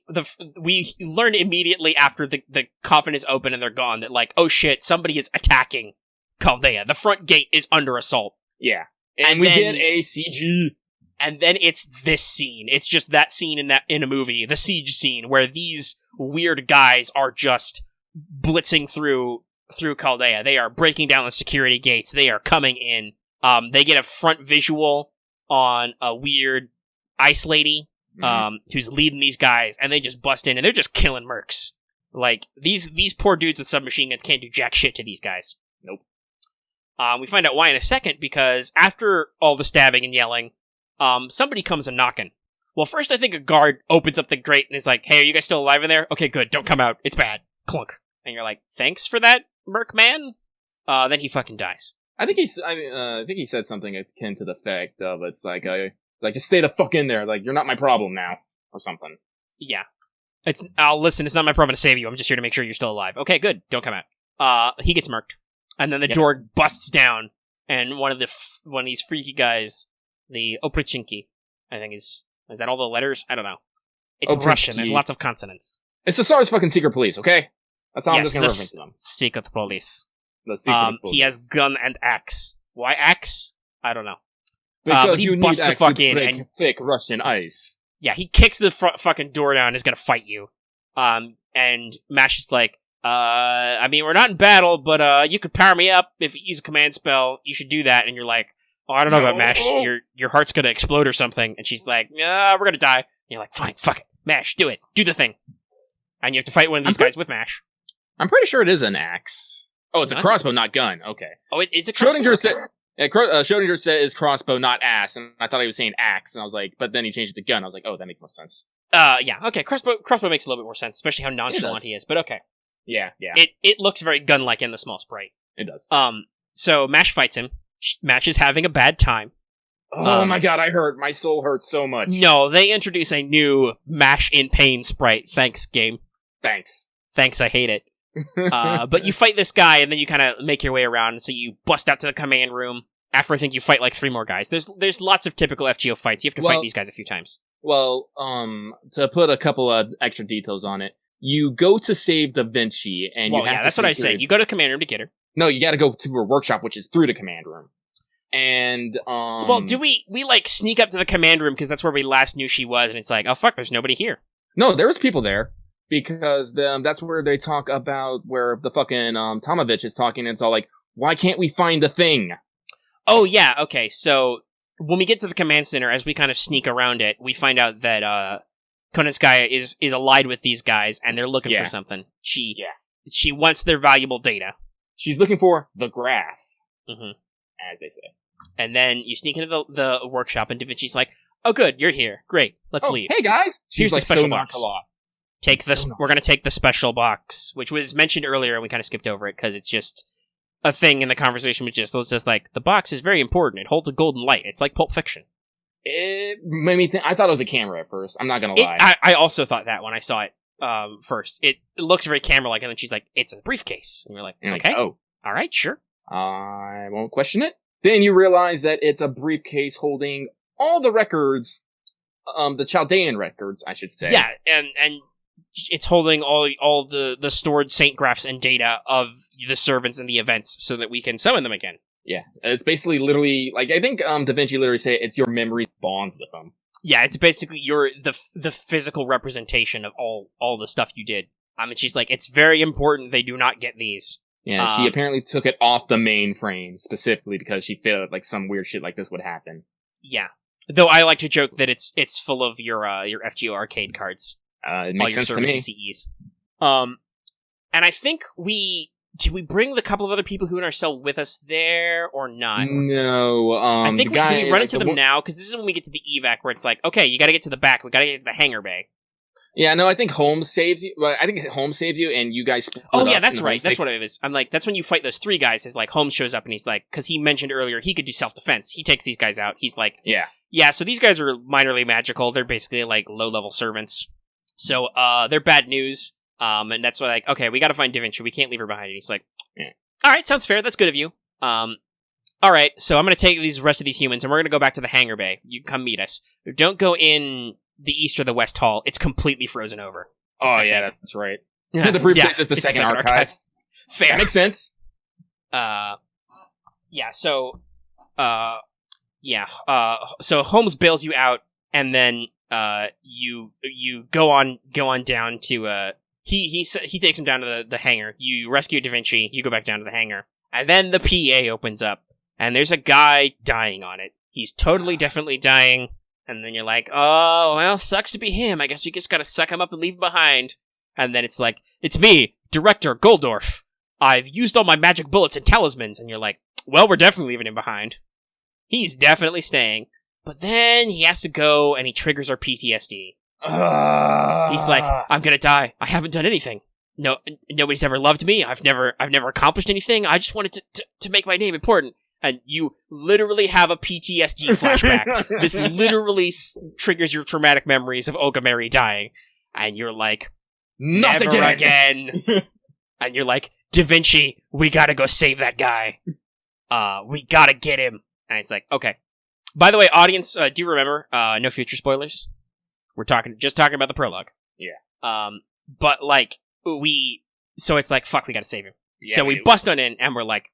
A: we learn immediately after the coffin is open and they're gone that, like, oh shit, somebody is attacking Chaldea. The front gate is under assault.
B: Yeah. And we get a CG.
A: And then it's this scene. It's just that scene in a movie, the siege scene, where these weird guys are just blitzing through Chaldea. They are breaking down the security gates. They are coming in. They get a front visual on a weird ice lady, who's leading these guys, and they just bust in, and they're just killing mercs. Like, these poor dudes with submachine guns can't do jack shit to these guys.
B: Nope.
A: We find out why in a second, because after all the stabbing and yelling, somebody comes a knocking. Well, first I think a guard opens up the grate and is like, hey, are you guys still alive in there? Okay, good, don't come out. It's bad. Clunk. And you're like, thanks for that, merc man? Then he fucking dies.
B: I think he said something akin to the fact of, it's like, just stay the fuck in there. Like, you're not my problem now. Or something.
A: Yeah. Listen, it's not my problem to save you. I'm just here to make sure you're still alive. Okay, good. Don't come out. He gets murked. And then the door busts down, and one of these freaky guys, the Oprichinki, I think is that all the letters? I don't know. It's Oprichinki. Russian. There's lots of consonants.
B: It's the SARS fucking secret police, okay? That's all I'm just gonna reference to them.
A: Secret police.
B: Police.
A: He has gun and axe. Why axe? I don't know.
B: Because
A: but he busts the fuck in and
B: thick Russian ice.
A: Yeah, he kicks the fucking door down and is gonna fight you. And Mash is like, I mean, we're not in battle, but you could power me up if you use a command spell. You should do that. And you're like, oh, I don't know about Mash. Your heart's gonna explode or something. And she's like, yeah, we're gonna die. And you're like, fine, fuck it. Mash, do it. Do the thing. And you have to fight one of these guys with Mash.
B: I'm pretty sure it is an axe. Oh, it's a crossbow, not gun. Okay.
A: Oh, it is a crossbow?
B: Schrodinger said is crossbow, not ass. And I thought he was saying axe. And I was like, but then he changed it to gun. I was like, oh, that makes more sense.
A: Yeah, okay. Crossbow makes a little bit more sense, especially how nonchalant he is. But okay.
B: Yeah.
A: It looks very gun-like in the small sprite.
B: It does.
A: So Mash fights him. Mash is having a bad time.
B: Oh my god, my soul hurts so much.
A: No, they introduce a new Mash in pain sprite. Thanks, game. Thanks, I hate it. But you fight this guy, and then you kind of make your way around, so you bust out to the command room. After I think you fight like 3 more guys. There's lots of typical FGO fights. You have to fight these guys a few times.
B: Well, to put a couple of extra details on it, you go to save Da Vinci, and
A: that's what I said. You go to the command room to get her.
B: No, you gotta go to her workshop, which is through the command room. And,
A: well, do we like, sneak up to the command room, because that's where we last knew she was, and it's like, oh fuck, there's nobody here.
B: No, there was people there, because that's where they talk about, where the fucking, Tomovich is talking, and it's all like, why can't we find the thing?
A: Oh, yeah, okay, so, when we get to the command center, as we kind of sneak around it, we find out that, Konenskaya is allied with these guys, and they're looking for something. She wants their valuable data.
B: She's looking for the graph, as they say.
A: And then you sneak into the workshop, and Da Vinci's like, "Oh, good, you're here. Great, let's leave.
B: Hey guys,
A: Here's
B: she's
A: the special
B: so
A: box.
B: nonchalant.
A: Take this.
B: So nice.
A: We're gonna take the special box, which was mentioned earlier, and we kind of skipped over it because it's just a thing in the conversation. With it's just like the box is very important. It holds a golden light. It's like Pulp Fiction.
B: It made me think. I thought it was a camera at first. I'm not gonna lie.
A: I also thought that when I saw it first. It looks very camera-like, and then she's like, "It's a briefcase," and you're like, "Okay,
B: oh,
A: all right, sure."
B: I won't question it. Then you realize that it's a briefcase holding all the records, the Chaldean records, I should say.
A: Yeah, and it's holding all the stored saint graphs and data of the servants and the events so that we can summon them again.
B: Yeah, it's basically literally, like, I think Da Vinci literally said it's your memory bonds with them.
A: Yeah, it's basically the physical representation of all the stuff you did. I mean, she's like, it's very important they do not get these.
B: Yeah, she apparently took it off the mainframe specifically because she felt like some weird shit like this would happen.
A: Yeah, though I like to joke that it's full of your FGO arcade cards.
B: It makes sense to me.
A: And CEs. And I think did we bring the couple of other people who are in our cell with us there or not?
B: No.
A: I think did we run into them now? Because this is when we get to the evac where it's like, okay, you got to get to the back. We got to get to the hangar bay.
B: Yeah, no, I think Holmes saves you. Well, I think Holmes saves you, and you guys split
A: Oh, yeah,
B: up
A: that's
B: in
A: right.
B: Holmes
A: That's what it is. I'm like, that's when you fight those three guys. Is like, Holmes shows up, and he's like, because he mentioned earlier he could do self-defense. He takes these guys out. He's like, yeah, so these guys are minorly magical. They're basically like low-level servants. So, they're bad news. And that's why, like, okay, we got to find Da Vinci. We can't leave her behind. And he's like, all right, sounds fair. That's good of you. All right, so I'm going to take these rest of these humans, and we're going to go back to the hangar bay. You come meet us. Don't go in the east or the west hall. It's completely frozen over.
B: Oh, yeah, that's right. The briefcase is the second archive.
A: Fair.
B: That makes sense.
A: Yeah, so, so Holmes bails you out, and then, you go on down to, he takes him down to the hangar. You rescue Da Vinci, you go back down to the hangar, and then the PA opens up, and there's a guy dying on it. He's definitely dying. And then you're like, oh, well, sucks to be him. I guess we just gotta suck him up and leave him behind. And then it's like, it's me, Director Goldorf. I've used all my magic bullets and talismans. And you're like, well, we're definitely leaving him behind. He's definitely staying. But then he has to go, and he triggers our PTSD. He's like, I'm gonna die. I haven't done anything. No, nobody's ever loved me. I've never accomplished anything. I just wanted to make my name important. And you literally have a PTSD flashback. This literally triggers your traumatic memories of Ogamari dying. And you're like,
B: Not
A: never again. And you're like, Da Vinci, we gotta go save that guy. We gotta get him. And it's like, okay. By the way, audience, do you remember, no future spoilers? We're just talking about the prologue.
B: Yeah.
A: But like, so it's like, fuck, we gotta save him.
B: Yeah,
A: so we bust on in, and we're like,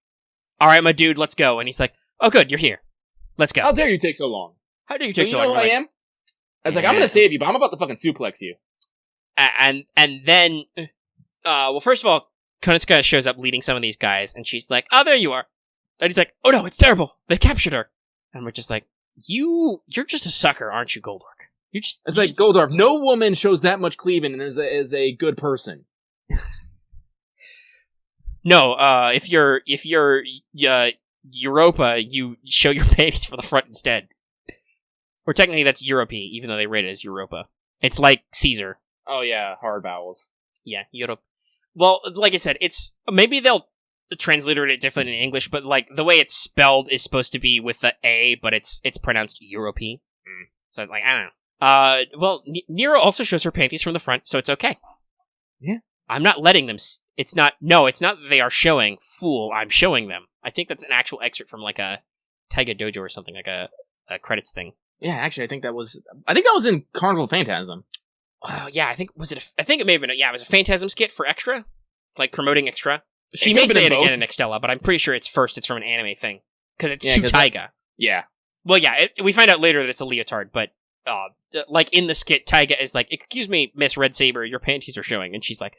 A: all right, my dude, let's go. And he's like, oh, good, you're here. Let's go.
B: How dare you take so long?
A: How dare you take so
B: long?
A: long?
B: You know who I am? I was like, I'm gonna save you, but I'm about to fucking suplex you.
A: And then, well, first of all, Konitsuka shows up leading some of these guys, and she's like, oh, there you are. And he's like, oh no, it's terrible. They captured her. And we're just like, you're just a sucker, aren't you, Goldorf?
B: It's like, Goldorf, no woman shows that much cleaving and is a good person.
A: No, if you're Europa, you show your panties for the front instead. Or technically that's Europe, even though they rate it as Europa. It's like Caesar.
B: Oh yeah, hard vowels.
A: Yeah, Europe. Well, like I said, maybe they'll transliterate it differently in English, but like the way it's spelled is supposed to be with the A, but it's pronounced Europe. So like, I don't know. Well, Nero also shows her panties from the front, so it's okay.
B: Yeah.
A: I'm not letting them. It's not that they are showing. Fool, I'm showing them. I think that's an actual excerpt from like a Taiga Dojo or something, like a credits thing.
B: Yeah, actually, I think that was in Carnival Phantasm.
A: Yeah, I think it may have been. It was a Phantasm skit for Extra, like promoting Extra. She
B: It
A: may
B: could've
A: say it
B: been
A: again
B: both.
A: in Extella, but I'm pretty sure it's from an anime thing because it's
B: Yeah,
A: to
B: 'cause
A: Taiga.
B: Yeah.
A: Well, yeah, we find out later that it's a leotard, but like in the skit, Taiga is like, "Excuse me, Miss Red Saber, your panties are showing," and she's like,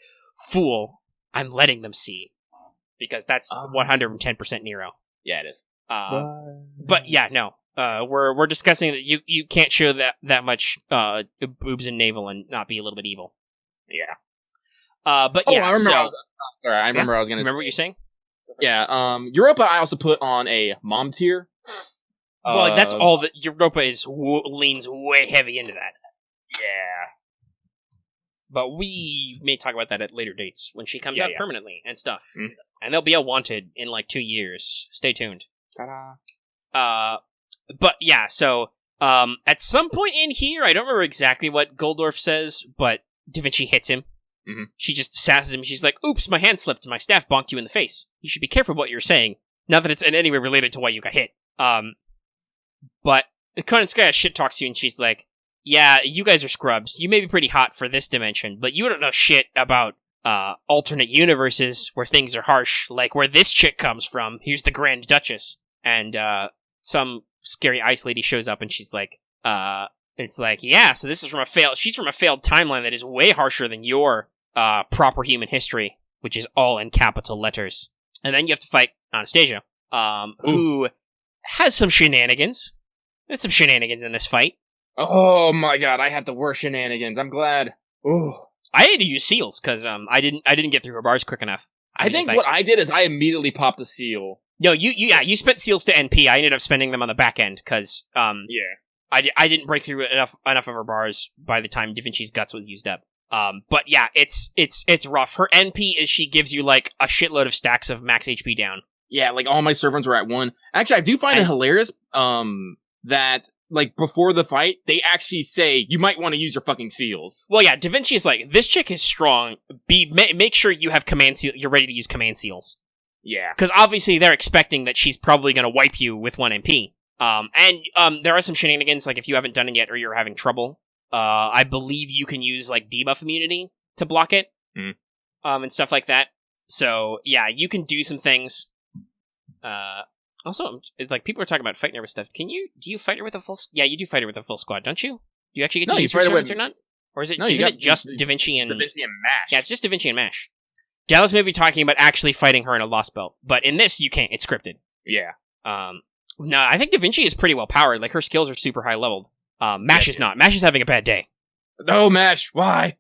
A: "Fool, I'm letting them see," because that's 110% Nero.
B: Yeah, it is.
A: But yeah, no. We're discussing that you can't show that much boobs and navel and not be a little bit evil.
B: Yeah.
A: But yeah,
B: I remember.
A: so,
B: I remember. I was gonna.
A: Remember what you're saying?
B: Yeah. Europa. I also put on a mom tier.
A: Well, that's all that Europa leans way heavy into that.
B: Yeah.
A: But we may talk about that at later dates when she comes out permanently and stuff.
B: Mm.
A: And they'll be a Wanted in like 2 years. Stay tuned.
B: Ta-da.
A: But yeah, so at some point in here, I don't remember exactly what Goldorf says, but Da Vinci hits him.
B: Mm-hmm.
A: She just sasses him. She's like, "Oops, my hand slipped. My staff bonked you in the face. You should be careful what you're saying. Not that it's in any way related to why you got hit." But Konenskaya shit talks to you, and she's like, "Yeah, you guys are scrubs. You may be pretty hot for this dimension, but you don't know shit about alternate universes where things are harsh, like where this chick comes from. Here's the Grand Duchess." And some scary ice lady shows up, and she's like, it's like, yeah, so this is she's from a failed timeline that is way harsher than your proper human history, which is all in capital letters. And then you have to fight Anastasia, who has some shenanigans. There's some shenanigans in this fight.
B: Oh my god, I had the worst shenanigans. I'm glad. Ooh.
A: I had to use seals, because I didn't get through her bars quick enough.
B: I think what I did is I immediately popped the seal.
A: No, you spent seals to NP. I ended up spending them on the back end, because I didn't break through enough of her bars by the time Da Vinci's Guts was used up. But yeah, it's rough. Her NP is she gives you like a shitload of stacks of max HP down.
B: Yeah, like all my servants were at 1. Actually, I do find it hilarious that like before the fight, they actually say you might want to use your fucking seals.
A: Well, yeah, Da Vinci is like, this chick is strong. Make sure you have command seal. You're ready to use command seals.
B: Yeah,
A: because obviously they're expecting that she's probably going to wipe you with 1 MP. And there are some shenanigans, like if you haven't done it yet or you're having trouble, I believe you can use like debuff immunity to block it, and stuff like that. So yeah, you can do some things. Also, like people are talking about fighting her with stuff. Do you fight her with a full? Yeah, you do fight her with a full squad, don't you? Do you actually get to use your servants or not? Or is it? No, isn't it just Da Vinci and
B: Mash?
A: Yeah, it's just Da Vinci and Mash. Dallas may be talking about actually fighting her in a Lostbelt, but in this you can't. It's scripted.
B: Yeah.
A: No, I think Da Vinci is pretty well powered. Like her skills are super high leveled. Mash is not. Mash is having a bad day.
B: No, Mash. Why?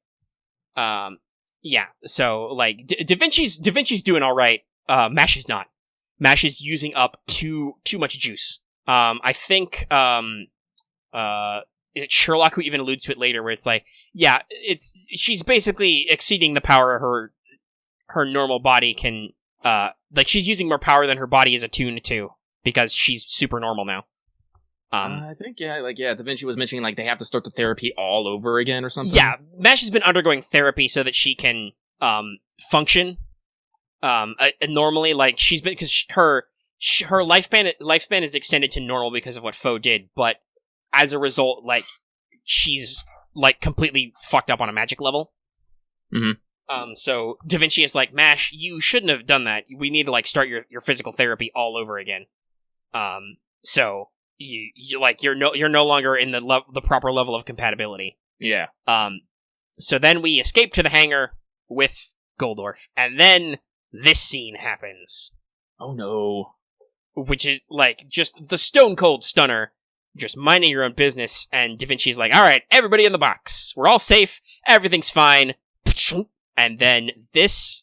A: Yeah. So like Da Vinci's doing all right. Mash is not. Mash is using up too much juice. I think is it Sherlock who even alludes to it later, where it's like, yeah, she's basically exceeding the power her normal body can. Like she's using more power than her body is attuned to because she's super normal now.
B: I think Da Vinci was mentioning like they have to start the therapy all over again or something.
A: Yeah, Mash has been undergoing therapy so that she can function normally. Like she's been, because her lifespan is extended to normal because of what Foe did, but as a result, like she's like completely fucked up on a magic level.
B: Mm-hmm.
A: So Da Vinci is like, Mash, you shouldn't have done that. We need to like start your physical therapy all over again. So you're no longer in the proper level of compatibility.
B: Yeah.
A: So then we escape to the hangar with Goldorf, and then this scene happens.
B: Oh no.
A: Which is like just the stone cold stunner, just minding your own business, and Da Vinci's like, alright, everybody in the box. We're all safe, everything's fine. And then this,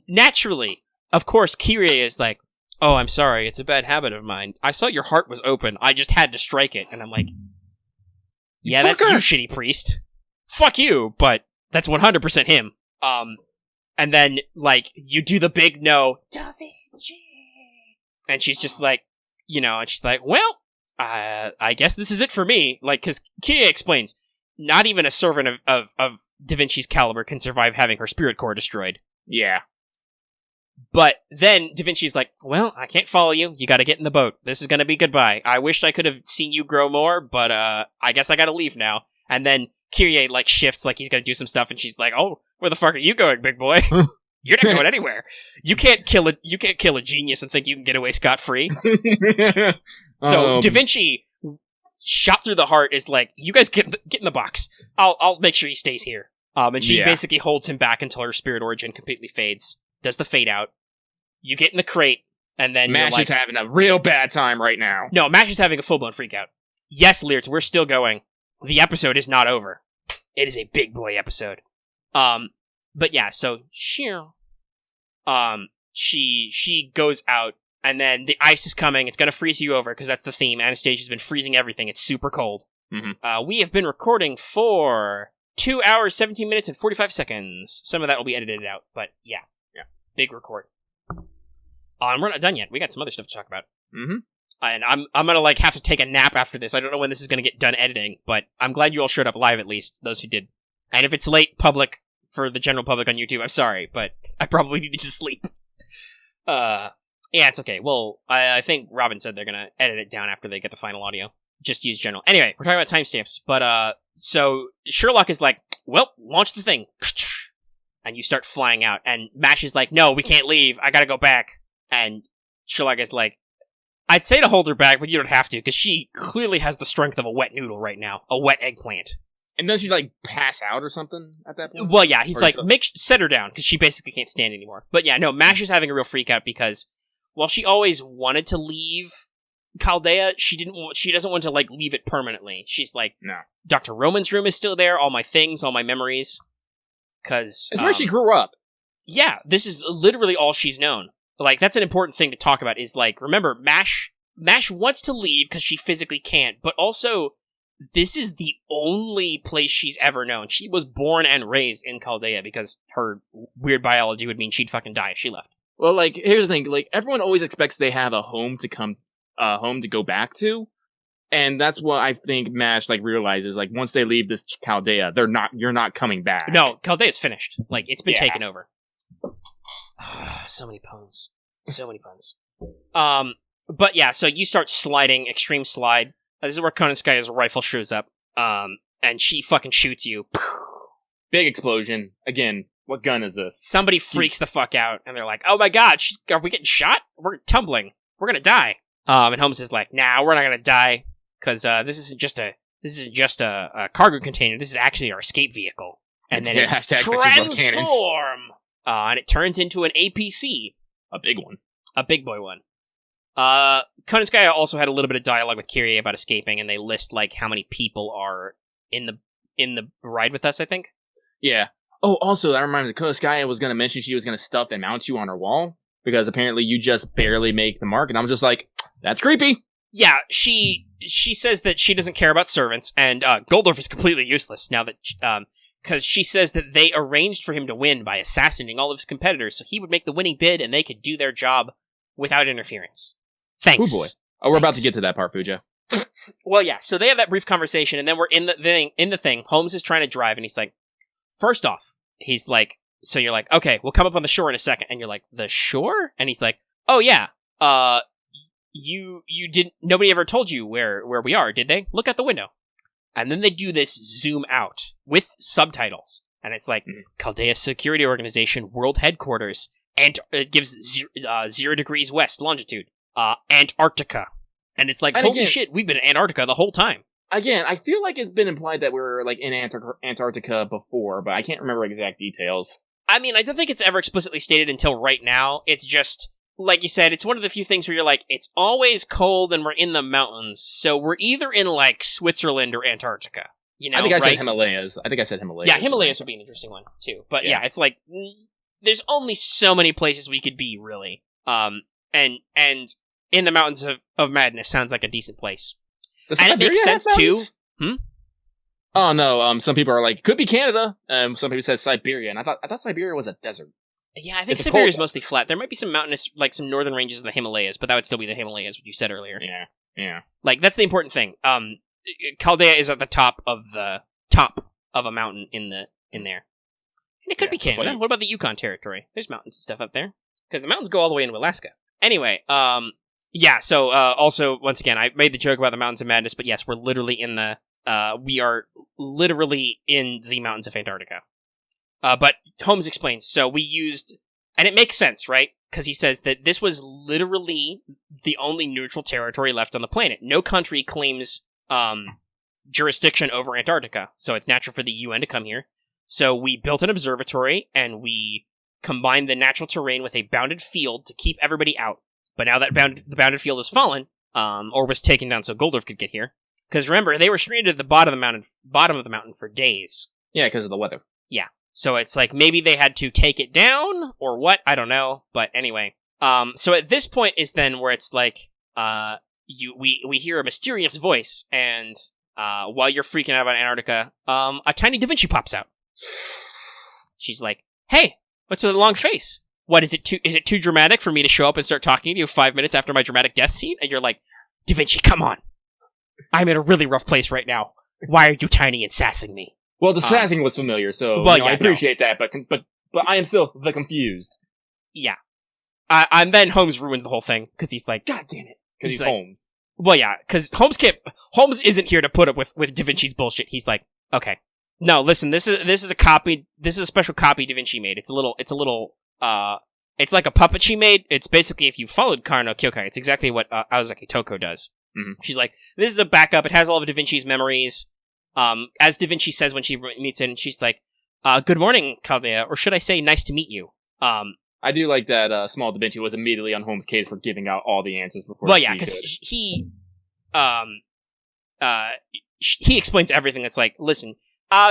A: naturally, of course, Kyrie is like, oh, I'm sorry, it's a bad habit of mine. I saw your heart was open, I just had to strike it. And I'm like, yeah, that's you, shitty priest. Fuck you, but that's 100% him. And then, like, you do the big no, Da Vinci. And she's just like, and she's like, well, I guess this is it for me. Like, because Kyrie explains, not even a servant of Da Vinci's caliber can survive having her spirit core destroyed.
B: Yeah.
A: But then Da Vinci's like, well, I can't follow you. You gotta get in the boat. This is gonna be goodbye. I wished I could have seen you grow more, but I guess I gotta leave now. And then Kyrie, like, shifts like he's gonna do some stuff, and she's like, oh, where the fuck are you going, big boy? You're not going anywhere. You can't kill a genius and think you can get away scot-free. So Da Vinci, shot through the heart, is like, you guys get in the box. I'll make sure he stays here. And she basically holds him back until her spirit origin completely fades. Does the fade out. You get in the crate, and then
B: Mash is having a real bad time right now.
A: No, Mash is having a full-blown freakout. Yes, Leers, we're still going. The episode is not over. It is a big boy episode. But yeah, so she goes out And then the ice is coming. It's going to freeze you over, because that's the theme. Anastasia's been freezing everything. It's super cold.
B: Mm-hmm.
A: We have been recording for 2 hours, 17 minutes, and 45 seconds. Some of that will be edited out, but yeah. Big record. And we're not done yet. We got some other stuff to talk about.
B: Mm-hmm.
A: And I'm gonna, have to take a nap after this. I don't know when this is gonna get done editing, but I'm glad you all showed up live, at least, those who did. And if it's late public, for the general public on YouTube, I'm sorry, but I probably needed to sleep. Yeah, it's okay. Well, I think Robin said they're gonna edit it down after they get the final audio. Just use general. Anyway, we're talking about timestamps, but, so Sherlock is like, well, launch the thing. And you start flying out, and Mash is like, no, we can't leave, I gotta go back. And Sherlock is like, I'd say to hold her back, but you don't have to, because she clearly has the strength of a wet noodle right now. A wet eggplant.
B: And does she, pass out or something at that point?
A: Well, yeah, he's like, set her down, because she basically can't stand anymore. But yeah, no, Mash is having a real freak out, because while she always wanted to leave Chaldea, she doesn't want to, leave it permanently. She's like,
B: no.
A: Dr. Roman's room is still there, all my things, all my memories. Because
B: it's where she grew up.
A: Yeah, this is literally all she's known. That's an important thing to talk about, is, remember, Mash wants to leave because she physically can't, but also, this is the only place she's ever known. She was born and raised in Chaldea, because her weird biology would mean she'd fucking die if she left.
B: Well, here's the thing, everyone always expects they have a home to go back to, and that's what I think Mash, realizes, once they leave this Chaldea, you're not coming back.
A: No, Chaldea's finished. It's been taken over. So many puns. But yeah, so you start sliding, extreme slide. This is where Konenskaya's rifle shows up, and she fucking shoots you.
B: Big explosion. Again, what gun is this?
A: Somebody freaks the fuck out, and they're like, oh my god, are we getting shot? We're tumbling. We're gonna die. And Holmes is like, nah, we're not gonna die, because this isn't just a cargo container, this is actually our escape vehicle. And then it's transform! And it turns into an APC.
B: A big one.
A: A big boy one. Konenskaya also had a little bit of dialogue with Kyrie about escaping, and they list, how many people are in the ride with us, I think.
B: Yeah. Oh, also, that reminds me, Konenskaya was going to mention she was going to stuff and mount you on her wall, because apparently you just barely make the mark, and I was just like, that's creepy.
A: Yeah, she says that she doesn't care about servants, and Goldorf is completely useless now that, because she says that they arranged for him to win by assassinating all of his competitors, so he would make the winning bid, and they could do their job without interference. Thanks.
B: Oh boy. Oh, we're about to get to that part, Pooja.
A: Well, yeah, so they have that brief conversation, and then we're in the thing. Holmes is trying to drive, and he's like, first off, he's like, so you're like, okay, we'll come up on the shore in a second, and you're like, the shore? And he's like, oh yeah, you didn't, nobody ever told you where we are, did they? Look out the window. And then they do this zoom out with subtitles, and it's like, Chaldea Security Organization, World Headquarters, and it gives 0 degrees west longitude, Antarctica. And it's like, and holy shit, we've been in Antarctica the whole time.
B: Again, I feel like it's been implied that we're, in Antarctica before, but I can't remember exact details.
A: I mean, I don't think it's ever explicitly stated until right now. It's just, like you said, it's one of the few things where you're like, it's always cold and we're in the mountains, so we're either in, Switzerland or Antarctica. You know,
B: I think I said Himalayas.
A: Yeah, Himalayas would be an interesting one, too. But yeah, it's like, there's only so many places we could be, really. And in the Mountains of Madness sounds like a decent place. And it makes sense, too.
B: Oh, no, some people are like, could be Canada. Some people said Siberia, and I thought Siberia was a desert.
A: Yeah, I think Siberia is mostly flat. There might be some mountainous, some northern ranges of the Himalayas, but that would still be the Himalayas, what you said earlier.
B: Yeah.
A: That's the important thing. Chaldea is at the top of a mountain in there. And it could be Canada. What about the Yukon Territory? There's mountains and stuff up there. Because the mountains go all the way into Alaska. Anyway, so, also, once again, I made the joke about the Mountains of Madness, but yes, we're literally we are literally in the mountains of Antarctica. But Holmes explains, so we used, and it makes sense, right? Because he says that this was literally the only neutral territory left on the planet. No country claims, jurisdiction over Antarctica, so it's natural for the UN to come here. So we built an observatory, and we combined the natural terrain with a bounded field to keep everybody out. But now that the bounded field has fallen, or was taken down so Goldorf could get here. Because remember, they were stranded at the bottom of the mountain for days.
B: Yeah, because of the weather.
A: Yeah. So it's like, maybe they had to take it down, or what? I don't know. But anyway, So at this point is then where it's like, we hear a mysterious voice, and while you're freaking out about Antarctica, a tiny Da Vinci pops out. She's like, "Hey, what's with the long face? What is it too dramatic for me to show up and start talking to you 5 minutes after my dramatic death scene?" And you're like, "Da Vinci, come on. I'm in a really rough place right now. Why are you tiny and sassing me?"
B: Well, the sassing was familiar, so I appreciate that, but I am still confused.
A: Yeah. And then Holmes ruins the whole thing, because he's like,
B: God damn it. Because he's
A: like,
B: Holmes.
A: Well, yeah, because Holmes isn't here to put up with Da Vinci's bullshit. He's like, okay, no, listen, this is a copy, this is a special copy Da Vinci made. It's like a puppet she made. It's basically, if you followed Kano Kyokai, it's exactly what Aozaki Toko does. Mm-hmm. She's like, this is a backup, it has all of Da Vinci's memories. As Da Vinci says when she meets in, she's like, good morning, Kabeya, or should I say, nice to meet you.
B: I do like that small Da Vinci was immediately on Holmes' case for giving out all the answers before.
A: Well, yeah, because he explains everything. That's like, listen,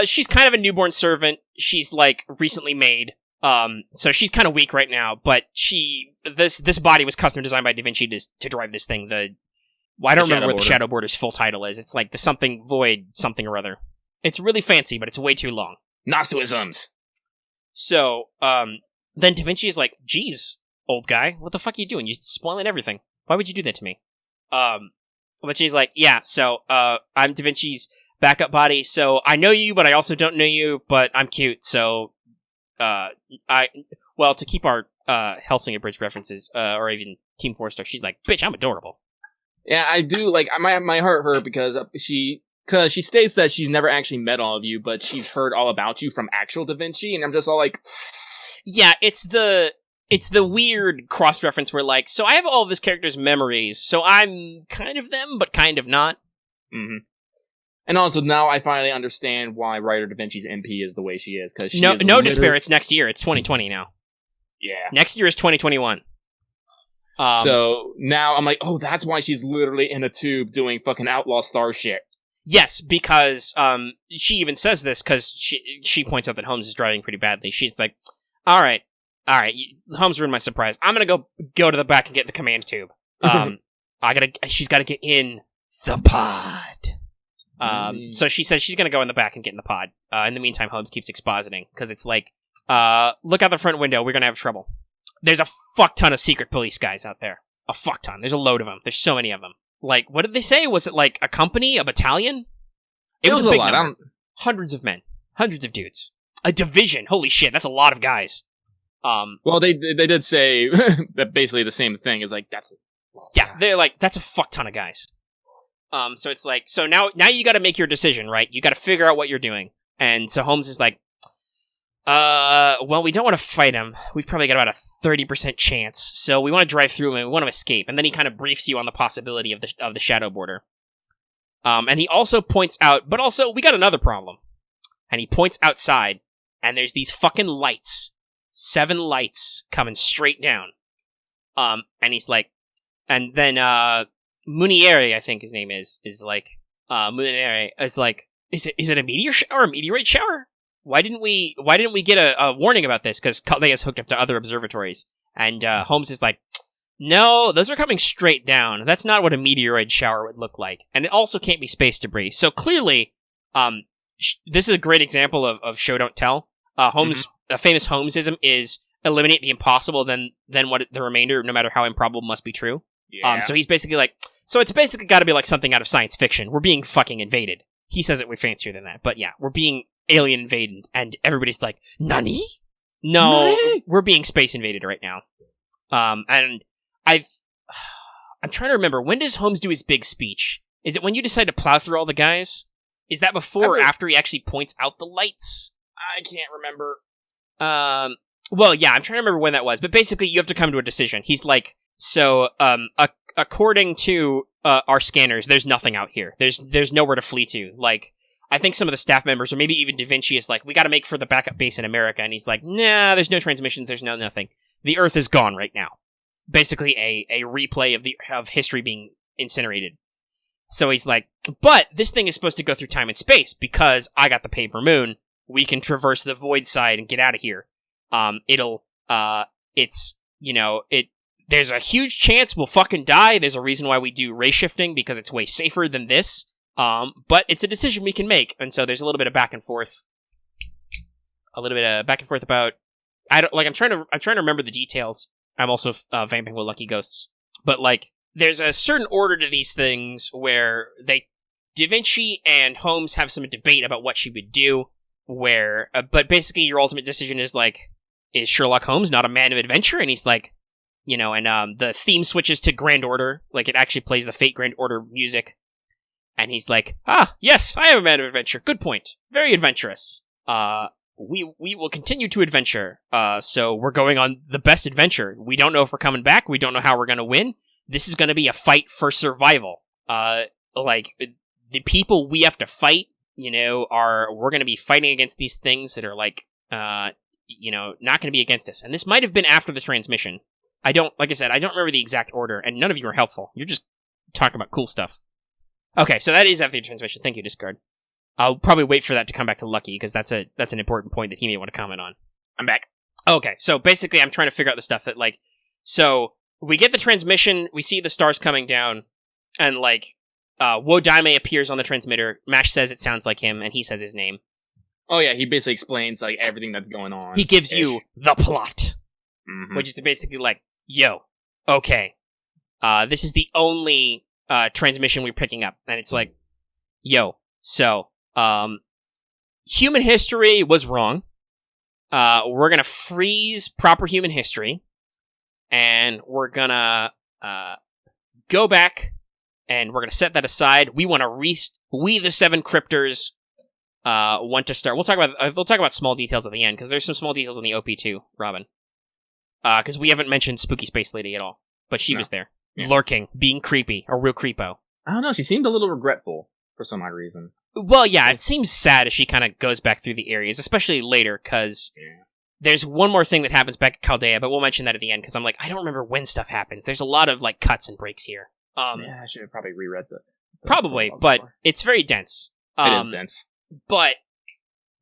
A: she's kind of a newborn servant. She's like recently made, so she's kind of weak right now. But this body was custom designed by Da Vinci to drive this thing. I don't remember what the Shadow Border's full title is. It's like the something void something or other. It's really fancy, but it's way too long.
B: Nasuisms.
A: So, then Da Vinci is like, geez, old guy, what the fuck are you doing? You're spoiling everything. Why would you do that to me? But she's like, yeah, so, I'm Da Vinci's backup body, so I know you, but I also don't know you, but I'm cute, so, to keep our, Helsinger Bridge references, or even Team 4-Star, she's like, bitch, I'm adorable.
B: Yeah, I do, like, my heart hurt because she states that she's never actually met all of you, but she's heard all about you from actual Da Vinci, and I'm just all like...
A: Yeah, it's the weird cross-reference where, like, so I have all of this character's memories, so I'm kind of them, but kind of not.
B: Mm-hmm. And also, now I finally understand why writer Da Vinci's MP is the way she is, because
A: no despair, it's next year, it's 2020 now.
B: Yeah.
A: Next year is 2021.
B: So, now I'm like, oh, that's why she's literally in a tube doing fucking Outlaw Star shit.
A: Yes, because, she even says this, because she points out that Holmes is driving pretty badly. She's like, Alright, Holmes ruined my surprise. I'm gonna go to the back and get the command tube. She's gotta get in the pod. So she says she's gonna go in the back and get in the pod. In the meantime, Holmes keeps expositing, because it's like, look out the front window, we're gonna have trouble. There's a fuck ton of secret police guys out there. A fuck ton. There's a load of them. There's so many of them. Like, what did they say? Was it like a company? A battalion? It was a big number. Hundreds of men. Hundreds of dudes. A division. Holy shit, that's a lot of guys.
B: Well, they did say that basically the same thing. Is like, that's
A: they're like, that's a fuck ton of guys. So it's like, so now you gotta make your decision, right? You gotta figure out what you're doing. And so Holmes is like, well, we don't want to fight him. We've probably got about a 30% chance. So we want to drive through him and we want to escape. And then he kind of briefs you on the possibility of the Shadow Border. And he also points out, but also, we got another problem. And he points outside, and there's these fucking lights. 7 lights coming straight down. And he's like, and then, Munieri, I think his name is like, Munieri is like, is it a meteor shower, a meteorite shower? Why didn't we get a warning about this? Because Kaldea's hooked up to other observatories. And, Holmes is like, no, those are coming straight down. That's not what a meteoroid shower would look like. And it also can't be space debris. So clearly, this is a great example of show don't tell. Holmes, a famous Holmesism is eliminate the impossible, then what the remainder, no matter how improbable, must be true. Yeah. So he's basically like, so it's basically got to be like something out of science fiction. We're being fucking invaded. He says it way fancier than that, but yeah, we're being alien invaded, and everybody's like, Nani? No, Nani? We're being space invaded right now. And I'm trying to remember, when does Holmes do his big speech? Is it when you decide to plow through all the guys? Is that before or after he actually points out the lights?
B: I can't remember.
A: Well, yeah, I'm trying to remember when that was, but basically you have to come to a decision. He's like, so, according to, our scanners, there's nothing out here. There's nowhere to flee to. Like, I think some of the staff members, or maybe even Da Vinci, is like, we gotta make for the backup base in America, and he's like, nah, there's no transmissions, there's nothing. The Earth is gone right now. Basically a replay of history being incinerated. So he's like, but this thing is supposed to go through time and space, because I got the paper moon, we can traverse the void side and get out of here. there's a huge chance we'll fucking die. There's a reason why we do ray shifting, because it's way safer than this. But it's a decision we can make, and so there's a little bit of back and forth. A little bit of back and forth about... I'm trying to remember the details. I'm also vamping with Lucky Ghosts. But, like, there's a certain order to these things where Da Vinci and Holmes have some debate about what she would do, but basically your ultimate decision is, like, is Sherlock Holmes not a man of adventure? And he's like, and the theme switches to Grand Order, like, it actually plays the Fate Grand Order music. And he's like, yes, I am a man of adventure. Good point. Very adventurous. We will continue to adventure. So we're going on the best adventure. We don't know if we're coming back. We don't know how we're going to win. This is going to be a fight for survival. Like, the people we have to fight, we're going to be fighting against these things that are, like, not going to be against us. And this might have been after the transmission. Like I said, I don't remember the exact order, and none of you are helpful. You're just talking about cool stuff. Okay, so that is after the transmission. Thank you, Discard. I'll probably wait for that to come back to Lucky, because that's an important point that he may want to comment on.
B: I'm back.
A: Okay, so basically I'm trying to figure out the stuff that, like... So, we get the transmission, we see the stars coming down, and, like, Wodaime appears on the transmitter. Mash says it sounds like him, and he says his name.
B: Oh yeah, he basically explains, like, everything that's going on.
A: He gives you the plot. Mm-hmm. Which is basically like, yo, okay, this is the only transmission we're picking up. And it's like, yo, so, human history was wrong. We're gonna freeze proper human history, and we're gonna go back, and we're gonna set that aside. We want to we the 7 cryptors want to start. We'll talk about small details at the end, because there's some small details in the OP too, Robin. Because we haven't mentioned Spooky Space Lady at all, but she was there, lurking, being creepy, a real creepo.
B: I don't know. She seemed a little regretful for some odd reason.
A: Well, yeah, it seems sad as she kind of goes back through the areas, especially later, because there's one more thing that happens back at Chaldea, but we'll mention that at the end, because I'm like, I don't remember when stuff happens. There's a lot of, like, cuts and breaks here.
B: Yeah, I should have probably reread the
A: probably, but it's very dense.
B: It is dense.
A: But,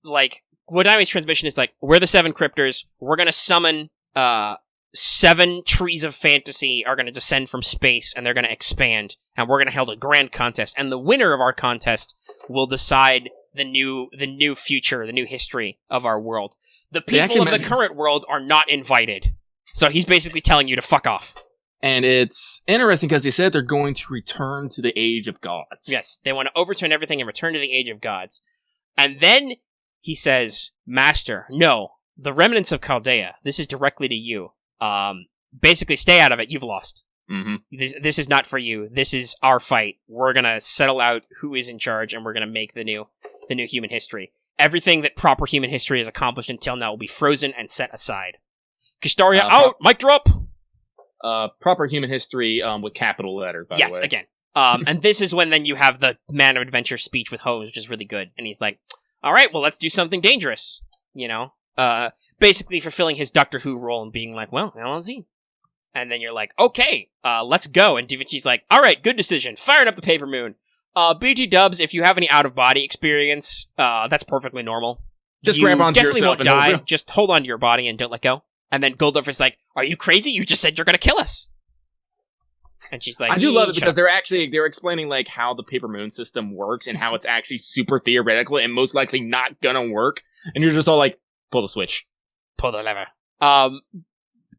A: like, Wodaime's transmission is like, we're the 7 cryptors, we're gonna summon 7 trees of fantasy are going to descend from space, and they're going to expand, and we're going to hold a grand contest, and the winner of our contest will decide the new future, the new history of our world. The people of the current world are not invited. So he's basically telling you to fuck off.
B: And it's interesting because they said they're going to return to the Age of Gods.
A: Yes, they want to overturn everything and return to the Age of Gods. And then he says, Master, no, the remnants of Chaldea, this is directly to you. Basically, stay out of it. You've lost.
B: Mm-hmm.
A: This is not for you. This is our fight. We're gonna settle out who is in charge, and we're gonna make the new human history. Everything that proper human history has accomplished until now will be frozen and set aside. Kistaria out. Mic drop.
B: Proper human history with capital letters. By the way.
A: Yes, again. And this is when then you have the Man of Adventure speech with Holmes, which is really good. And he's like, "All right, well, let's do something dangerous." Basically fulfilling his Doctor Who role and being like, well, LZ. And then you're like, okay, let's go. And Da Vinci's like, all right, good decision. Firing up the Paper Moon. BG Dubs, if you have any out-of-body experience, that's perfectly normal.
B: Just grab onto yourself.
A: You definitely won't die. Just hold on to your body and don't let go. And then Goldorf like, are you crazy? You just said you're going to kill us. And she's like,
B: I do love it because they're explaining like how the Paper Moon system works and how it's actually super theoretical and most likely not going to work. And you're just all like, pull the switch.
A: Pull the lever.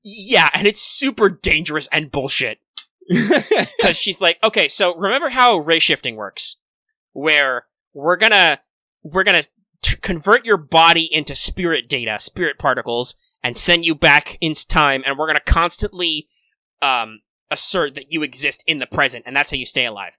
A: Yeah, and it's super dangerous and bullshit. Because she's like, okay, so remember how ray shifting works? Where we're gonna convert your body into spirit data, spirit particles, and send you back in time, and we're gonna constantly assert that you exist in the present, and that's how you stay alive.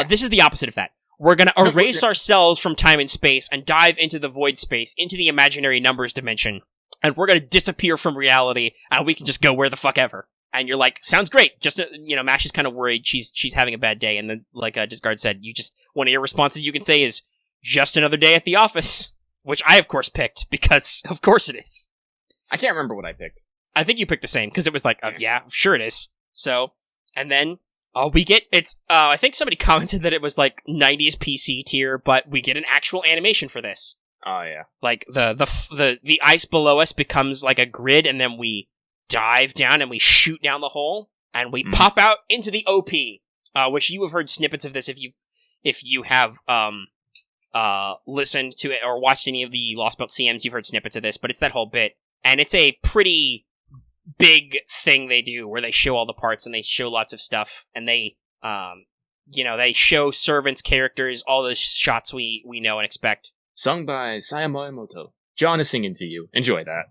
A: This is the opposite of that. We're gonna erase ourselves from time and space and dive into the void space, into the imaginary numbers dimension. And we're gonna disappear from reality, and we can just go where the fuck ever. And you're like, sounds great. Just, Mash is kind of worried she's having a bad day. And then, like Discard said, one of your responses you can say is, just another day at the office. Which I, of course, picked, because of course it is.
B: I can't remember what I picked.
A: I think you picked the same, because it was like, yeah, sure it is. So, and then, we get, I think somebody commented that it was like 90s PC tier, but we get an actual animation for this.
B: Oh, yeah.
A: Like, the ice below us becomes like a grid, and then we dive down and we shoot down the hole, and we pop out into the OP, which you have heard snippets of this if you have listened to it or watched any of the Lostbelt CMs, you've heard snippets of this, but it's that whole bit. And it's a pretty big thing they do where they show all the parts and they show lots of stuff, and they they show servants, characters, all those shots we know and expect.
B: Sung by Sayamoto. John is singing to you. Enjoy that.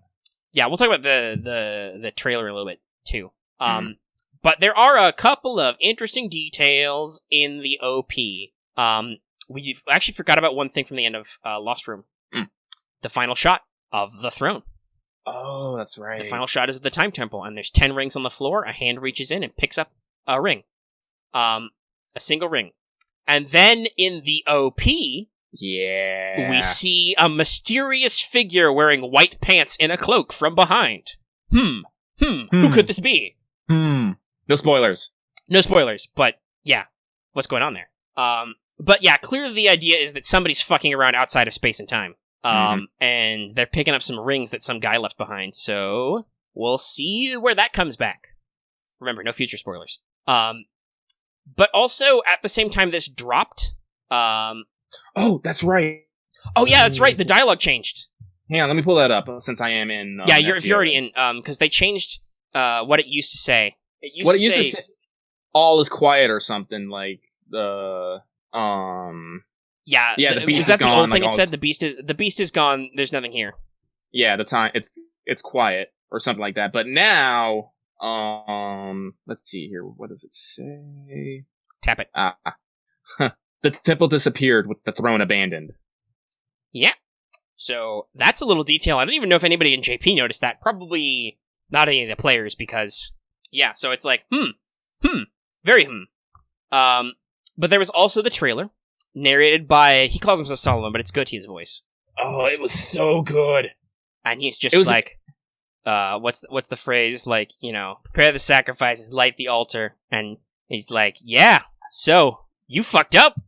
B: Yeah,
A: we'll talk about the trailer a little bit too. But there are a couple of interesting details in the OP. We actually forgot about one thing from the end of Lostroom. The final shot of the throne.
B: Oh, that's right.
A: The final shot is of the Time Temple, and there's 10 rings on the floor. A hand reaches in and picks up a ring. A single ring. And then in the OP, we see a mysterious figure wearing white pants in a cloak from behind. Who could this be?
B: No spoilers.
A: No spoilers, but yeah, what's going on there? But yeah, clearly the idea is that somebody's fucking around outside of space and time. And they're picking up some rings that some guy left behind, so we'll see where that comes back. Remember, no future spoilers. But also, at the same time this dropped,
B: oh, that's right.
A: Oh yeah, that's right, the dialogue changed.
B: Hang on, let me pull that up, since I am in...
A: yeah, if you're already in, because they changed what it used to say. It used to say, all
B: is quiet or something, like, the beast
A: is that
B: the
A: old thing it said? The beast is gone, there's nothing here.
B: Yeah, the time, it's quiet, or something like that, but now, let's see here, what does it say?
A: Tap it.
B: The temple disappeared with the throne abandoned.
A: Yeah. So, that's a little detail. I don't even know if anybody in JP noticed that. Probably not any of the players, because, yeah, so it's like, very. But there was also the trailer, narrated by, he calls himself Solomon, but it's Goatee's voice.
B: Oh, it was so good.
A: And he's just like, what's the phrase? Like, prepare the sacrifices, light the altar. And he's like, yeah, so, you fucked up.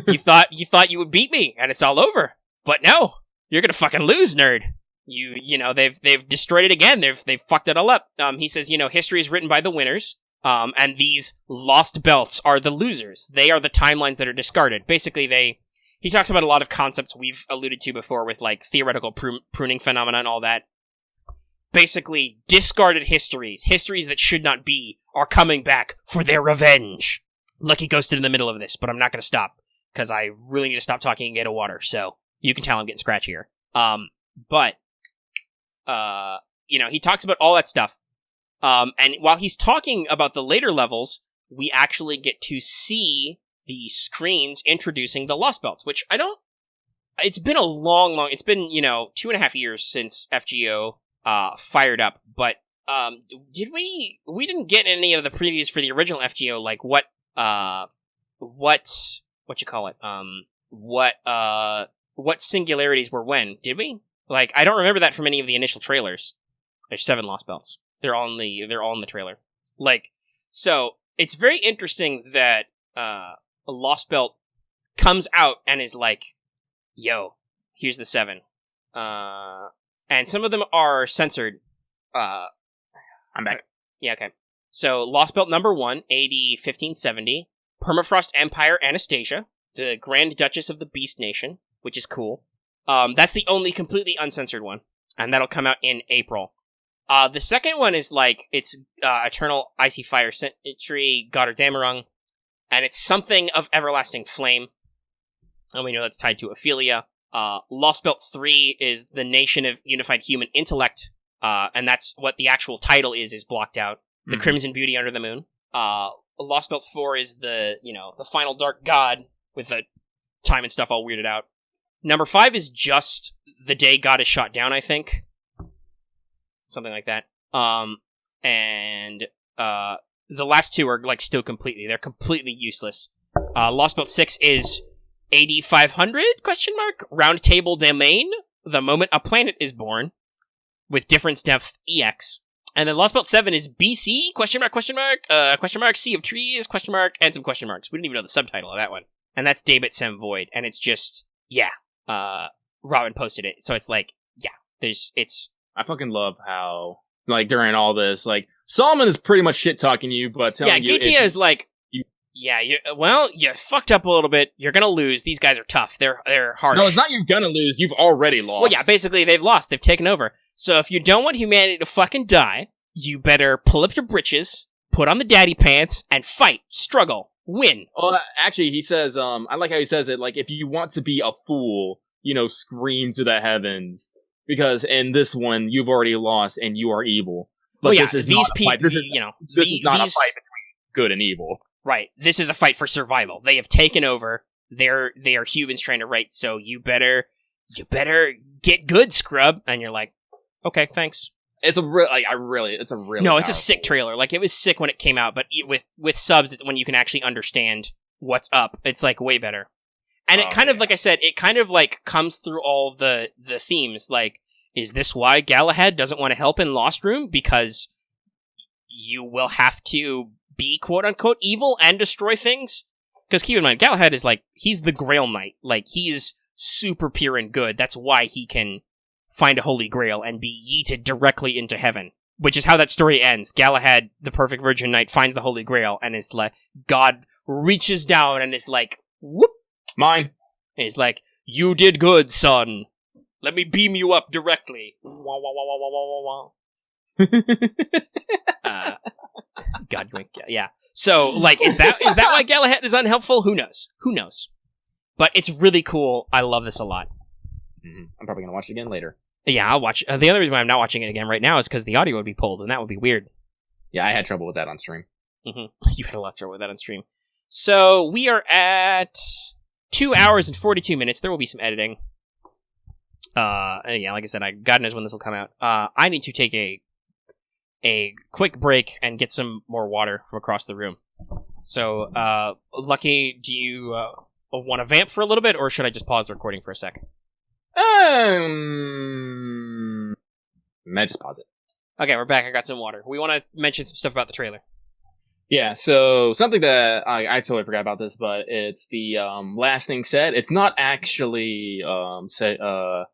A: you thought you would beat me, and it's all over. But no, you're gonna fucking lose, nerd. They've destroyed it again. They've fucked it all up. He says, history is written by the winners. And these lost belts are the losers. They are the timelines that are discarded. Basically, he talks about a lot of concepts we've alluded to before with, like, theoretical pruning phenomena and all that. Basically, discarded histories that should not be, are coming back for their revenge. Lucky ghosted in the middle of this, but I'm not going to stop, because I really need to stop talking and get a water, so you can tell I'm getting scratchy here. He talks about all that stuff. And while he's talking about the later levels, we actually get to see the screens introducing the Lostbelts, which it's been it's been, 2.5 years since FGO, fired up, but, we didn't get any of the previews for the original FGO, like what singularities were when, did we? Like, I don't remember that from any of the initial trailers. There's 7 Lostbelts. They're all in the trailer. Like, so, it's very interesting that, a Lostbelt comes out and is like, yo, here's the 7. And some of them are censored.
B: I'm back.
A: Yeah, okay. So, Lostbelt number 1, AD 1570, Permafrost Empire Anastasia, the Grand Duchess of the Beast Nation, which is cool. That's the only completely uncensored one, and that'll come out in April. The second one is like, it's Eternal Icy Fire Century, Goddard Damarung, and it's something of Everlasting Flame, and we know that's tied to Ophelia. Lostbelt 3 is the Nation of Unified Human Intellect, and that's what the actual title is blocked out. The Crimson Beauty Under the Moon. Lostbelt 4 is the final Dark God, with the time and stuff all weirded out. Number 5 is just the day God is shot down, I think. Something like that. And the last 2 are, like, still they're completely useless. Lostbelt 6 is AD 500, Round Table Domain, the moment a planet is born, with difference depth EX. And then Lostbelt 7 is BC, Sea of Trees, and some question marks. We didn't even know the subtitle of that one. And that's Daebit Sem Void, and it's just, Robin posted it, so it's like, it's...
B: I fucking love how like during all this. Like Solomon is pretty much shit talking you, but telling you,
A: Geitia is like, you fucked up a little bit. You're gonna lose. These guys are tough. They're harsh.
B: No, it's not you're gonna lose. You've already lost.
A: Well, yeah, basically they've lost. They've taken over. So if you don't want humanity to fucking die, you better pull up your britches, put on the daddy pants, and fight, struggle, win.
B: Well, actually, he says, I like how he says it, like, if you want to be a fool, scream to the heavens. Because in this one, you've already lost and you are evil. But this is not a fight. This is not a fight between good and evil.
A: Right. This is a fight for survival. They have taken over. They are humans trying to right, so you better get good, scrub. And you're like, okay, thanks.
B: It's a really
A: no, it's a sick trailer. Like, it was sick when it came out, but with subs, when you can actually understand what's up, it's like way better. And it kind of, like I said, it kind of like comes through all the themes. Like, is this why Galahad doesn't want to help in Lostroom? Because you will have to be quote unquote evil and destroy things. Because keep in mind, Galahad is like, he's the Grail Knight. Like, he is super pure and good. That's why he can find a holy grail and be yeeted directly into heaven. Which is how that story ends. Galahad, the perfect virgin knight, finds the holy grail and is like, God reaches down and is like, whoop.
B: Mine.
A: And he's like, you did good, son. Let me beam you up directly. Wah, wah, wah, wah, wah, wah, wah. God, yeah. So, like, is that why Galahad is unhelpful? Who knows? But it's really cool. I love this a lot.
B: Mm-hmm. I'm probably gonna watch it again later.
A: Yeah, I'll watch. The other reason why I'm not watching it again right now is because the audio would be pulled, and that would be weird.
B: Yeah, I had trouble with that on stream.
A: Mm-hmm. You had a lot of trouble with that on stream. So, we are at 2 hours and 42 minutes. There will be some editing. Yeah, like I said, God knows when this will come out. I need to take a quick break and get some more water from across the room. So, Lucky, do you want to vamp for a little bit, or should I just pause the recording for a second?
B: Might just pause it.
A: Okay, we're back. I got some water. We want to mention some stuff about the trailer.
B: Yeah, so something that I totally forgot about this, but it's the last thing said. It's not actually the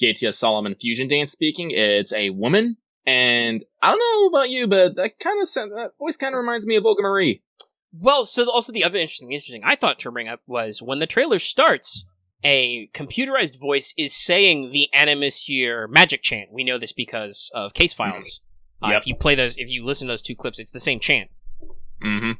B: Geitia Solomon fusion dance speaking. It's a woman, and I don't know about you, but that voice kind of reminds me of Olga Marie.
A: Well, so also the other interesting I thought to bring up was when the trailer starts, a computerized voice is saying the Animateur magic chant. We know this because of case files.
B: Yep.
A: If you listen to those two clips, it's the same chant.
B: Mm-hmm.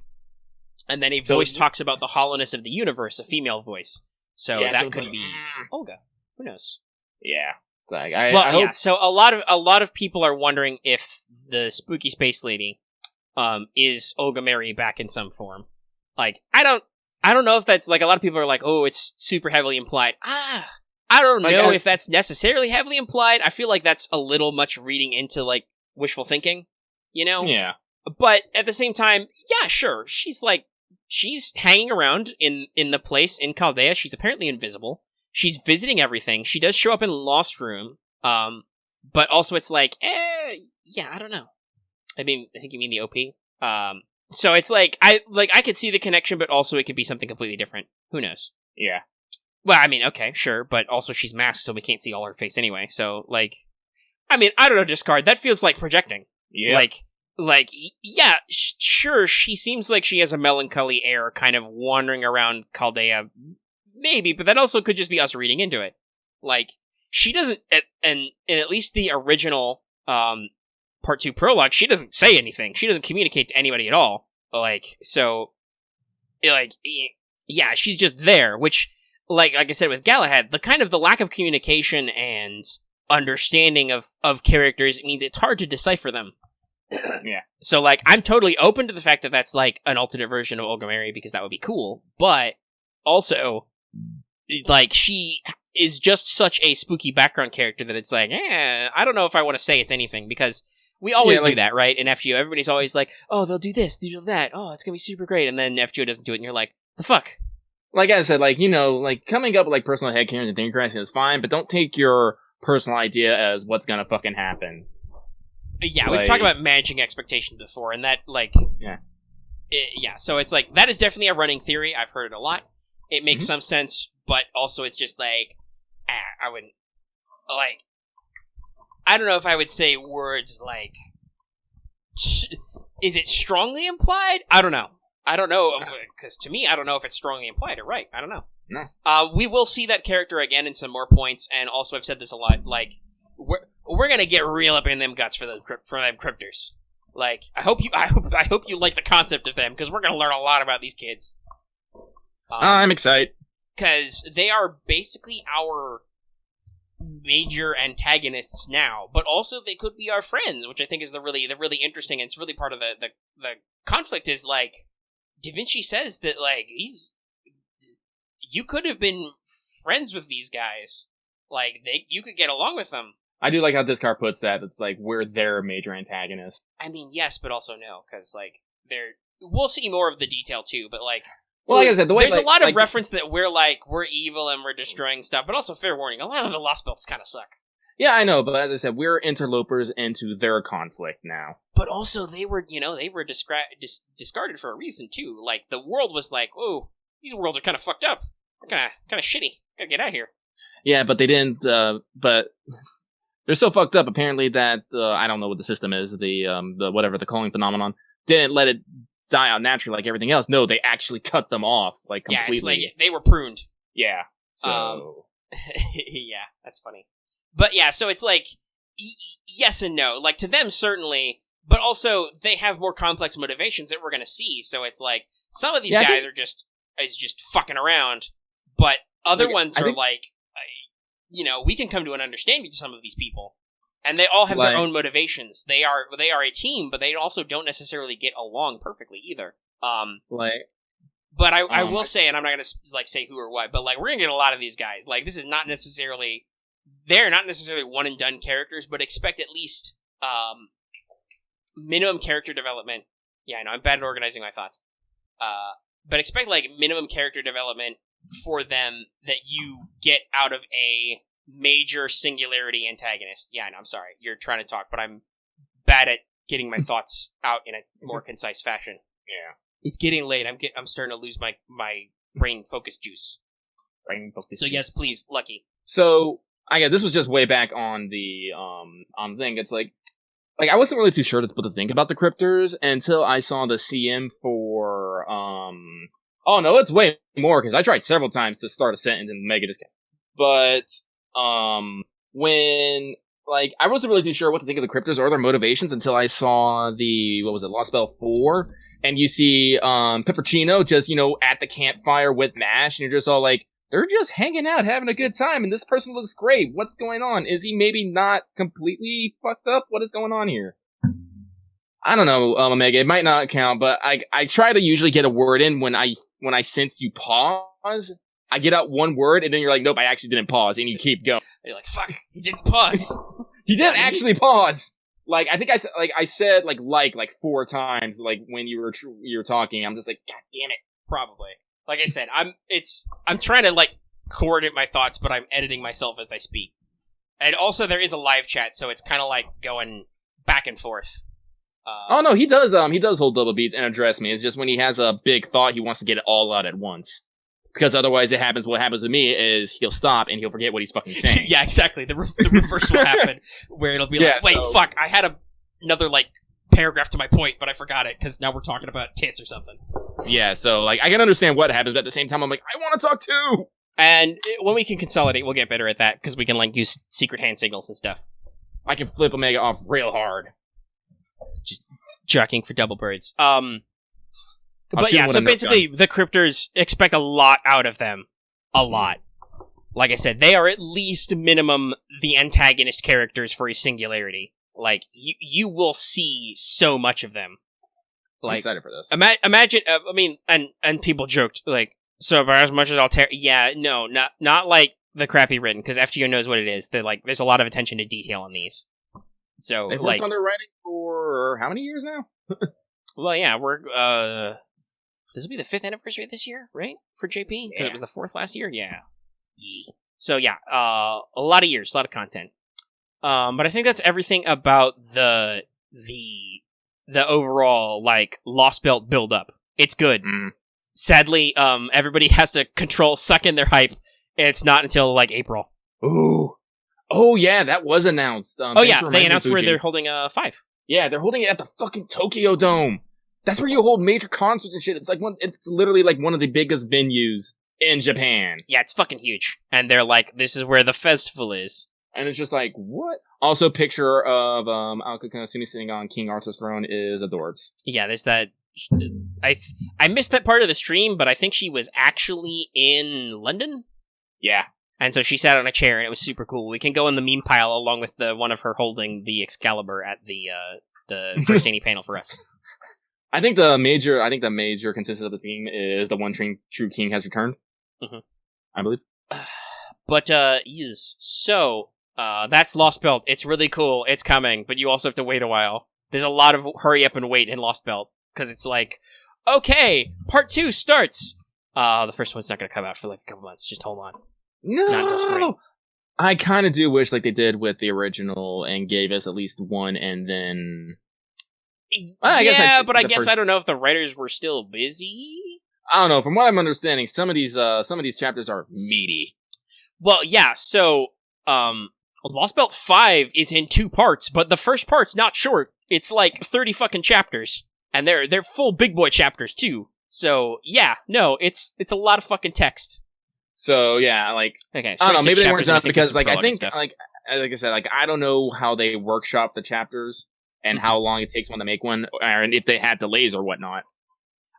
A: And then a voice talks about the hollowness of the universe, a female voice. So that could be Olga. Who knows?
B: Yeah. Like, I hope...
A: So a lot of people are wondering if the spooky space lady is Olga Mary back in some form. Like, I don't know if that's, like, a lot of people are like, oh, it's super heavily implied. I don't know if that's necessarily heavily implied. I feel like that's a little much reading into, like, wishful thinking,
B: Yeah.
A: But at the same time, yeah, sure. She's hanging around in the place in Chaldea. She's apparently invisible. She's visiting everything. She does show up in Lostroom. But also it's like, yeah, I don't know. I think you mean the OP. So it's like I could see the connection, but also it could be something completely different. Who knows?
B: Yeah.
A: Well, I mean, okay, sure, but also she's masked, so we can't see all her face anyway. So, like, I mean, I don't know, Discard. That feels like projecting.
B: Yeah.
A: Yeah, sure, she seems like she has a melancholy air kind of wandering around Chaldea. Maybe, but that also could just be us reading into it. Like, she doesn't, and in at least the original, Part 2 prologue, she doesn't say anything. She doesn't communicate to anybody at all. Like, so, like, yeah, she's just there, which, like I said with Galahad, the lack of communication and understanding of characters means it's hard to decipher them.
B: Yeah.
A: So, like, I'm totally open to the fact that that's, like, an alternate version of Olga Mary, because that would be cool, but also, like, she is just such a spooky background character that it's like, I don't know if I want to say it's anything, because we always do that, right? In FGO, everybody's always like, oh, they'll do this, they'll do that, oh, it's gonna be super great, and then FGO doesn't do it, and you're like, the fuck?
B: Like I said, like, like, coming up with, like, personal headcanons and things is fine, but don't take your personal idea as what's gonna fucking happen.
A: Yeah, we've talked about managing expectations before, and that, like...
B: Yeah.
A: So it's like, that is definitely a running theory. I've heard it a lot. It makes some sense, but also it's just like, I wouldn't... Like... I don't know if I would say words like... Is it strongly implied? I don't know. Because to me, I don't know if it's strongly implied or right. I don't know.
B: No.
A: We will see that character again in some more points, and also I've said this a lot, like, we're gonna get real up in them guts for them cryptors. Like, I hope you like the concept of them, because we're gonna learn a lot about these kids.
B: I'm excited.
A: Because they are basically our major antagonists now, but also they could be our friends, which I think is the really interesting, and it's really part of the conflict is, like, Da Vinci says that, like, you could have been friends with these guys. Like, you could get along with them.
B: I do like how this card puts that. It's like, we're their major antagonist.
A: I mean, yes, but also no, because, like, we'll see more of the detail, too, but, like...
B: Well, like I said,
A: there's a lot of reference that we're evil and we're destroying stuff, but also, fair warning, a lot of the Lostbelts kind of suck.
B: Yeah, I know, but as I said, we're interlopers into their conflict now.
A: But also, they were discarded for a reason, too. Like, the world was like, oh, these worlds are kind of fucked up. They're kind of shitty. Gotta get out of here.
B: Yeah, but they didn't, but they're so fucked up, apparently, that, I don't know what the system is, the calling phenomenon, didn't let it die out naturally like everything else. No, they actually cut them off, like, completely.
A: Yeah, it's like, they were pruned.
B: Yeah, so...
A: yeah, that's funny. But yeah, so it's like, yes and no. Like, to them, certainly, but also, they have more complex motivations that we're gonna see, so it's like, some of these guys are just fucking around, but other ones are like, we can come to an understanding to some of these people. And they all have their own motivations. They are a team, but they also don't necessarily get along perfectly either. But I will say, and I'm not gonna like say who or what, but like we're gonna get a lot of these guys. Like this is not necessarily, they're not necessarily one and done characters, but expect at least minimum character development. Yeah, I know I'm bad at organizing my thoughts. But expect like minimum character development for them that you get out of a major singularity antagonist. Yeah, I know, I'm sorry. You're trying to talk, but I'm bad at getting my thoughts out in a more concise fashion.
B: Yeah.
A: It's getting late. I'm starting to lose my brain focus juice. So yes, please, Lucky.
B: So, this was just way back on the thing. It's like I wasn't really too sure what to think about the cryptors until I saw the CM for oh no, it's way more, because I tried several times to start a sentence and make it just... But when, like, I wasn't really too sure what to think of the cryptors or their motivations until I saw the, Lostbelt 4, and you see Peppercino just, at the campfire with Mash, and you're just all like, they're just hanging out, having a good time, and this person looks great. What's going on? Is he maybe not completely fucked up? What is going on here? I don't know, Omega. It might not count, but I try to usually get a word in when I sense you pause. I get out one word, and then you're like, nope, I actually didn't pause, and you keep going.
A: You're like, fuck, he didn't pause.
B: He didn't actually pause. Like, I think I said like 4 times, like, when you were talking. I'm just like, god damn it.
A: Probably. Like I said, I'm trying to, like, coordinate my thoughts, but I'm editing myself as I speak. And also, there is a live chat, so it's kind of like going back and forth.
B: Oh no, he does hold double beats and address me. It's just when he has a big thought, he wants to get it all out at once. Because otherwise what happens with me is he'll stop and he'll forget what he's fucking saying.
A: Yeah, exactly. The reverse will happen, where it'll be like, wait, fuck, I had another, like, paragraph to my point, but I forgot it, because now we're talking about tits or something.
B: Yeah, so, like, I can understand what happens, but at the same time, I'm like, I want to talk too!
A: And when we can consolidate, we'll get better at that, because we can, like, use secret hand signals and stuff.
B: I can flip Omega off real hard.
A: Just jockeying for double birds. But yeah, so basically, the cryptors, expect a lot out of them. A lot. Like I said, they are at least minimum the antagonist characters for a singularity. Like, you will see so much of them. Like,
B: I'm excited for this.
A: Imagine, and people joked, like, so about as much as yeah, no, not like the crappy written, because FGO knows what it is. They're like, there's a lot of attention to detail on these. So,
B: they've worked on their writing for how many years now?
A: Well, yeah, this will be the 5th anniversary this year, right? For JP? Because it was the 4th last year? Yeah. So, yeah, a lot of years, a lot of content. But I think that's everything about the overall, like, Lostbelt build-up. It's good. Sadly, everybody has to suck in their hype. It's not until, like, April.
B: Ooh. Oh yeah, that was announced.
A: Oh yeah, they announced where they're holding 5.
B: Yeah, they're holding it at the fucking Tokyo Dome. That's where you hold major concerts and shit. It's literally like one of the biggest venues in Japan.
A: Yeah, it's fucking huge. And they're like, this is where the festival is.
B: And it's just like, what? Also, picture of Aoko Kunosumi sitting on King Arthur's throne is adorbs.
A: Yeah, there's that. I missed that part of the stream, but I think she was actually in London.
B: Yeah.
A: And so she sat on a chair, and it was super cool. We can go in the meme pile along with the one of her holding the Excalibur at the first Annie panel for us.
B: I think the major consensus of the theme is the one true king has returned.
A: Mm-hmm.
B: I believe.
A: But yes, so that's Lostbelt. It's really cool. It's coming, but you also have to wait a while. There's a lot of hurry up and wait in Lostbelt because it's like, okay, part 2 starts. The first one's not going to come out for like a couple months. Just hold on.
B: No,
A: not until spring.
B: I kind of do wish like they did with the original and gave us at least one, and then. Well, I
A: guess I don't know if the writers were still busy.
B: I don't know. From what I'm understanding, some of these chapters are meaty.
A: Well, yeah. So, Lostbelt 5 is in 2 parts, but the first part's not short. It's like 30 fucking chapters, and they're full big boy chapters too. So yeah, no, it's a lot of fucking text.
B: So yeah, like
A: okay,
B: I don't know. Maybe they weren't enough because like I think
A: stuff.
B: like I said, like I don't know how they workshop the chapters and how long it takes one to make one, and if they had delays or whatnot.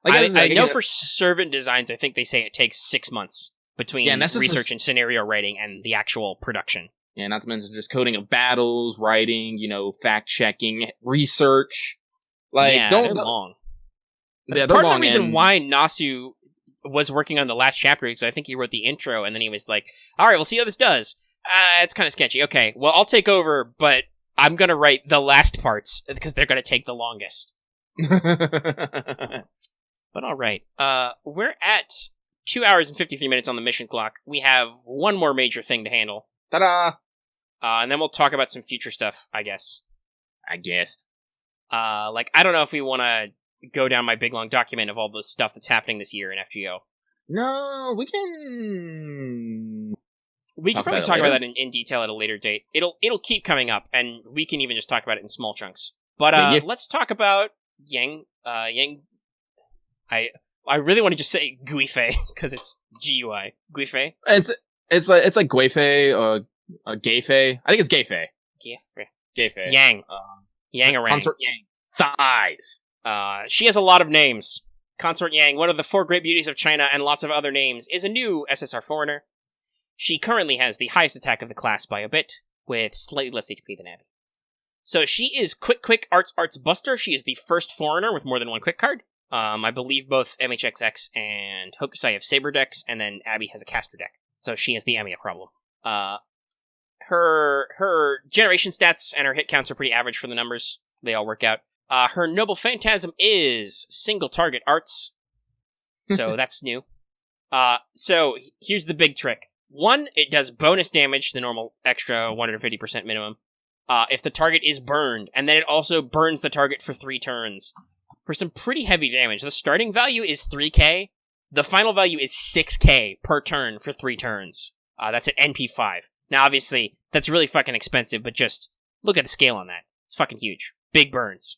B: Like,
A: I know for servant designs, I think they say it takes 6 months between research and scenario writing and the actual production.
B: Yeah, not to mention just coding of battles, writing, fact checking, research. Like,
A: yeah, they're long. That's part of the reason why Nasu was working on the last chapter, because I think he wrote the intro, and then he was like, all right, we'll see how this does. It's kind of sketchy. Okay, well, I'll take over, but I'm going to write the last parts, because they're going to take the longest. But all right. We're at 2 hours and 53 minutes on the mission clock. We have one more major thing to handle.
B: Ta-da!
A: And then we'll talk about some future stuff, I guess.
B: I
A: don't know if we want to go down my big long document of all the stuff that's happening this year in FGO.
B: No, we can
A: probably talk about that in detail at a later date. It'll keep coming up, and we can even just talk about it in small chunks. But let's talk about Yang. I really want to just say Guifei because it's GUI. Guifei.
B: It's like Guifei or Gaifei. I think it's Gaifei. Gaifei.
A: Yang. Yang-a-rang.
B: Consort Yang. Thighs.
A: She has a lot of names. Consort Yang, one of the 4 great beauties of China and lots of other names, is a new SSR foreigner. She currently has the highest attack of the class by a bit, with slightly less HP than Abby. So she is Quick Arts Buster. She is the first foreigner with more than 1 quick card. I believe both MHXX and Hokusai have Saber decks, and then Abby has a Caster deck. So she has the Amiya problem. Her generation stats and her hit counts are pretty average for the numbers. They all work out. Her Noble Phantasm is single target arts. So that's new. So here's the big trick. 1, it does bonus damage, the normal extra 150% minimum, if the target is burned, and then it also burns the target for 3 turns. For some pretty heavy damage. The starting value is 3k. The final value is 6k per turn for 3 turns. That's at NP 5. Now, obviously, that's really fucking expensive, but just look at the scale on that. It's fucking huge. Big burns.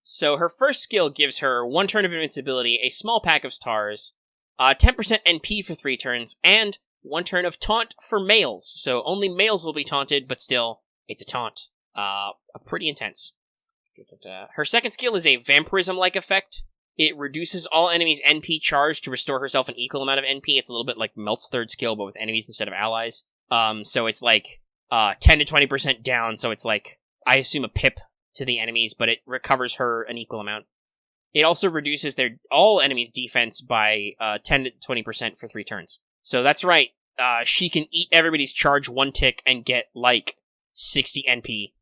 A: So her first skill gives her 1 turn of invincibility, a small pack of stars, 10% NP for 3 turns, and 1 turn of taunt for males. So only males will be taunted, but still, it's a taunt. Pretty intense. Her second skill is a vampirism-like effect. It reduces all enemies' NP charge to restore herself an equal amount of NP. It's a little bit like Melt's third skill, but with enemies instead of allies. So it's like 10 to 20% down, so it's like, I assume a pip to the enemies, but it recovers her an equal amount. It also reduces all enemies' defense by 10 to 20% for 3 turns. So that's right, she can eat everybody's charge 1 tick and get like 60 NP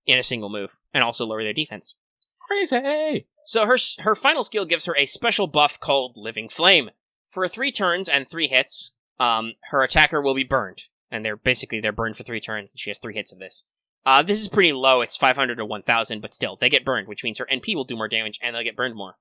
A: in a single move, and also lower their defense.
B: Crazy! So
A: her final skill gives her a special buff called Living Flame. For 3 turns and 3 hits, her attacker will be burned. And they're burned for 3 turns, and she has 3 hits of this. This is pretty low, it's 500 or 1000, but still, they get burned, which means her NP will do more damage, and they'll get burned more.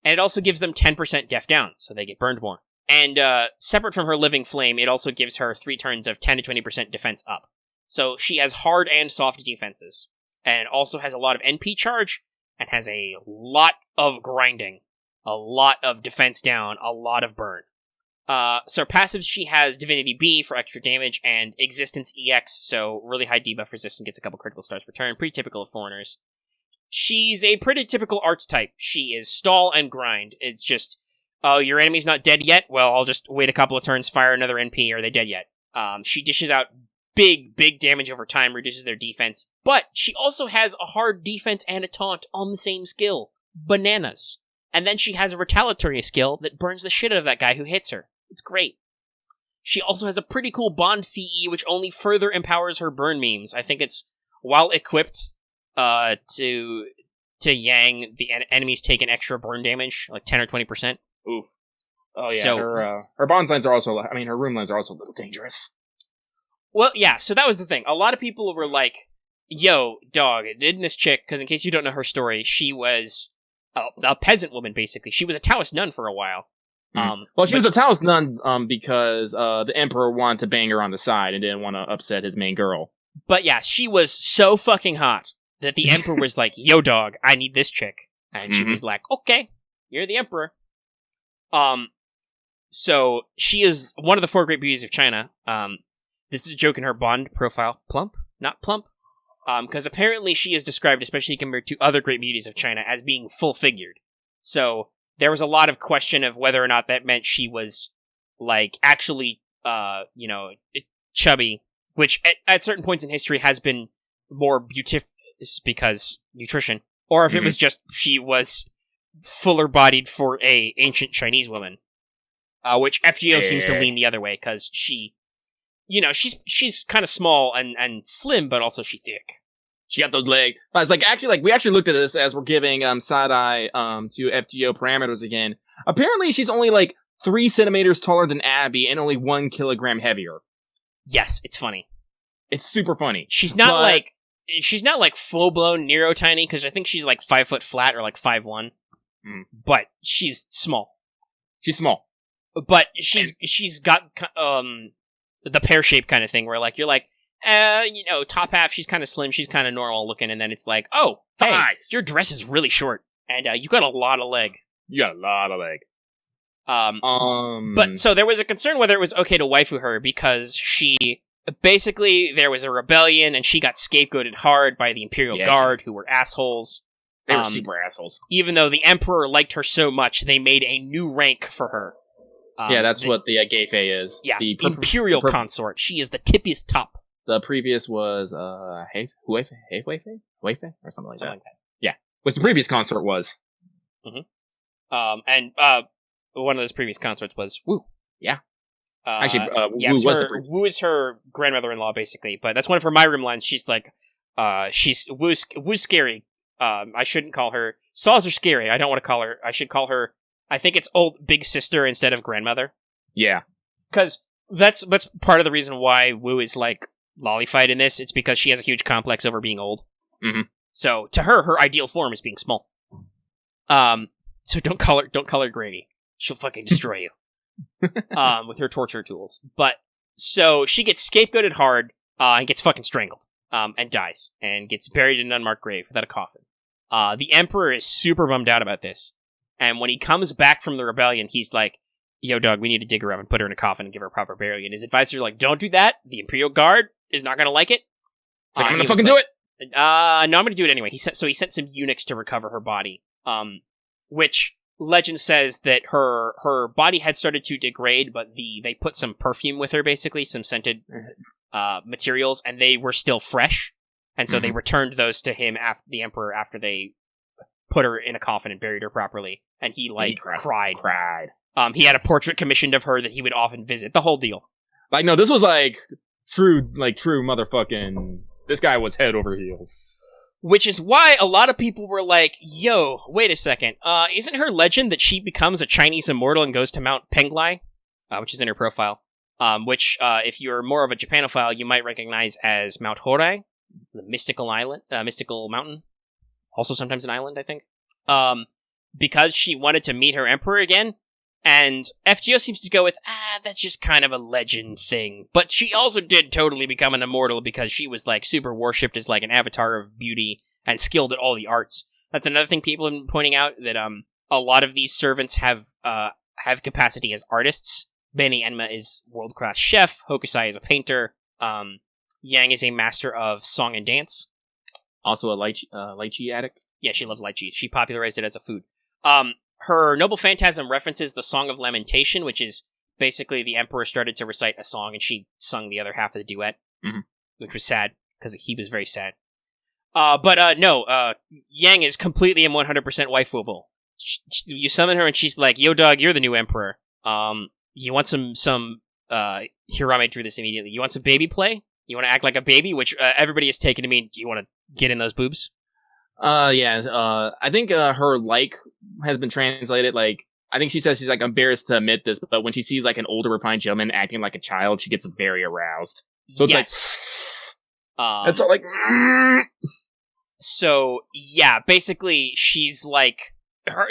A: And it also gives them 10% def down, so they get burned more. And separate from her living flame, it also gives her 3 turns of 10 to 20% defense up. So she has hard and soft defenses, and also has a lot of NP charge, and has a lot of grinding, a lot of defense down, a lot of burn. So passives, she has Divinity B for extra damage, and Existence EX, so really high debuff resistance, gets a couple critical stars per turn, pretty typical of foreigners. She's a pretty typical archetype. She is stall and grind. It's just, oh, your enemy's not dead yet? Well, I'll just wait a couple of turns, fire another NP, are they dead yet? She dishes out big damage over time, reduces their defense, but she also has a hard defense and a taunt on the same skill. Bananas. And then she has a retaliatory skill that burns the shit out of that guy who hits her. It's great. She also has a pretty cool Bond CE, which only further empowers her burn memes. I think it's, while equipped to Yang, the enemies take an extra burn damage, like 10 or 20%.
B: Oof. Oh yeah,
A: so,
B: her bond lines are also, her room lines are also a little dangerous.
A: Well, yeah, so that was the thing. A lot of people were like, yo, dog, didn't this chick, because in case you don't know her story, she was a peasant woman, basically. She was a Taoist nun for a while.
B: Well, she was a Taoist nun because the emperor wanted to bang her on the side and didn't want to upset his main girl.
A: But yeah, she was so fucking hot that the emperor was like, yo, dog, I need this chick. And she was like, okay, you're the emperor. So she is one of the 4 great beauties of China. This is a joke in her Bond profile. Plump? Not plump? Because apparently she is described, especially compared to other great beauties of China, as being full-figured. So there was a lot of question of whether or not that meant she was, like, actually, chubby, which at certain points in history has been more beautiful because nutrition, or if it was just she was fuller-bodied for a ancient Chinese woman, which FGO seems to lean the other way, because she, she's kind of small and slim, but also she's thick.
B: She got those legs. It's like, we actually looked at this as we're giving side-eye to FGO parameters again. Apparently, she's only, 3 centimeters taller than Abby and only 1 kilogram heavier.
A: Yes, it's funny.
B: It's super funny.
A: She's not, full-blown Nero tiny, because I think she's, 5 foot flat, or, 5'1". But she's small.
B: She's small.
A: But she's got, the pear-shaped kind of thing, where, you're like, top half, she's kind of slim, she's kind of normal looking, and then it's like, oh, hey,
B: nice.
A: Your dress is really short, and you got a lot of leg.
B: You got a lot of leg.
A: But, so there was a concern whether it was okay to waifu her, because basically, there was a rebellion, and she got scapegoated hard by the Imperial Guard, who were assholes.
B: They were super assholes.
A: Even though the Emperor liked her so much, they made a new rank for her.
B: That's what the Geifei is.
A: Yeah, the Imperial Consort. She is the tippiest top.
B: The previous was, Huifei? Or something like that. Yeah. Which the previous consort was.
A: And one of those previous consorts was Wu.
B: Yeah.
A: Wu is her grandmother-in-law, basically, but that's one of her My Room lines. She's like, Wu's scary. I shouldn't call her, Saws are scary. I don't want to call her, I should call her, I think it's old big sister instead of grandmother.
B: Yeah.
A: Because that's part of the reason why Wu is, lollified in this. It's because she has a huge complex over being old. So, to her ideal form is being small. So don't call her Granny. She'll fucking destroy you. With her torture tools. But, so, she gets scapegoated hard, and gets fucking strangled. And dies. And gets buried in an unmarked grave without a coffin. The Emperor is super bummed out about this. And when he comes back from the rebellion, he's like, yo, dog, we need to dig her up and put her in a coffin and give her a proper burial. And his advisors are like, don't do that. The Imperial Guard is not going to like it.
B: I'm going to fucking do it.
A: No, I'm going to do it anyway. He sent some eunuchs to recover her body. Which legend says that her body had started to degrade, but they put some perfume with her, basically, some scented materials, and they were still fresh. And so they returned those to him, the Emperor, after they put her in a coffin and buried her properly. And he cried. He had a portrait commissioned of her that he would often visit. The whole deal.
B: No, this was true motherfucking. This guy was head over heels.
A: Which is why a lot of people were like, yo, wait a second. Isn't her legend that she becomes a Chinese immortal and goes to Mount Penglai? Which is in her profile. Which, if you're more of a Japanophile, you might recognize as Mount Horai, the mystical mountain. Also sometimes an island, I think. Because she wanted to meet her emperor again, And FGO seems to go with, that's just kind of a legend thing. But she also did totally become an immortal because she was, like, super worshipped as, like, an avatar of beauty and skilled at all the arts. That's another thing people have been pointing out, that a lot of these servants have capacity as artists. Beni Enma is world-class chef. Hokusai is a painter. Yang is a master of song and dance.
B: Also a lychee addict.
A: Yeah, she loves lychee. She popularized it as a food. Her Noble Phantasm references the Song of Lamentation, which is basically the Emperor started to recite a song and she sung the other half of the duet, which was sad, because he was very sad. No, Yang is completely and 100% waifuable. You summon her and she's like, yo dog, you're the new Emperor. You want some Hirame drew this immediately. You want some baby play? You want to act like a baby? Which everybody has taken to mean, do you want to get in those boobs?
B: I think her has been translated, like, I think she says she's, like, embarrassed to admit this, but when she sees, like, an older refined gentleman acting like a child, she gets very aroused. So it's it's all like...
A: So, yeah, basically, she's, like...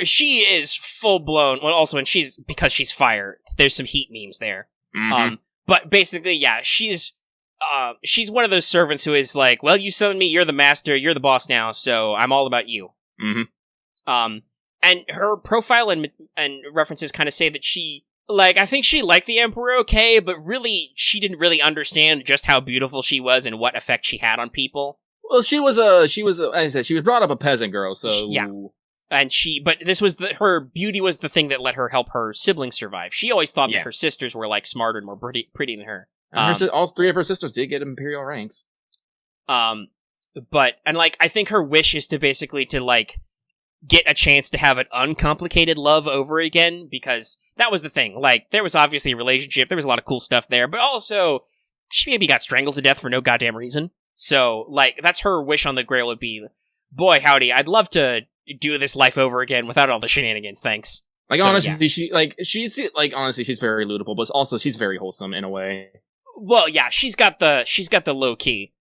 A: she is full-blown... Well, also, because she's fire, there's some heat memes there. But basically, yeah, she's one of those servants who is like, well, you summoned me, you're the master, you're the boss now, so I'm all about you. And her profile and references kind of say that she, like, I think she liked the Emperor okay, but really, she didn't really understand just how beautiful she was and what effect she had on people.
B: Well, she was as I said, she was brought up a peasant girl, so...
A: Yeah. And but this was her beauty was the thing that let her help her siblings survive. She always thought that her sisters were, like, smarter and more pretty than her.
B: All three of her sisters did get imperial ranks.
A: I think her wish is to basically get a chance to have an uncomplicated love over again, because that was the thing. Like, there was obviously a relationship, there was a lot of cool stuff there, but also, she maybe got strangled to death for no goddamn reason. So, like, that's her wish on the Grail would be, boy, howdy, I'd love to do this life over again without all the shenanigans, thanks.
B: Like, honestly, she's very lootable, but also she's very wholesome in a way.
A: Well, yeah, she's got the low key.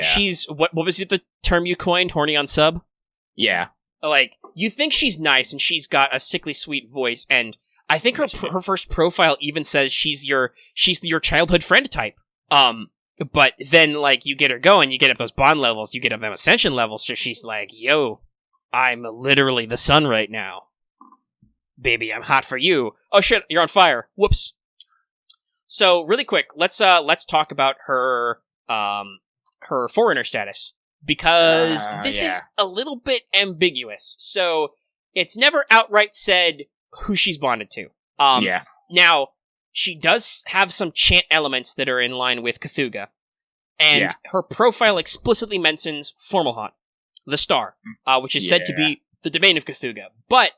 A: She's, what was it the term you coined? Horny on sub?
B: Yeah.
A: Like, you think she's nice, and she's got a sickly sweet voice, and I think her first profile even says she's your childhood friend type. But then, like, you get her going, you get up those bond levels, you get up them ascension levels, so she's like, yo, I'm literally the sun right now. Baby, I'm hot for you. Oh shit, you're on fire. Whoops. So, really quick, let's talk about her foreigner status. Because this is a little bit ambiguous. So, it's never outright said who she's bonded to. Now, she does have some chant elements that are in line with Cthulhu. And her profile explicitly mentions Formalhaut, the star, which is said to be the domain of Cthulhu. But,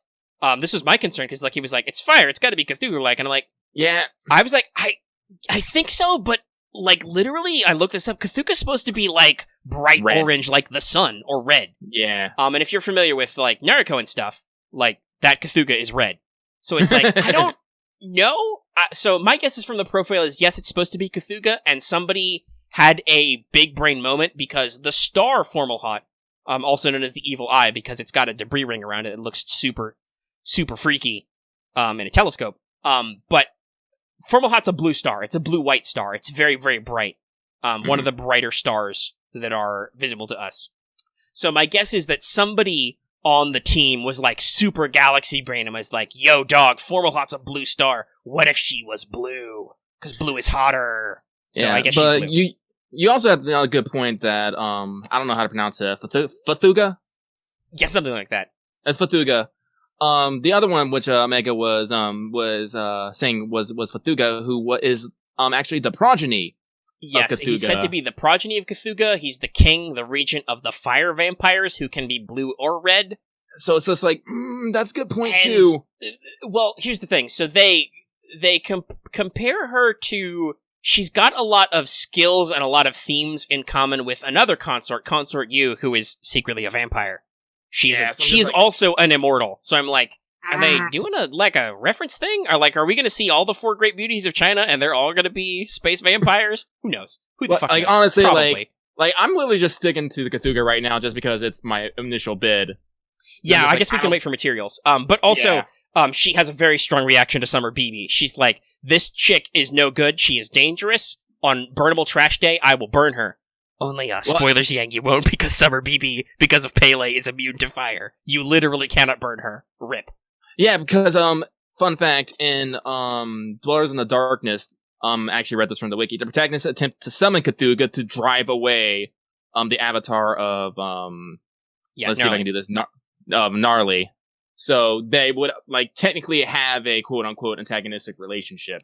A: this was my concern, because he was like, it's fire, it's gotta be Cthulhu-like, and I'm like, I was like, I think so, but, like, literally, I looked this up, Cthulhu's supposed to be, like, bright red. Orange like the sun, or red.
B: Yeah.
A: And if you're familiar with, like, Naruto and stuff, like, that Cthulhu is red. So it's like, I don't know. So my guess is from the profile is, yes, it's supposed to be Cthulhu, and somebody had a big brain moment, because the star Formalhaut, also known as the Evil Eye, because it's got a debris ring around it, it looks super, super freaky, in a telescope. But Formalhaut's a blue star. It's a blue-white star. It's very, very bright. One of the brighter stars that are visible to us. So my guess is that somebody on the team was like super galaxy brain and was like, yo dog, Formalhaut's a blue star. What if she was blue? Because blue is hotter. So I guess she's blue.
B: You also have a good point that, I don't know how to pronounce it. Fathuga?
A: Yeah, something like that.
B: That's Fathuga. The other one, which Omega was saying was Fathuga, who is actually the progeny.
A: Yes, he's said to be the progeny of Cthulhu. He's the king, the regent of the fire vampires, who can be blue or red.
B: So it's just like, that's a good point too.
A: Well, here's the thing. So they compare her to. She's got a lot of skills and a lot of themes in common with another consort, Consort Yu, who is secretly a vampire. She is also an immortal. So I'm like, are they doing a reference thing? Or like, are we going to see all the four great beauties of China and they're all going to be space vampires? Who knows? Who the fuck knows?
B: Honestly,
A: probably.
B: like I'm literally just sticking to the Cthulhu right now just because it's my initial bid.
A: Yeah, I guess we can wait for materials. But also, she has a very strong reaction to Summer BB. She's like, this chick is no good. She is dangerous. On Burnable Trash Day, I will burn her. Only, spoilers, Yang, you won't, because Summer BB, because of Pele, is immune to fire. You literally cannot burn her. Rip.
B: Yeah, because, fun fact, in, Dwellers in the Darkness, actually read this from the wiki, the protagonists attempt to summon Cthulhu to drive away, the avatar of, let's see if I can do this, Gnarly. So they would, like, technically have a quote-unquote antagonistic relationship.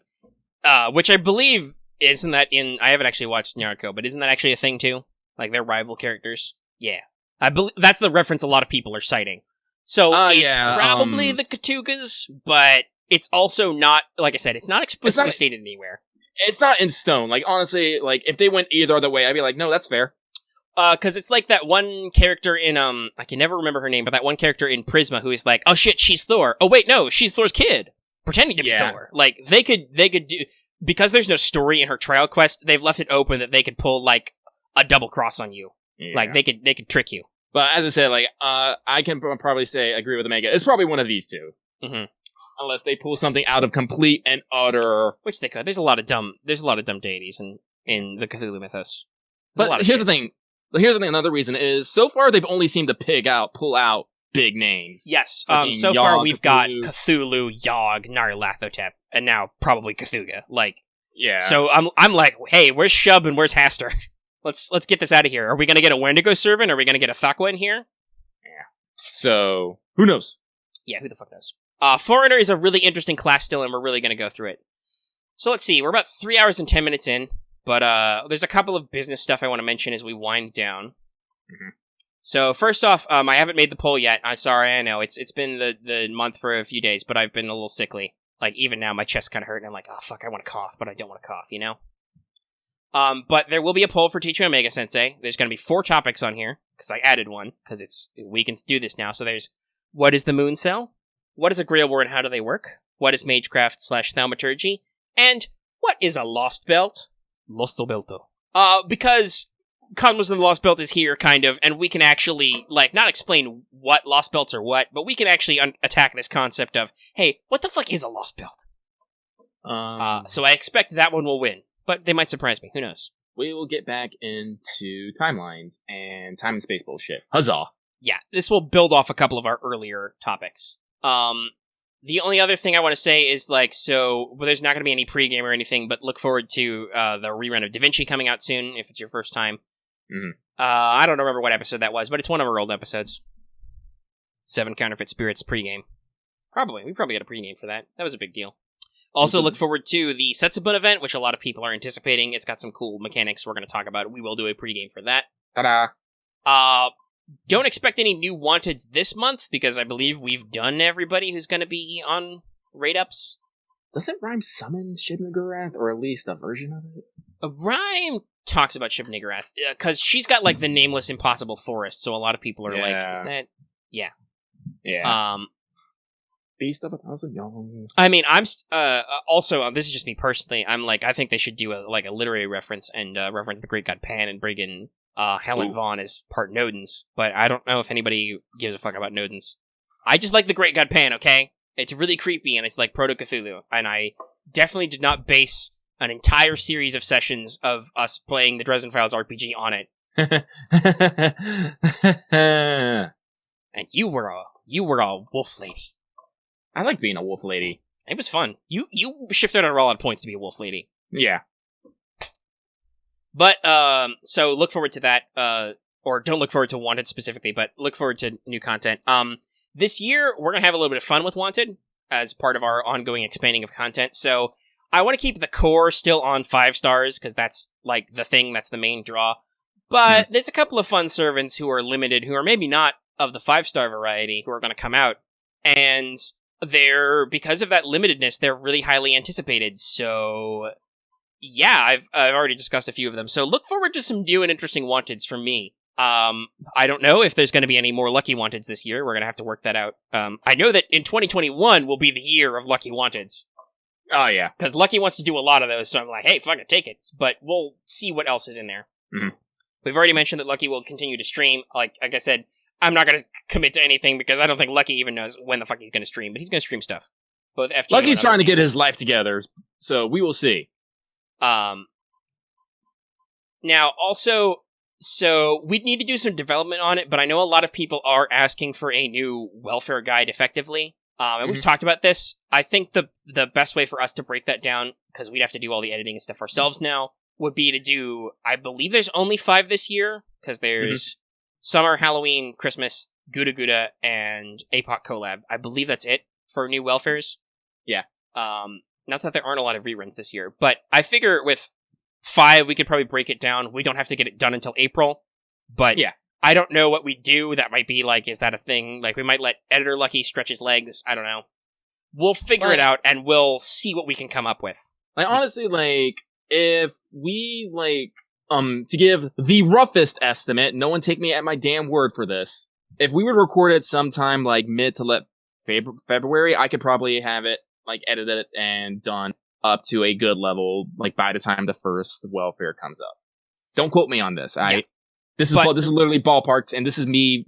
A: Which I believe... Isn't that in... I haven't actually watched Naruto, but isn't that actually a thing, too? Like, they're rival characters? Yeah. I believe that's the reference a lot of people are citing. So, it's probably the Katugas, but it's also not... Like I said, it's not explicitly stated anywhere.
B: It's not in stone. Like, honestly, like, if they went either other way, I'd be like, no, that's fair.
A: Cause it's like that one character in, I can never remember her name, but that one character in Prisma who is like, oh shit, she's Thor. Oh wait, no, she's Thor's kid. Pretending to be Thor. Like, they could do... Because there's no story in her trial quest, they've left it open that they could pull, like, a double cross on you. Yeah. Like, they could trick you.
B: But as I said, like, I can probably say, agree with Omega. It's probably one of these two.
A: Mm-hmm.
B: Unless they pull something out of complete and utter...
A: Which they could. There's a lot of dumb deities in the Cthulhu mythos.
B: But here's the thing. Another reason is, so far they've only seemed to pull out big names.
A: Yes. So far we've got Cthulhu, Yogg, Nyarlathotep, and now probably Cthulhu. Like,
B: yeah.
A: So I'm like, hey, where's Shub and where's Haster? Let's get this out of here. Are we gonna get a Wendigo servant? Are we gonna get a Thakwa in here?
B: Yeah. So who knows?
A: Yeah, who the fuck knows? Foreigner is a really interesting class still, and we're really gonna go through it. So let's see. We're about 3 hours and 10 minutes in, but there's a couple of business stuff I want to mention as we wind down.
B: Mm-hmm.
A: So first off, I haven't made the poll yet. I'm sorry, I know it's been the month for a few days, but I've been a little sickly. Like, even now, my chest kind of hurt, and I'm like, oh fuck, I want to cough, but I don't want to cough, you know. But there will be a poll for Teacher Omega Sensei. There's going to be 4 topics on here because I added one because we can do this now. So there's what is the Moon Cell, what is a Grail War and how do they work, what is Magecraft/Thaumaturgy, and what is a Lostbelt? Lostbelto. Because Cosmos and the Lostbelt is here, kind of, and we can actually, like, not explain what Lostbelts are what, but we can actually attack this concept of, hey, what the fuck is a Lostbelt? So I expect that one will win, but they might surprise me. Who knows?
B: We will get back into timelines and time and space bullshit. Huzzah!
A: Yeah, this will build off a couple of our earlier topics. The only other thing I want to say is, like, so, well, there's not going to be any pregame or anything, but look forward to the rerun of Da Vinci coming out soon, if it's your first time.
B: Mm-hmm.
A: I don't remember what episode that was, but it's one of our old episodes. 7 Counterfeit Spirits pregame. We probably had a pregame for that. That was a big deal. Also, look forward to the Setsubun event, which a lot of people are anticipating. It's got some cool mechanics we're going to talk about. We will do a pregame for that.
B: Ta-da!
A: Don't expect any new Wanteds this month, because I believe we've done everybody who's going to be on rate-ups.
B: Doesn't Rhyme summon Shib-Niggurath, or at least a version of it?
A: Rhyme talks about Shib-Niggurath, because she's got, like, the nameless impossible forest, so a lot of people are like, is that... Yeah.
B: Yeah. Beast of 1,000 Young.
A: I mean, I'm also, this is just me personally, I'm like, I think they should do a literary reference and reference the Great God Pan and bring in Helen Vaughn as part Nodens, but I don't know if anybody gives a fuck about Nodens. I just like the Great God Pan, okay? It's really creepy and it's like Proto-Cthulhu, and I definitely did not base an entire series of sessions of us playing the Dresden Files RPG on it. And you were a wolf lady.
B: I like being a wolf lady.
A: It was fun. You shifted on roll on points to be a wolf lady.
B: Yeah.
A: But, so look forward to that, or don't look forward to Wanted specifically, but look forward to new content. This year, we're gonna have a little bit of fun with Wanted, as part of our ongoing expanding of content, so I want to keep the core still on 5 stars, because that's, like, the thing, that's the main draw. But there's a couple of fun servants who are limited, who are maybe not of the 5-star variety, who are gonna come out, and because of that limitedness, they're really highly anticipated, so... Yeah, I've already discussed a few of them, so look forward to some new and interesting Wanteds from me. I don't know if there's going to be any more Lucky Wanteds this year. We're going to have to work that out. I know that in 2021 will be the year of Lucky Wanteds.
B: Oh, yeah.
A: Because Lucky wants to do a lot of those, so I'm like, hey, fuck it, take it. But we'll see what else is in there.
B: Mm-hmm.
A: We've already mentioned that Lucky will continue to stream. Like I said, I'm not going to commit to anything because I don't think Lucky even knows when the fuck he's going to stream, but he's going to stream stuff. Both FGO
B: Lucky's
A: and
B: trying to
A: games.
B: get his life together, so we will see.
A: Now, also, so we'd need to do some development on it, but I know a lot of people are asking for a new welfare guide effectively. And we've talked about this. I think the best way for us to break that down, because we'd have to do all the editing and stuff ourselves now, would be to do, I believe there's only 5 this year, because there's Summer, Halloween, Christmas, Gouda Gouda, and APOC collab. I believe that's it for new welfares.
B: Yeah.
A: Not that there aren't a lot of reruns this year, but I figure with 5, we could probably break it down. We don't have to get it done until April, but
B: yeah.
A: I don't know what we do. That might be like, is that a thing? Like, we might let Editor Lucky stretch his legs. I don't know. We'll figure it out, and we'll see what we can come up with.
B: Like, honestly, like, if we, like, to give the roughest estimate, no one take me at my damn word for this, if we would record it sometime, like, mid to late February, I could probably have it, like, edited and done up to a good level, like, by the time the first welfare comes up. Don't quote me on this. This is literally ballparked, and this is me,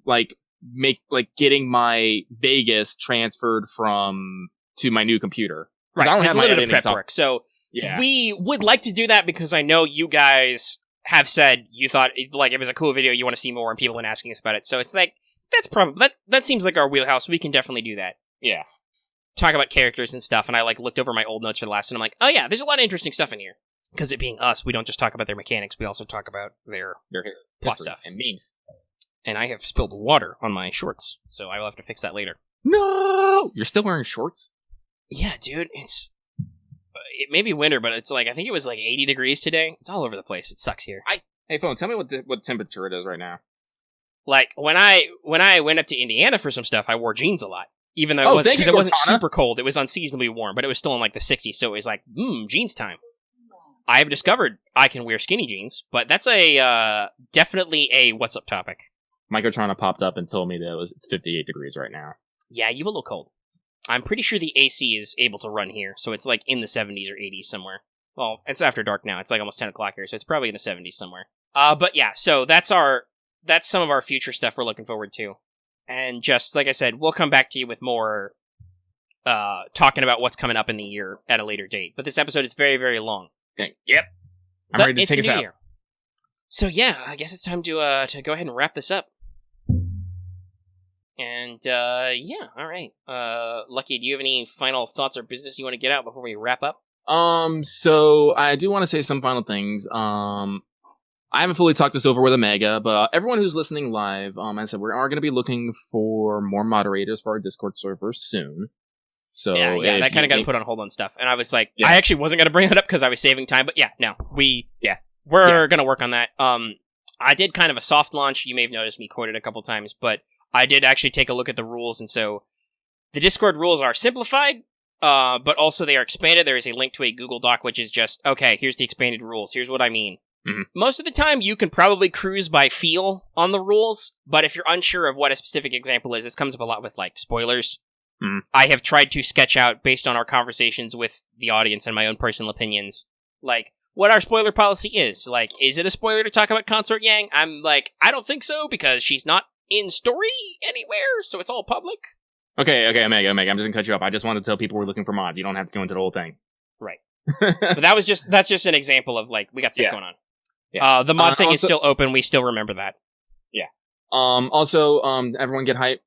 B: getting my Vegas transferred to my new computer.
A: Right,
B: I don't have my
A: limited
B: editing
A: prep work, so
B: yeah.
A: We would like to do that because I know you guys have said you thought, like, it was a cool video, you want to see more, and people have been asking us about it, so it's like, that's probably, that seems like our wheelhouse, we can definitely do that.
B: Yeah.
A: Talk about characters and stuff, and I, like, looked over my old notes for the last, and I'm like, oh yeah, there's a lot of interesting stuff in here. Because it being us, we don't just talk about their mechanics, we also talk about their plot stuff.
B: And memes.
A: And I have spilled water on my shorts, so I will have to fix that later.
B: No! You're still wearing shorts?
A: Yeah, dude, it may be winter, but it's like, I think it was like 80 degrees today. It's all over the place. It sucks here.
B: Hey, phone, tell me what temperature it is right now.
A: Like, when I went up to Indiana for some stuff, I wore jeans a lot. Even though it wasn't super cold, it was unseasonably warm, but it was still in like the 60s, so it was like, jeans time. I have discovered I can wear skinny jeans, but that's definitely a what's up topic.
B: Microtrona popped up and told me that it's 58 degrees right now.
A: Yeah, you a little cold. I'm pretty sure the AC is able to run here, so it's like in the 70s or 80s somewhere. Well, it's after dark now. It's like almost 10 o'clock here, so it's probably in the 70s somewhere. But yeah, so that's some of our future stuff we're looking forward to. And just, like I said, we'll come back to you with more talking about what's coming up in the year at a later date. But this episode is very, very long.
B: Okay. Yep. I'm ready to take us out.
A: Year. So yeah, I guess it's time to go ahead and wrap this up. And, yeah, alright. Lucky, do you have any final thoughts or business you want to get out before we wrap up?
B: So I do want to say some final things. I haven't fully talked this over with Omega, but everyone who's listening live, I said we are going to be looking for more moderators for our Discord server soon. So
A: yeah, that kind of got put on hold on stuff. And I was like, I actually wasn't going to bring that up because I was saving time, but yeah, no, we're going to work on that. I did kind of a soft launch. You may have noticed me quoted a couple times, but I did actually take a look at the rules, and so the Discord rules are simplified, but also they are expanded. There is a link to a Google Doc, which is just, okay, here's the expanded rules. Here's what I mean. Mm-hmm. Most of the time, you can probably cruise by feel on the rules, but if you're unsure of what a specific example is, this comes up a lot with, like, spoilers. Mm. I have tried to sketch out, based on our conversations with the audience and my own personal opinions, like, what our spoiler policy is. Like, is it a spoiler to talk about Consort Yang? I'm like, I don't think so, because she's not in story anywhere, so it's all public. Okay,
B: Omega, I'm just gonna cut you off. I just want to tell people we're looking for mods. You don't have to go into the whole thing.
A: Right. But that's just an example of, like, we got stuff going on. Yeah. The mod thing is still open. We still remember that.
B: Yeah. Also, everyone get hyped.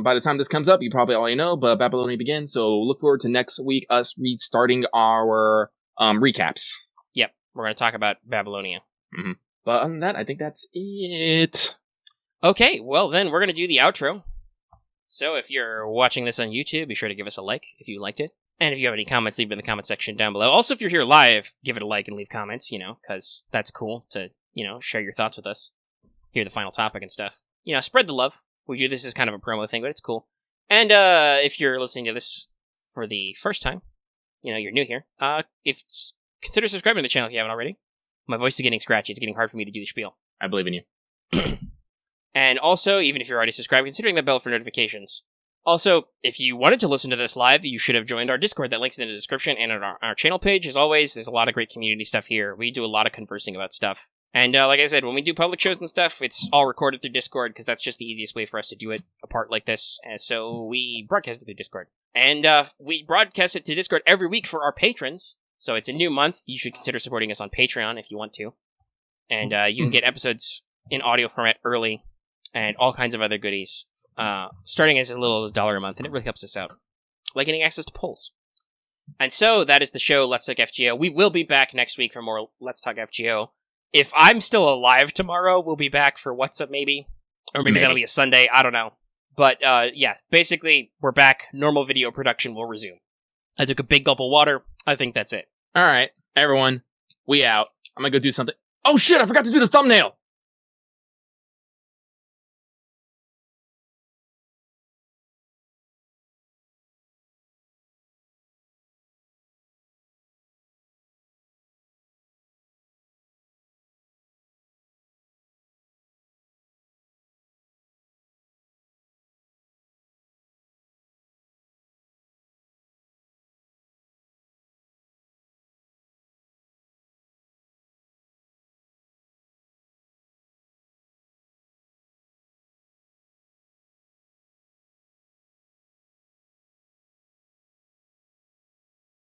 B: By the time this comes up, you probably already know, but Babylonia begins, so look forward to next week, us restarting our recaps.
A: Yep. We're going to talk about Babylonia.
B: Mm-hmm. But other than that, I think that's it.
A: Okay, well then, we're going to do the outro. So if you're watching this on YouTube, be sure to give us a like if you liked it. And if you have any comments, leave them in the comment section down below. Also, if you're here live, give it a like and leave comments, because that's cool to, share your thoughts with us. Hear the final topic and stuff. Spread the love. We do this as kind of a promo thing, but it's cool. And if you're listening to this for the first time, you're new here, consider subscribing to the channel if you haven't already. My voice is getting scratchy. It's getting hard for me to do the spiel.
B: I believe in you.
A: And also, even if you're already subscribed, considering the bell for notifications. Also, if you wanted to listen to this live, you should have joined our Discord. That link's in the description and on our channel page. As always, there's a lot of great community stuff here. We do a lot of conversing about stuff. And like I said, when we do public shows and stuff, it's all recorded through Discord, because that's just the easiest way for us to do it apart like this. And so we broadcast it through Discord. And we broadcast it to Discord every week for our patrons. So it's a new month. You should consider supporting us on Patreon if you want to. And you can get episodes in audio format early and all kinds of other goodies, starting as little as $1 a month, and it really helps us out. Like getting access to polls. And so that is the show, Let's Talk FGO. We will be back next week for more Let's Talk FGO. If I'm still alive tomorrow, we'll be back for What's Up Maybe. Or maybe that'll be a Sunday, I don't know. But yeah, basically, we're back. Normal video production will resume. I took a big gulp of water. I think that's it.
B: All right, everyone, we out. I'm gonna go do something. Oh shit, I forgot to do the thumbnail!